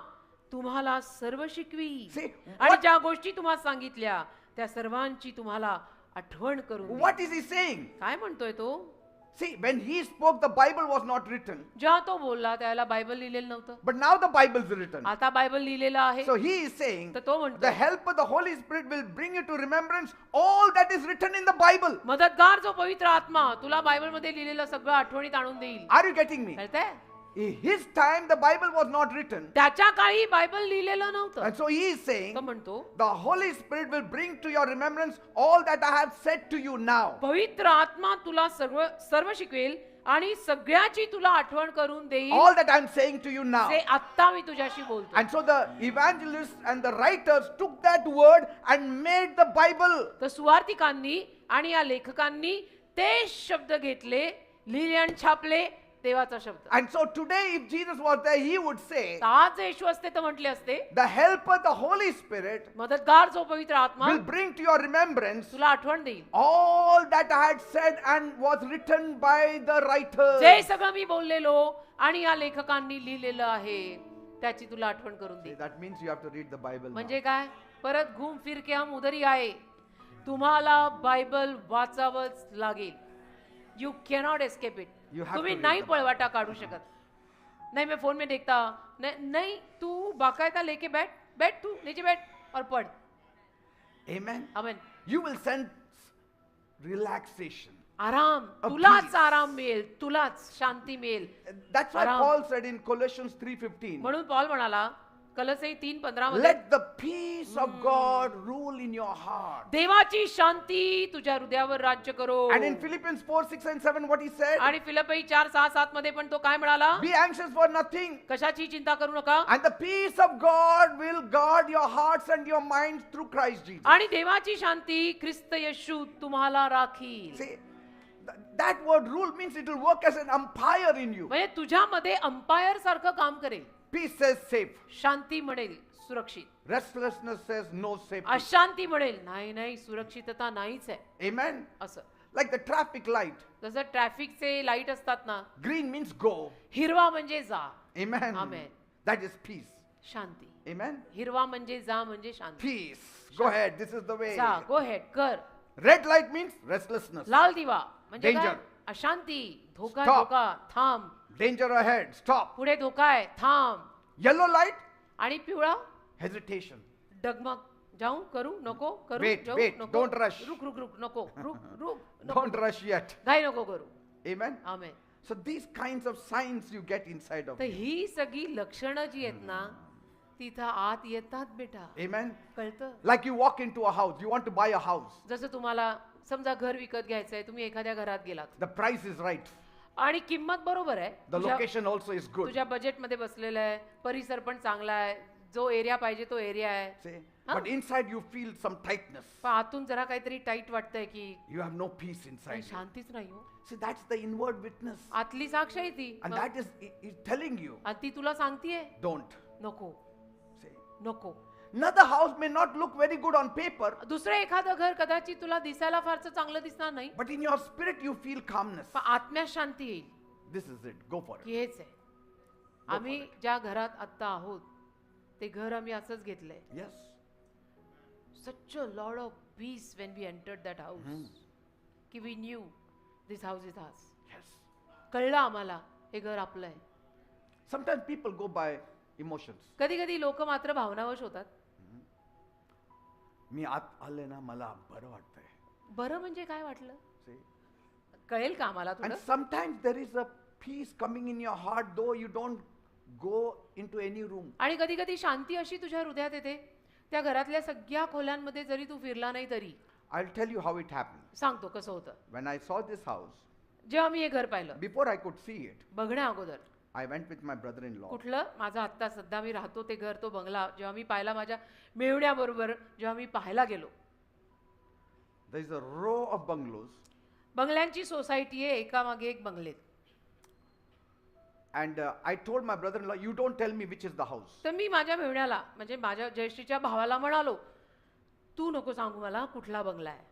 तुम्हाला सर्व शिकवी. See, आणि what- ज्या गोष्टी तुम्हाला सांगितल्या त्या सर्वांची तुम्हाला आठवण करून देईल. What is He saying? काय म्हणतोय तो? See, when He spoke, the Bible was not written. जेव्हा तो बोलला त्याला बायबल लिहिलेलं नव्हतं. But now the Bible is written. आता बायबल लिहिलेलं आहे. So He is saying, तर तो the म्हणतो Helper, the Holy Spirit will bring you to remembrance all that is written in the Bible. मदतगार जो पवित्र आत्मा तुला बायबल मध्ये लिहिलेलं सगळं आठवणीत आणून देईल. Are you getting me? कळतंय? In His time, the Bible was not written. त्याच्या काळी बायबल लिहिलेलं नव्हतं. And so He is saying, तो म्हणतो the Holy Spirit will bring to your remembrance all that I have said to you now. पवित्र आत्मा तुला सर्व सर्व शिकवेल आणि सगळ्याची तुला आठवण करून देईल. All that I'm saying to you now. ते आत्ता मी तुझ्याशी बोलतो. And so the evangelists and the writers took that word and made the Bible. तर सुवार्तिकांनी आणि या लेखकांनी ते शब्द घेतले, लिहिले आणि छापले देवाचा शब्द. And so today, if Jesus was there, He would say, तर आज येशू असते तर म्हटले असते, the Helper, the Holy Spirit, मदतगार जो पवित्र आत्मा will bring to your remembrance तुला आठवण देईल. all that I had said and was written by the writers. जे सगळं मी बोललेलो आणि या लेखकांनी लिहिलेलं आहे त्याची तुला आठवण करून देईल. That means you have to read the Bible now. म्हणजे काय? परत घूम फिर के हम उधर ही आए. तुम्हाला बायबल वाचावंच लागेल. You cannot escape it. You have तुम्ही to read नाही the पळवाटा काढू शकत. नहीं मैं फोन में देखता नहीं तू बाकायदा लेके बैठ तू नीचे बैठ और पढ़. Amen. Amen. You will sense relaxation. आराम, A तुलाच peace. आराम मिळेल, तुलाच शांती मिळेल. That's why Aram. Paul said in Colossians 3:15, म्हणून पॉल म्हणाला कलसी 3:15 मध्ये, let the peace of God rule in your heart. देवाची शांती तुझ्या हृदयावर राज्य करो. And in Philippians 4:6-7, what he said, आणि फिलिप्पी 4:6-7 मध्ये पण तो काय म्हणाला? be anxious for nothing. कशाची चिंता करू नका. And the peace of God will guard your hearts and your minds through Christ Jesus. आणि देवाची शांती ख्रिस्त येशू तुम्हाला राखील. See, that word rule means it will work as an umpire in you. म्हणजे तुझ्यामध्ये अंपायर सारखं काम करेल. Peace says safe. शांती म्हणेल सुरक्षित. Restlessness says no safety. अशांती म्हणेल नाही सुरक्षितता नाहीच आहे. Amen. असं Like the traffic light. जसं ट्रॅफिकचे लाईट असतात ना, Green means go. हिरवा म्हणजे जा. Amen. Amen. That is peace. Shanti. Amen. हिरवा म्हणजे जा म्हणजे शांती. Peace. Go ahead. This is the way. जा, गो हेड कर. Red light means restlessness. लाल दिवा म्हणजे काय? Danger. अशांती. धोका Stop. धोका थांब. Danger ahead. Stop. पुढे धोका आहे थांब. Yellow light, आणि पिवळा hesitation. डगमग. जाऊ करू नको करू Wait, जाऊ wait, नको. don't rush. रुक नको रुक नको. Don't rush yet. घाई नको करू. Amen. Amen. So these kinds of signs you get inside of तर you. ही सगळी लक्षणं जी आहेत ना तिथं आत येतात बेटा. Amen. कळतं? Like you walk into a house, you want to buy a house. जसं तुम्हाला समजा घर विकत घ्यायचंय, तुम्ही एखाद्या घरात गेलात The price is right. आणि किंमत बरोबर आहे, The location also is good. तुझ्या बजेटमध्ये बसलेलं आहे, परिसर पण चांगला आहे, जो एरिया पाहिजे तो एरिया आहे. See? Huh? But inside you feel some tightness. पण आतून जरा काहीतरी टाईट वाटतंय की You have no peace काही inside you. शांतीच नाही हो. See, that's the inward witness. आतली साक्ष आहे ती. And that is telling you, आणि ती तुला सांगतीये don't. नको See? नको. Another house may not look very good on paper, दुसरं एखादं घर कदाचित तुला दिसायला फारसं चांगलं दिसणार नाही, but in your spirit you feel calmness. पण आत्म्यात शांती येईल This is it. Go for it. की हेच आहे. आम्ही ज्या घरात आत्ता आहोत ते घर आम्ही असंच घेतलंय. Yes. Such a lot of peace when we entered that house. की we knew this house is ours. Yes. कळलं आम्हाला हे घर आपलं आहे. Sometimes people go by emotions. कधी कधी लोक मात्र भावनावश होतात. मी आत आले ना मला बरं वाटतंय. बरं म्हणजे काय वाटलं See? कळेल का आम्हाला And थोडं. sometimes there is a peace coming in your heart though you don't go into any room. आणि कधी कधी शांती अशी तुझ्या हृदयात येते त्या घरातल्या सगळ्या खोल्यांमध्ये जरी तू फिरला नाही तरी. I'll tell you how it happened. सांगतो कसं होतं. When I saw this house, जेव्हा मी हे घर पाहिलं before I could see it, बघण्या अगोदर I went with my brother-in-law. कुठलं माझा आत्ता सध्या मी राहतो ते घर तो बंगला जेव्हा मी पाहिला माझ्या मेहुण्याबरोबर जेव्हा मी पाहायला गेलो. There is a row of bungalows, बंगल्यांची सोसायटी आहे एकामागे एक बंगलेत. and I told my brother-in-law, "You don't tell me which is the house." तर मी माझ्या मेहुण्याला म्हणजे माझ्या जयश्रीच्या भावाला म्हणालो तू नको सांगू मला कुठला बंगला आहे,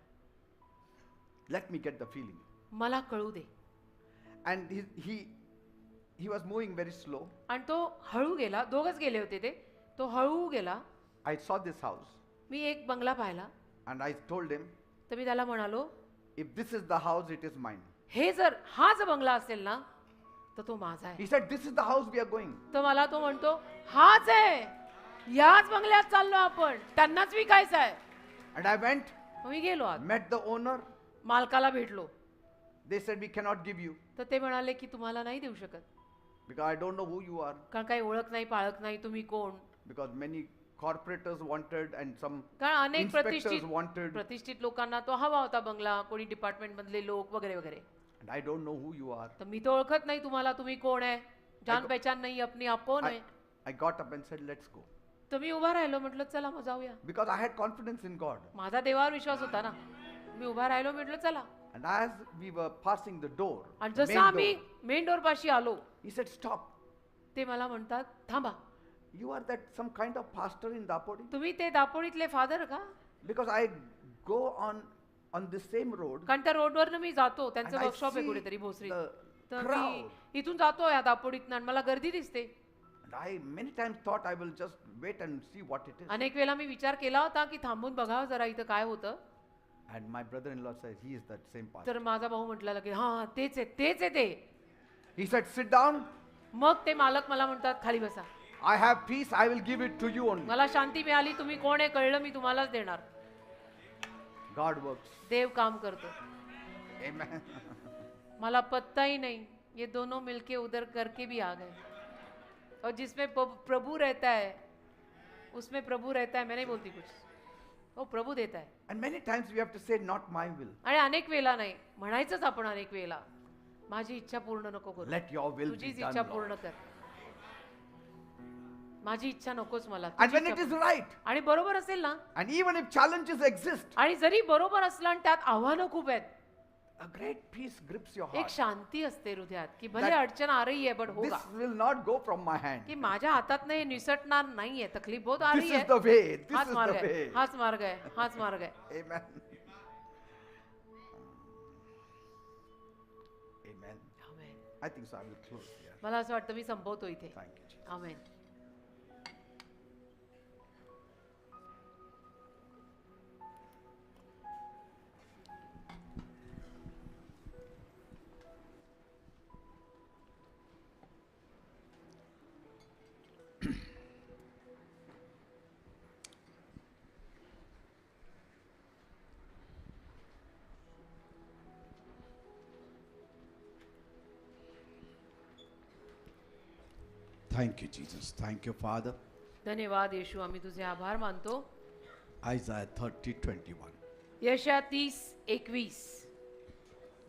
Let me get the feeling. मला कळू दे. And he was moving very slow. आणि तो हळू गेला. दोघच गेले होते ते. तो हळू गेला. I saw this house, मी एक बंगला पाहिला. and I told him, तर मी त्याला म्हणालो "If this is the house, it is mine." हे जर हा जर बंगला असेल ना तर तो माझा आहे. He said, "This is the house we are going." तर मला तो म्हणतो हाच आहे, याच बंगल्यात चाललो आपण, त्यांनाच विकायचं आहे. And I went, मग मी गेलो आत. met the owner. मालकाला भेटलो. They said, "We cannot give you तर ते म्हणाले की तुम्हाला नाही देऊ शकत because I don't know who you are." कारण काही ओळख नाही पाळख नाही, तुम्ही कोण. Because many corporators wanted and some कारण अनेक inspectors wanted, प्रतिष्ठित लोकांना तो हवा होता बंगला, कोणी डिपार्टमेंट मधले लोक वगैरे वगैरे. and I don't know who you are. तर मी तो ओळखत नाही तुम्हाला, तुम्ही कोण आहे, जान पहचान नाही अपनी, आप कोण आहे. I got up and said, "Let's go." तर मी उभा राहिलो, म्हटलं चला मग जाऊया. Because I had confidence in God. माझा देवावर विश्वास होता ना. मी उभा राहिलो, म्हटलं चला. And as we were passing the door, आणि main जसं आम्ही door, मेन डोर पाशी आलो he said, "Stop. ते मला म्हणतात थांबा, You are that some kind of pastor in Dapodi?" तुम्ही ते दापोडीतले फादर का. Because I go on this same road कारण त्या रोडवरनं मी जातो, त्यांचं and I वर्कशॉप आहे see कुठेतरी भोसरी. the तर crowd. मी इथून जातो या दापोडीतनं आणि मला गर्दी दिसते. And I many times thought I will just wait and see what it is. अनेक वेळेला मी विचार केला होता की थांबून बघावं जरा इथं काय होतं. And my brother-in-law said, "He is that same pastor." तर माझा भाऊ म्हटला की हा तेच आहे तेच आहे ते. He said, "Sit down. मग ते मालक मला म्हणतात खाली बसा, I have peace. I will give it to you only." मला शांती मिळाली, तुम्ही कोण आहे कळलं, मी तुम्हालाच देणार. God works. देव काम करतो. Amen. मला पता ही नहीं, ये दोनों मिलके उधर करके भी आ गए. और जिसमें प्रभु रहता है उसमें प्रभु रहता है. मैं नहीं बोलती कुछ, वो प्रभु देता है. And many times we have to say, "Not my will. आणि अनेक वेळेला नाही म्हणायचंच आपण, अनेक वेळेला माझी इच्छा पूर्ण नको करू, Let your will be तुझीच done, इच्छा Lord." पूर्ण कर. माझी इच्छा नकोच मला, And तुझी when it इच्छा is right, आणि बरोबर असेल ना, and even if challenges exist, आणि जरी बरोबर असलं आणि त्यात आव्हानं खूप आहेत, a great peace grips your एक heart. शांती असते हृदयात की भले That अडचण आ रही है बट This होगा. will not go from my hand. की माझ्या हातात नाही निसटणार नाहीये, तकलीफ बहुत आ This रही is है, the way. This हाच is मार्ग the आहे, way. हाच मार्ग आहे, हाच मार्ग आहे. Amen. Amen. Amen. I think so. I will close here. मला असं वाटतं मी संपवतो इथे. Thank you, Jesus. Amen. Thank you, Jesus. Thank you, Father. धन्यवाद येशू, आम्ही तुझे आभार मानतो. Isaiah 30:21. यशया 30:21.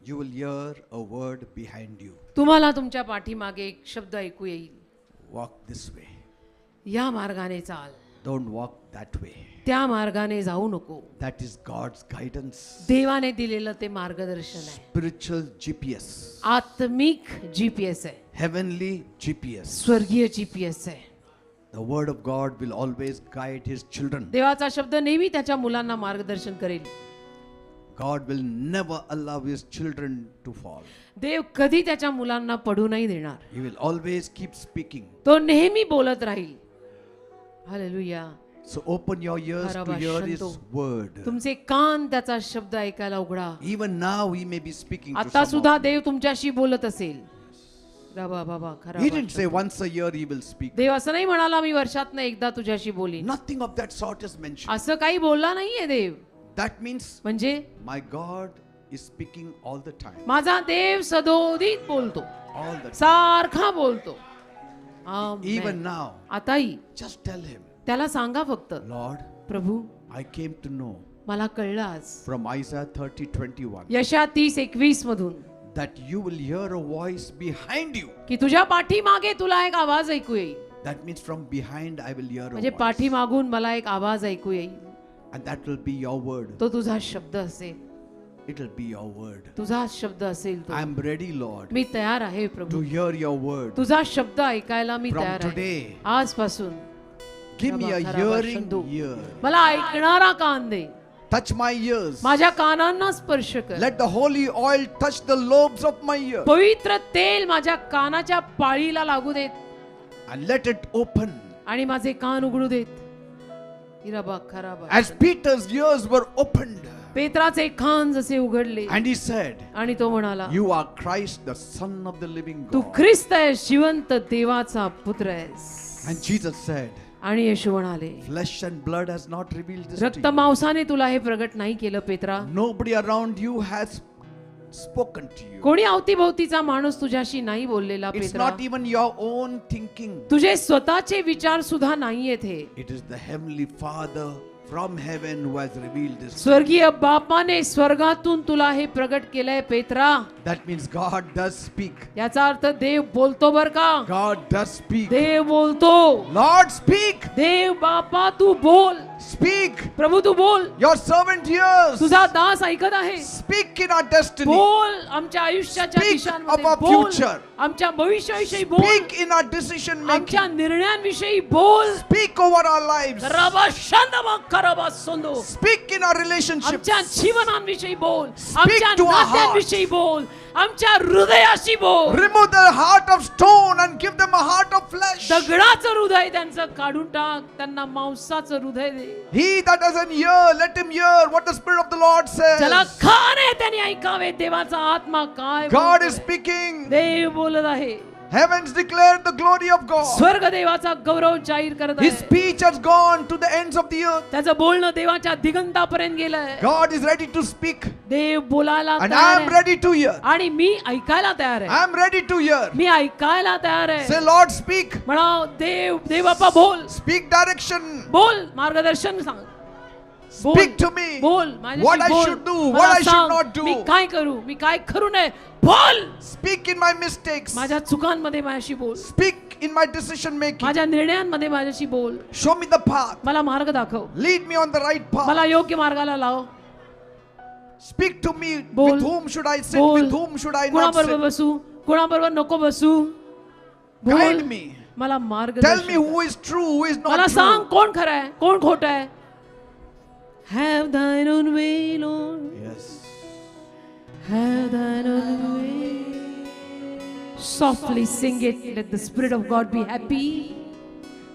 You will hear a word behind you. तुम्हाला तुमच्या पाठीमागे एक शब्द ऐकू येईल. Walk this way. या मार्गाने चाल, Don't walk that way. त्या मार्गाने जाऊ नको. That is God's guidance. देवाने दिलेलं ते मार्गदर्शन आहे. Spiritual GPS. आत्मिक GPS आहे, Heavenly GPS. स्वर्गीय GPS आहे. The word of God will always guide his children. देवाचा शब्द नेहमी त्याच्या मुलांना मार्गदर्शन करेल. God will never allow his children to fall. देव कधी त्याच्या मुलांना पडू नाही देणार. He will always keep speaking. तो नेहमी बोलत राहील. Hallelujah. So open your ears to hear his word. तुमचे कान त्याचा शब्द ऐकायला उघडा. Even now he may be speaking to आता someone. सुद्धा देव तुमच्याशी बोलत असेल. बाबा बाबा खरा. He didn't say once a year he will speak. देव असं नाही म्हणाला मी वर्षातनं एकदा तुझ्याशी बोलीन. Nothing of that sort is mentioned. असं काही बोलला नाहीये देव. That means म्हणजे my God is speaking all the time. माझा देव सदोदित बोलतो, All the time. सारखा बोलतो. आमेन. Even now, आताही just tell him, त्याला सांगा फक्त, Lord, Prabhu I came to know मला कळलं आज from Isaiah 30:21 यशा 30:21 मधून that you will hear a voice behind you. की तुझ्या पाठीमागे तुला एक आवाज ऐकू येईल. That means from behind I will hear a म्हणजे voice. पाठीमागून मला एक आवाज ऐकू येईल. And that will be your word. तो तुझा शब्द असेल, It will be your word. तुझा शब्द असेल तो. I am ready, Lord, मी तयार आहे to Prabhu, hear your word. तुझा शब्द ऐकायला मी From तयार आहे. today, आजपासून give me a hearing ear. मला ऐकणारा कान दे. Touch my ears. माझ्या कानांना स्पर्श कर. Let the holy oil touch the lobes of my ear. पवित्र तेल माझ्या कानाच्या पाळीला लागू देत And let it open. आणि माझे कान उघडू देत. हिराबा खराबा. As Peter's ears were opened. पेत्राचे कान जसे उघडले And he said, आणि तो म्हणाला, You are Christ, the Son of the living Tu God. ख्रिस्त आहेस, जिवंत देवाचा पुत्र आहेस. And Jesus said, आणि येशू म्हणाले, Flesh and blood has not revealed this to रक्त you. मांसाने तुला हे प्रगट नाही केलं Petra. Nobody around you has spoken to you. कोणी अवतीभोवतीचा माणूस तुझ्याशी नाही बोललेला It's Petra. not even your own thinking. तुझे स्वतःचे विचार सुद्धा नाहीयेत हे. It is the Heavenly Father from heaven who has revealed this. स्वर्गीय बापाने स्वर्गातून तुला हे प्रगट केलंय Petra. That means God does speak. याचा अर्थ देव बोलतो बर का. God does speak. देव बोलतो. Lord, speak. देव बापा तू बोल. Speak. प्रभू तू बोल. Your servant hears. तुझा दास ऐकत आहे. Speak in our destiny. बोल आमच्या आयुष्याच्या Speak दिशांमध्ये of our बोल. future. आमच्या भविष्याविषयी बोल. Speak in our decision making. आमच्या निर्णयांविषयी बोल. Speak over our lives. रबा शांदमा करबा सोंदो. Speak in our relationships. आमच्या जीवनांविषयी बोल. Speak आमच्या to our नात्यांविषयी बोल. आमच्या हृदयाशी बोल. Remove the heart of stone and give them a heart of flesh. दगडाचं हृदय त्यांचं काढून टाक. त्यांना मांसाचं हृदय दे. He that has an ear, let him hear what the Spirit of the Lord ज्याला says. कान आहे त्याने ऐकावे देवाचा आत्मा काय God बोलतोय. is speaking. देव बोलत आहे. Heavens declare the glory of God. स्वर्ग देवाचा गौरव जाहीर करत His आहे. speech has gone to the ends of the earth. त्याचं बोलणं देवाच्या दिगंतापर्यंत गेलंय. God is ready to speak. देव बोलायला And तयार I am आहे. ready to hear. आणि मी ऐकायला तयार आहे. I am ready to hear. मी ऐकायला तयार Say, आहे. Lord, speak. म्हणा देव देव बाप्पा बोल. Speak direction. बोल मार्गदर्शन सांग. बोल. Speak to me. बोल माझ्याशी What I बोल. should do, मला what I should सांग, not do. मी काय करू मी काय करू नये. बोल. Speak in my mistakes. माझ्या चुकांमध्ये माझ्याशी बोल. Speak in my decision making. माझ्या निर्णयांमध्ये माझ्याशी बोल. Show me the path. मला मार्ग दाखव. Lead me on the right मला path. योग्य मार्गाला लाव. Speak to me. बोल. With whom should I sit? बोल. With whom should I not कुणाबरोबर sit? बसू कुणाबरोबर नको बसू. Guide बोल. me. मला मार्ग Tell me who is true, who is मला not सांग true. कोण खरं आहे कोण खोटं आहे. Have thine own way, Lord. Yes. Have thine own way. Softly sing it. Let the Spirit of God be happy.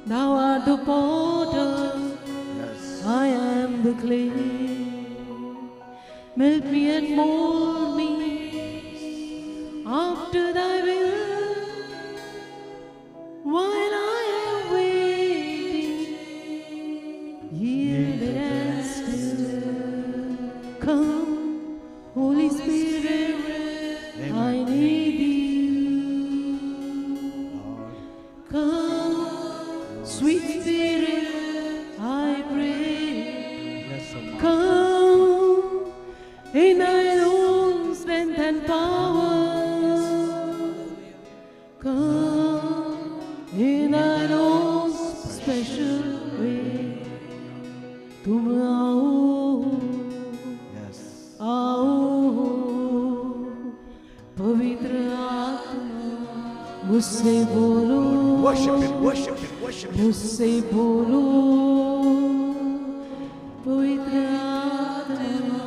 Thou art the potter. Yes. I am the clay. Melt me and mold me after thy will. While I am waiting, yielded and still. Come, Holy Spirit, I need thee. Come, sweet Spirit, I pray. Yes, oh my. Come in thine own strength and power. Come in thine own मुझसे बोलो, Worship Him, worship Him, worship Him. मुझसे बोलो पवित्र आत्मा,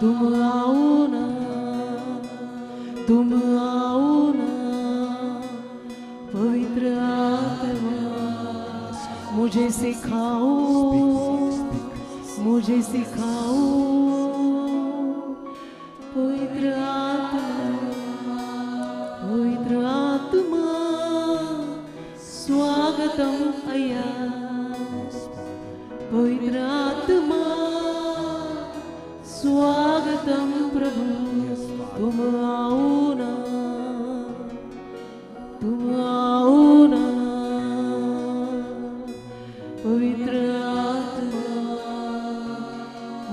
तुम आओ ना, तुम आओ ना पवित्र आत्मा, मुझे सिखाओ, मुझे सिखाओ पवित्र आत्मा, पवित्र आत्मा स्वागतम अय्या, पवित्र आत्मा स्वागतम प्रभु, तुम आओ ना, तुम आओ ना पवित्र आत्मा,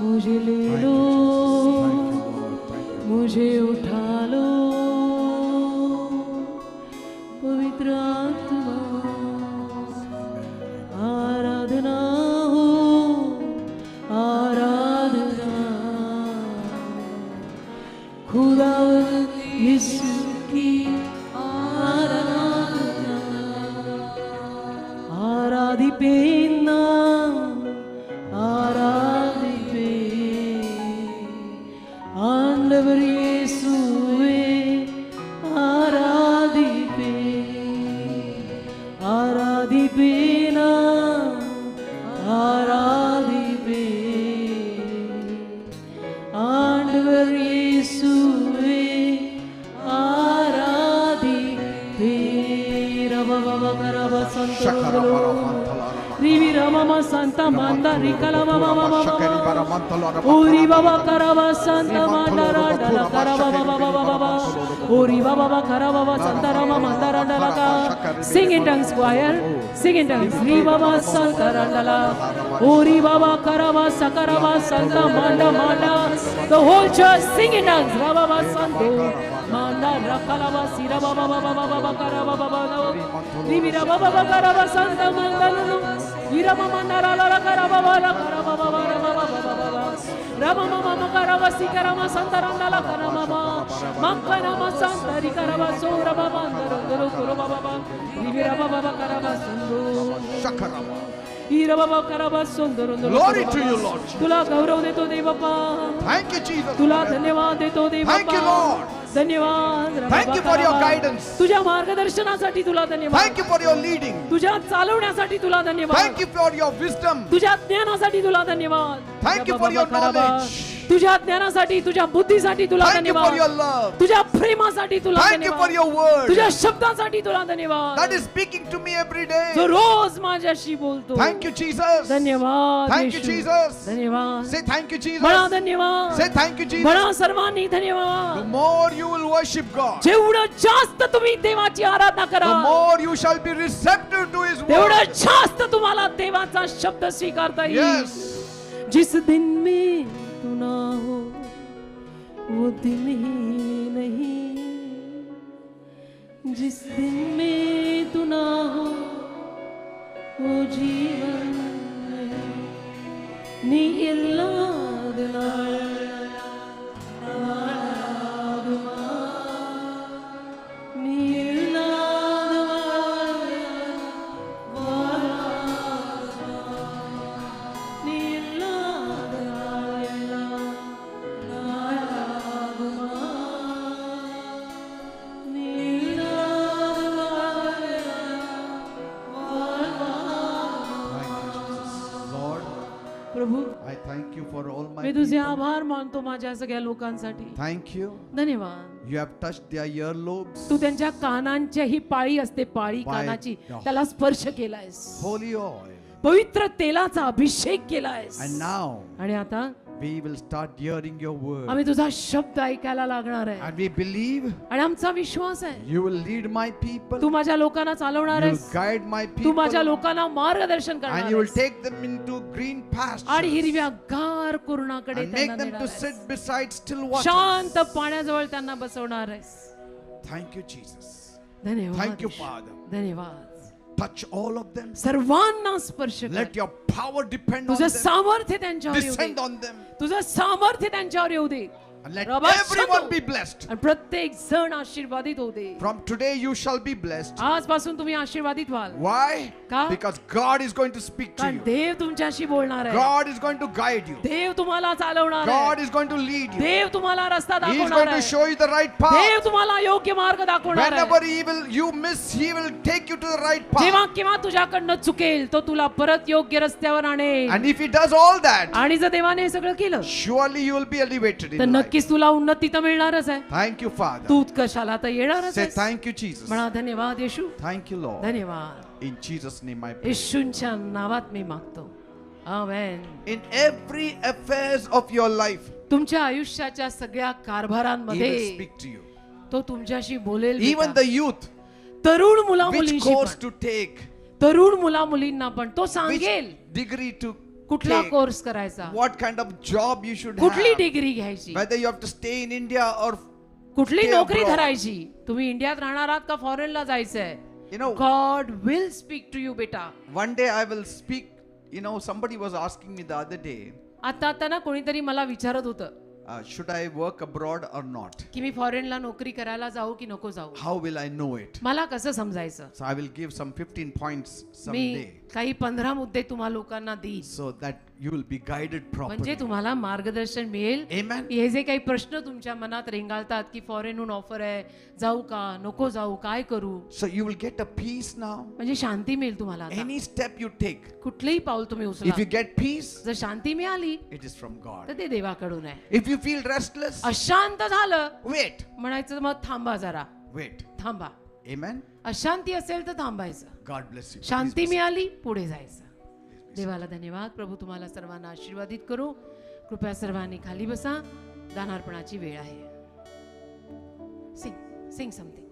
मुझे ले लो, मुझे उठा लो पवित्र आत्मा, आराधना हो, आराधना खुदावंद यीशु की आराधना, आराधिपेना आराधिपे आंडवर यीशुवे आराधिपे, आराधिपेना आराधिपे आंडवर यीशुवे आराधिपे, रब करब संतोलो रिवी रममा संता मांदा रिकला बाबा ओरी बाबा करबा संता मांदा रंडला करबा बाबा ओरी बाबा करबा संता रमा मांदा रंडला का, sing in tongues choir, sing in tongues, री बाबा संता रंडला ओरी बाबा करबा सकरबा संता मांदा मांदा, the whole church sing in tongues, रबा संतो मांदा रकला बा सिरा बाबा बाबा करबा बाबा रिवी रबा बाबा करबा संता मांदा नु ईरा मामा नाराला करबा बाबा करबा बाबा रबा मामा करबा सिकरमा संतरंडला करबा बाबा मक्कना मा संतरी करबा सोरा बाबा अंदरो कुरो बाबा रिवी रबा बाबा करबा सुंदो Shakarama. ईरा बाबा करबा सुंदरो Glory to you, Lord. तुला गौरव देतो देव बाबा, Thank you, Jesus. तुला धन्यवाद देतो देव Thank you, बाबा, Lord. धन्यवाद रबा Thank you for your करबा. guidance. तुझ्या मार्गदर्शनासाठी तुला धन्यवाद, Thank you for your leading. तुझ्या चालवण्यासाठी तुला धन्यवाद, Thank you for your wisdom. तुझ्या ज्ञानासाठी तुला धन्यवाद, Thank you for your knowledge. तुझ्या ज्ञानासाठी, तुझ्या बुद्धीसाठी तुला Thank you for your धन्यवाद, love. तुझ्या प्रेमासाठी तुला Thank you for धन्यवाद, your word तुझ्या शब्दासाठी तुला धन्यवाद, that is speaking to me every जो day. रोज माझ्याशी बोलतो. Thank you, Jesus. धन्यवाद Thank you, येशू. Jesus. धन्यवाद. Say thank you, म्हणा Jesus. धन्यवाद. Say thank you, Jesus. म्हणा सर्वांनी The धन्यवाद. more you will worship God, जेवढं जास्त तुम्ही देवाची आराधना the करा, more you shall be receptive to His तेवढं word. जास्त तुम्हाला देवाचा शब्द स्वीकारता येईल. Yes. जिस दिन में तू ना हो वो दिन ही नहीं, जिस दिन में तू ना हो वो जीवन नहीं. नी इल्लादना आराधना, नी प्रभू I thank you for all my मी तुझे people. आभार मानतो माझ्या सगळ्या लोकांसाठी. Thank you. धन्यवाद. You have touched their earlobes. तू त्यांच्या कानांची ही पाळी असते, पाळी By कानाची, the त्याला स्पर्श केलायस, Holy oil. पवित्र तेलाचा अभिषेक केलायस. And now आणि आता we will start hearing your word. आम्ही तुझा शब्द ऐकायला लागणार आहे. And we believe आणि आमचा विश्वास आहे you will lead my people. तू माझ्या लोकांना चालवणार You will आहेस, guide my तू माझ्या people. लोकांना मार्गदर्शन And करणार you will आहेस take them into green आणि pastures. हिरव्या गार कुरणाकडे And make त्यांना them नेणार to आहेस. sit beside still waters. शांत पाण्याजवळ त्यांना बसवणार आहेस. Thank you, Jesus. धन्यवाद Thank you, येशू. Father. धन्यवाद. Touch all of them. सर्वांना स्पर्श कर. Let your power depend on तुझं them. सामर्थ्य त्यांच्यावर येऊ Descend दे. on them. तुझं सामर्थ्य त्यांच्यावर येऊ दे. And let Rabba everyone Shando. be blessed. आणि प्रत्येक जण आशीर्वादित होते. From today you shall be blessed. आजपासून तुम्ही आशीर्वादित व्हाल. Why? का? Because God is going to speak to कारण you. देव तुमच्याशी बोलणार आहे. God is going to guide you. देव तुम्हाला चालवणार God आहे. is going to lead you. देव तुम्हाला रस्ता He is दाखवणार going to आहे. show you the right Dev path. तुम्हाला योग्य मार्ग दाखवणार आहे. Whenever you miss, He will take you to the right जेव्हा path. केव्हा तुझ्याकडनं चुकेल तो तुला परत योग्य रस्त्यावर आणेल. And if He does all that, आणि जर देवाने हे सगळं केलं surely you will be elevated तर in life. नक्कीच तुला उन्नती तर मिळणारच आहे. Thank you, Father. तू उत्कर्षाला तर येणारच Say आहे. thank you, Jesus. म्हणा धन्यवाद येशू. Thank you, Lord. धन्यवाद. In Jesus' name I pray. येशूंच्या नावात मी मागतो. आमेन. In every affairs of your life, तुमच्या आयुष्याच्या सगळ्या He will कारभारांमध्ये speak to you. तो तुमच्याशी बोलेल. Even बेटा. the youth, तरुण मुला which मुलींशी course पण, to take, तरुण मुला मुलींना पण तो which सांगेल degree to कुठला take, कोर्स करायचा, what kind of job you should कुठली have, डिग्री घ्यायची, whether you have to stay in India or कुठली stay नोकरी abroad. धरायची, तुम्ही इंडियात राहणार आहात का फॉरेनला जायचंय. You know, God will speak to you बेटा. one day I will speak. You know, somebody was asking me the other day, आता ना कोणीतरी मला विचारत होतं should I work abroad or not? की मी फॉरेनला नोकरी करायला जाऊ की नको जाऊ. How will I know it? मला कसं समजायचं. So I will give some 15 points me someday, काही 15 मुद्दे तुम्हा लोकांना देईन so that you will be guided म्हणजे properly. तुम्हाला मार्गदर्शन मिळेल. Amen. हे जे काही प्रश्न तुमच्या मनात रेंगाळतात की फॉरेनहून ऑफर आहे, जाऊ का नको जाऊ, काय करू, So you will get a peace now. म्हणजे शांती मिळेल तुम्हाला. आता Any step you take, कुठलंही पाऊल तुम्ही उचला, if you get peace, जर शांती मिळाली it is from God. तर ते देवाकडून आहे. If you feel restless, अशांत झालं wait, म्हणायचं मग थांबा जरा, wait. थांबा. Amen. अशांती असेल तर थांबायचं, God bless you. Shanti Please be मिळाली पुढे जायचं. देवाला धन्यवाद. प्रभू तुम्हाला सर्वांना आशीर्वादित करू. कृपया सर्वांनी खाली बसा. दानार्पणाची वेळ आहे. सिंग समथिंग.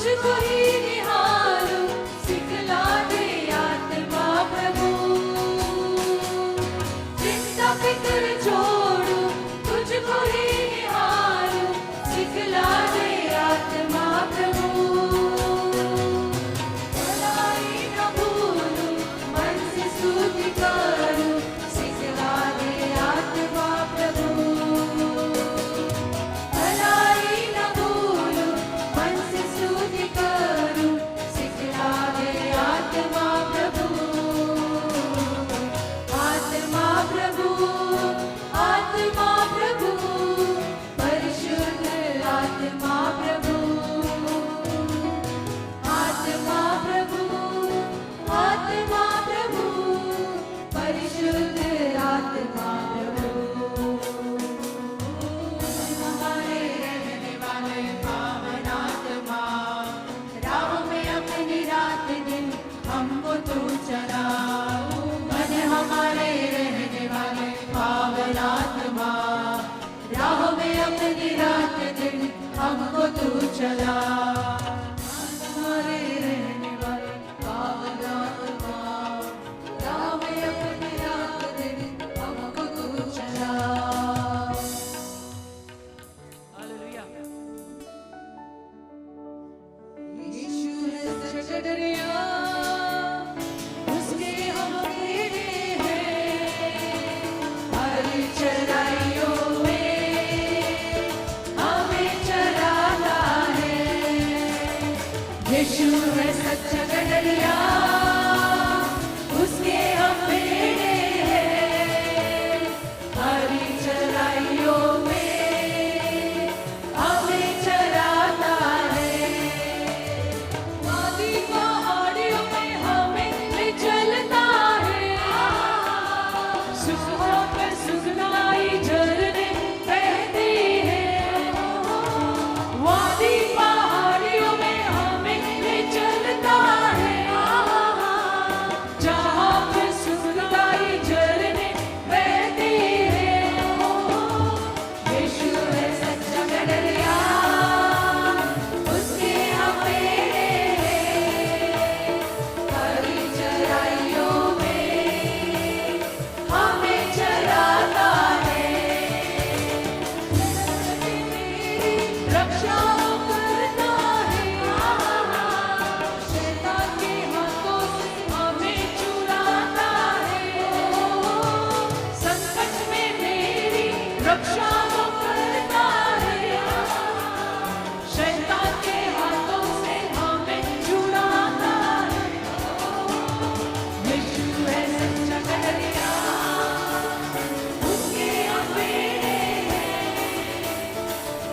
तुझको ही निहारूं, सिखला दे आत्मा प्रभु। चिंता फिक्र छोड़ूं, तुझको ही निहारूं, सिखला दे आत्मा प्रभु। भलाई न भूलूं, मन से स्तुति करूं, सिखला दे आत्मा प्रभु। भलाई न भूलूं, मन से स्तुति करूं, सिखला दे आत्मा प्रभु। आत्मा प्रभु, आत्मा प्रभु, परिशुद्ध आत्मा प्रभु। आत्मा प्रभु, आत्मा प्रभु, परिशुद्ध आत्मा प्रभु। हमारे रहने वाले पावन आत्मा, राह में अपनी रात दिन हमको तू चला। मन हमारे रहने वाले पावन आत्मा, राह में अपनी रात दिन हमको तू चला। हमारे रहने वाले पावन आत्मा, राह में अपनी रात दिन हमको तू चला। हालेलुया। यीशु है सच्चा दरिया, उसके हम मेरे हैं। हर चराइयों में हमें चराता है। यीशु है सच्चा दरिया, उसके हम मेरे हैं। हर चराइयों में हमें चराता है। वादी पहाड़ियों में हमें ले चलता है। सुखों पे सुखदाई झरने बहती है। वादी पहाड़ियों में हमें ले चलता है। जहाँ पे सुखदाई झरने बहती है। यीशु है सच्चा दरिया, उसके हम मेरे हैं। हरी चराइयों में हमें चराता है। मेरी रक्षा करता है। शैतान के हाथों से हमें छुड़ाता है। संकट में मेरी रक्षा करता है। शैतान के हाथों से हमें छुड़ाता है। यीशु है सच्चा दरिया, उसके हम मेरे हैं।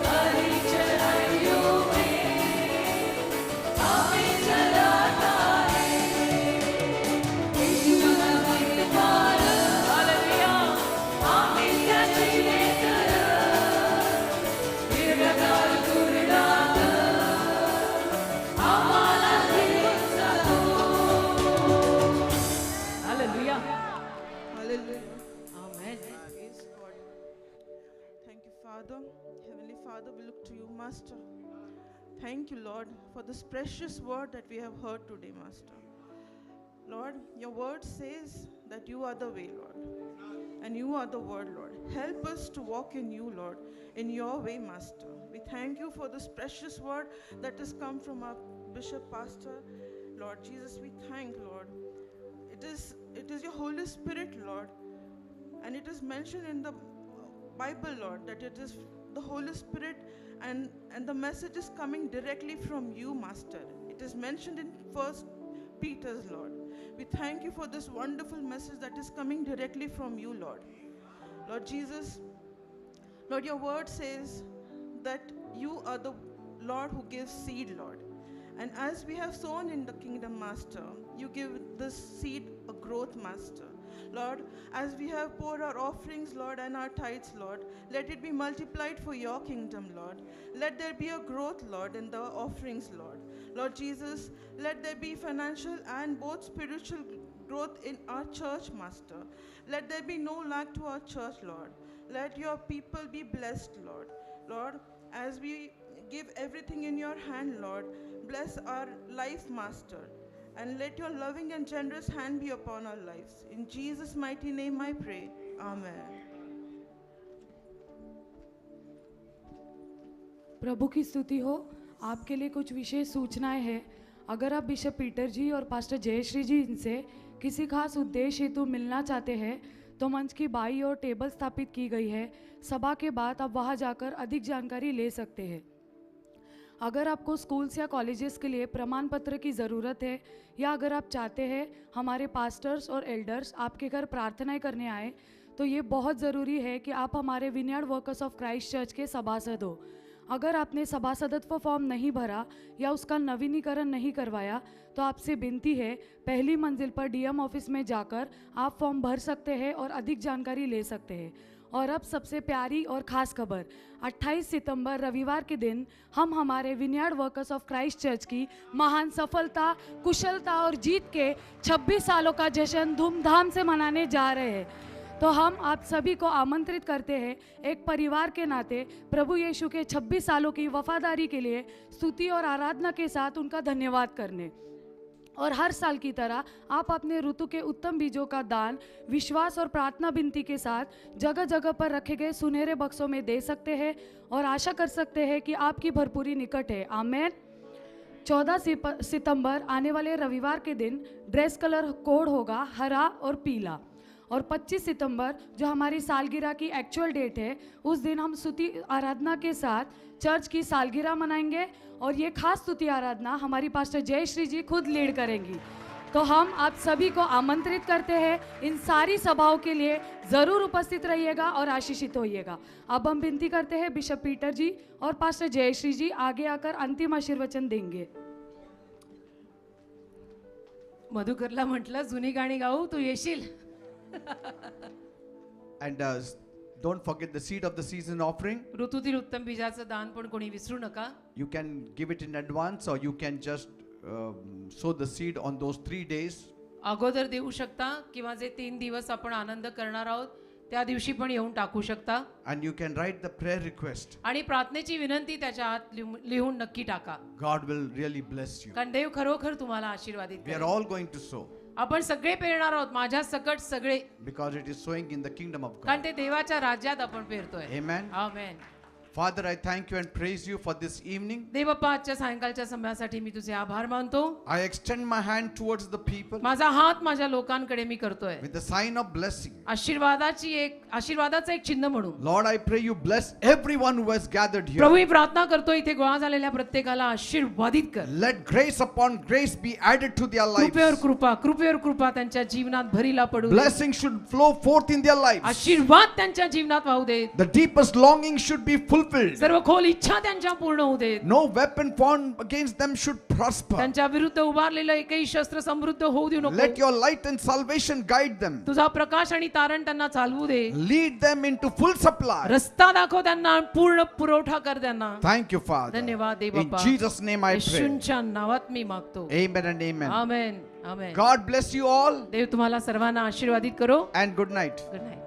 हरी चराइयों में हमें चलाता है। यीशु हमें पार, हालेलुया, हमें त्याचीले कर, निर्विकार कुरडात, आम्हाला घेऊन जातो। Hallelujah. Hallelujah. Amen. Praise God. Thank you, Father. Heavenly Father, we look to you, Master. Thank you, Lord, for this precious word that we have heard today, Master. Lord, your word says that you are the way, Lord, and you are the word, Lord. Help us to walk in you, Lord, in your way, Master. We thank you for this precious word that has come from our Bishop Pastor. Lord Jesus, we thank, Lord. It is your Holy Spirit, Lord, and it is mentioned in the Bible, Lord, that it is the Holy Spirit and the message is coming directly from you, Master. It is mentioned in 1 Peter's, Lord. We thank you for this wonderful message that is coming directly from you, Lord. Lord Jesus, Lord, your word says that you are the Lord who gives seed, Lord. And as we have sown in the kingdom, Master, you give this seed a growth, Master. Lord, as we have poured our offerings, Lord, and our tithes, Lord, let it be multiplied for your kingdom, Lord. Let there be a growth, Lord, in the offerings, Lord. Lord Jesus, let there be financial and both spiritual growth in our church, Master. Let there be no lack to our church, Lord. Let your people be blessed, Lord. Lord, As we give everything in your hand, Lord, bless our life, Master, and let your loving and generous hand be upon our lives. In Jesus' mighty name I pray. Amen. प्रभु की स्तुति हो। आपके लिए कुछ विशेष सूचनाएं हैं। अगर आप बिशप पीटर जी और पास्टर जयश्री जी इनसे किसी खास उद्देश्य हेतु मिलना चाहते हैं तो मंच की बाई ओर टेबल स्थापित की गई है। सभा के बाद आप वहां जाकर अधिक जानकारी ले सकते हैं। अगर आपको स्कूल्स या कॉलेजेस के लिए प्रमाण पत्र की ज़रूरत है या अगर आप चाहते हैं हमारे पास्टर्स और एल्डर्स आपके घर प्रार्थनाएं करने आए तो ये बहुत ज़रूरी है कि आप हमारे vineyard workers of Christ church के सभासद हो। अगर आपने सभासदत्व फॉर्म नहीं भरा या उसका नवीनीकरण नहीं करवाया तो आपसे विनती है पहली मंजिल पर डीएम ऑफिस में जाकर आप फॉर्म भर सकते हैं और अधिक जानकारी ले सकते हैं। और अब सबसे प्यारी और ख़ास खबर, 28 सितंबर रविवार के दिन हम हमारे vineyard workers of Christ church की महान सफलता, कुशलता और जीत के 26 सालों का जश्न धूमधाम से मनाने जा रहे हैं। तो हम आप सभी को आमंत्रित करते हैं एक परिवार के नाते प्रभु यीशु के 26 सालों की वफादारी के लिए स्तुति और आराधना के साथ उनका धन्यवाद करने। और हर साल की तरह आप अपने ऋतु के उत्तम बीजों का दान विश्वास और प्रार्थना विनती के साथ जगह जगह पर रखे गए सुनहरे बक्सों में दे सकते हैं और आशा कर सकते हैं कि आपकी भरपूरी निकट है। आमेन। 14 सितंबर आने वाले रविवार के दिन ड्रेस कलर कोड होगा हरा और पीला। और 25 सितंबर जो हमारी सालगिरह की एक्चुअल डेट है उस दिन हम स्तुति आराधना के साथ चर्च की सालगिरह मनाएंगे और ये खास स्तुति आराधना हमारी पास्टर जयश्री जी खुद लीड करेंगी। तो हम आप सभी को आमंत्रित करते हैं इन सारी सभाओं के लिए ज़रूर उपस्थित रहिएगा और आशीषित होइएगा। अब हम विनती करते हैं बिशप पीटर जी और पास्टर जयश्री जी आगे आकर अंतिम आशीर्वचन देंगे। मधुकरला म्हटलं जुनी गाणी गाऊ तू येशील. And don't forget the seed of the season offering. ऋतूतील उत्तम बीजाचं दान पण कोणी विसरू नका. You can give it in advance or you can just sow the seed on those 3 days. अगोदर देऊ शकता किंवा जे 3 दिवस आपण आनंद करणार आहोत त्या दिवशी पण येऊन टाकू शकता. And you can write the prayer request. आणि प्रार्थनेची विनंती त्याच्या आत लिहून नक्की टाका. God will really bless you. कारण देव खरोखर तुम्हाला आशीर्वादित We are करेल. all going to sow आपण सगळे पेरणार आहोत माझ्या सकट सगळे because it is sowing in the kingdom of कारण God. ते देवाच्या राज्यात आपण पेरतोय. Amen. Amen. Father, I thank you and praise you for this evening. देवप्पा आजच्या सायंकाळच्या समयासाठी मी तुझे आभार मानतो. I extend my hand towards the people माझा हात माझ्या लोकांकडे मी करतोय with the sign of blessing. आशीर्वादाचं एक चिन्ह म्हणून. Lord, I pray you bless everyone who has gathered here. प्रभू ही प्रार्थना करतो इथे गोळा झालेल्या प्रत्येकाला आशीर्वादित कर. Let grace upon grace be added to their कृपेवर lives. कृपा त्यांच्या जीवनात भरीला पडू दे. Blessing should flow forth in their lives. आशीर्वाद त्यांच्या जीवनात वाहू दे. The deepest longing should be fulfilled. सर्व खोल इच्छा त्यांच्या पूर्ण होऊ दे. No weapon formed against them should prosper. त्यांच्या विरुद्ध उभारलेलं एकही शस्त्र समृद्ध होऊ देऊ नको. Let your light and salvation guide them. तुझा प्रकाश आणि तारण त्यांना चालवू दे. Lead them into full supply. रस्ता दाखव त्यांना पूर्ण पुरवठा कर त्यांना. Thank you, Father. धन्यवाद देव In Bappa. Jesus' name I pray. येशूंच्या नावात मी मागतो. Amen and amen. Amen. Amen. God bless you all देव तुम्हाला सर्वांना आशीर्वादित करो. and good night. Good night.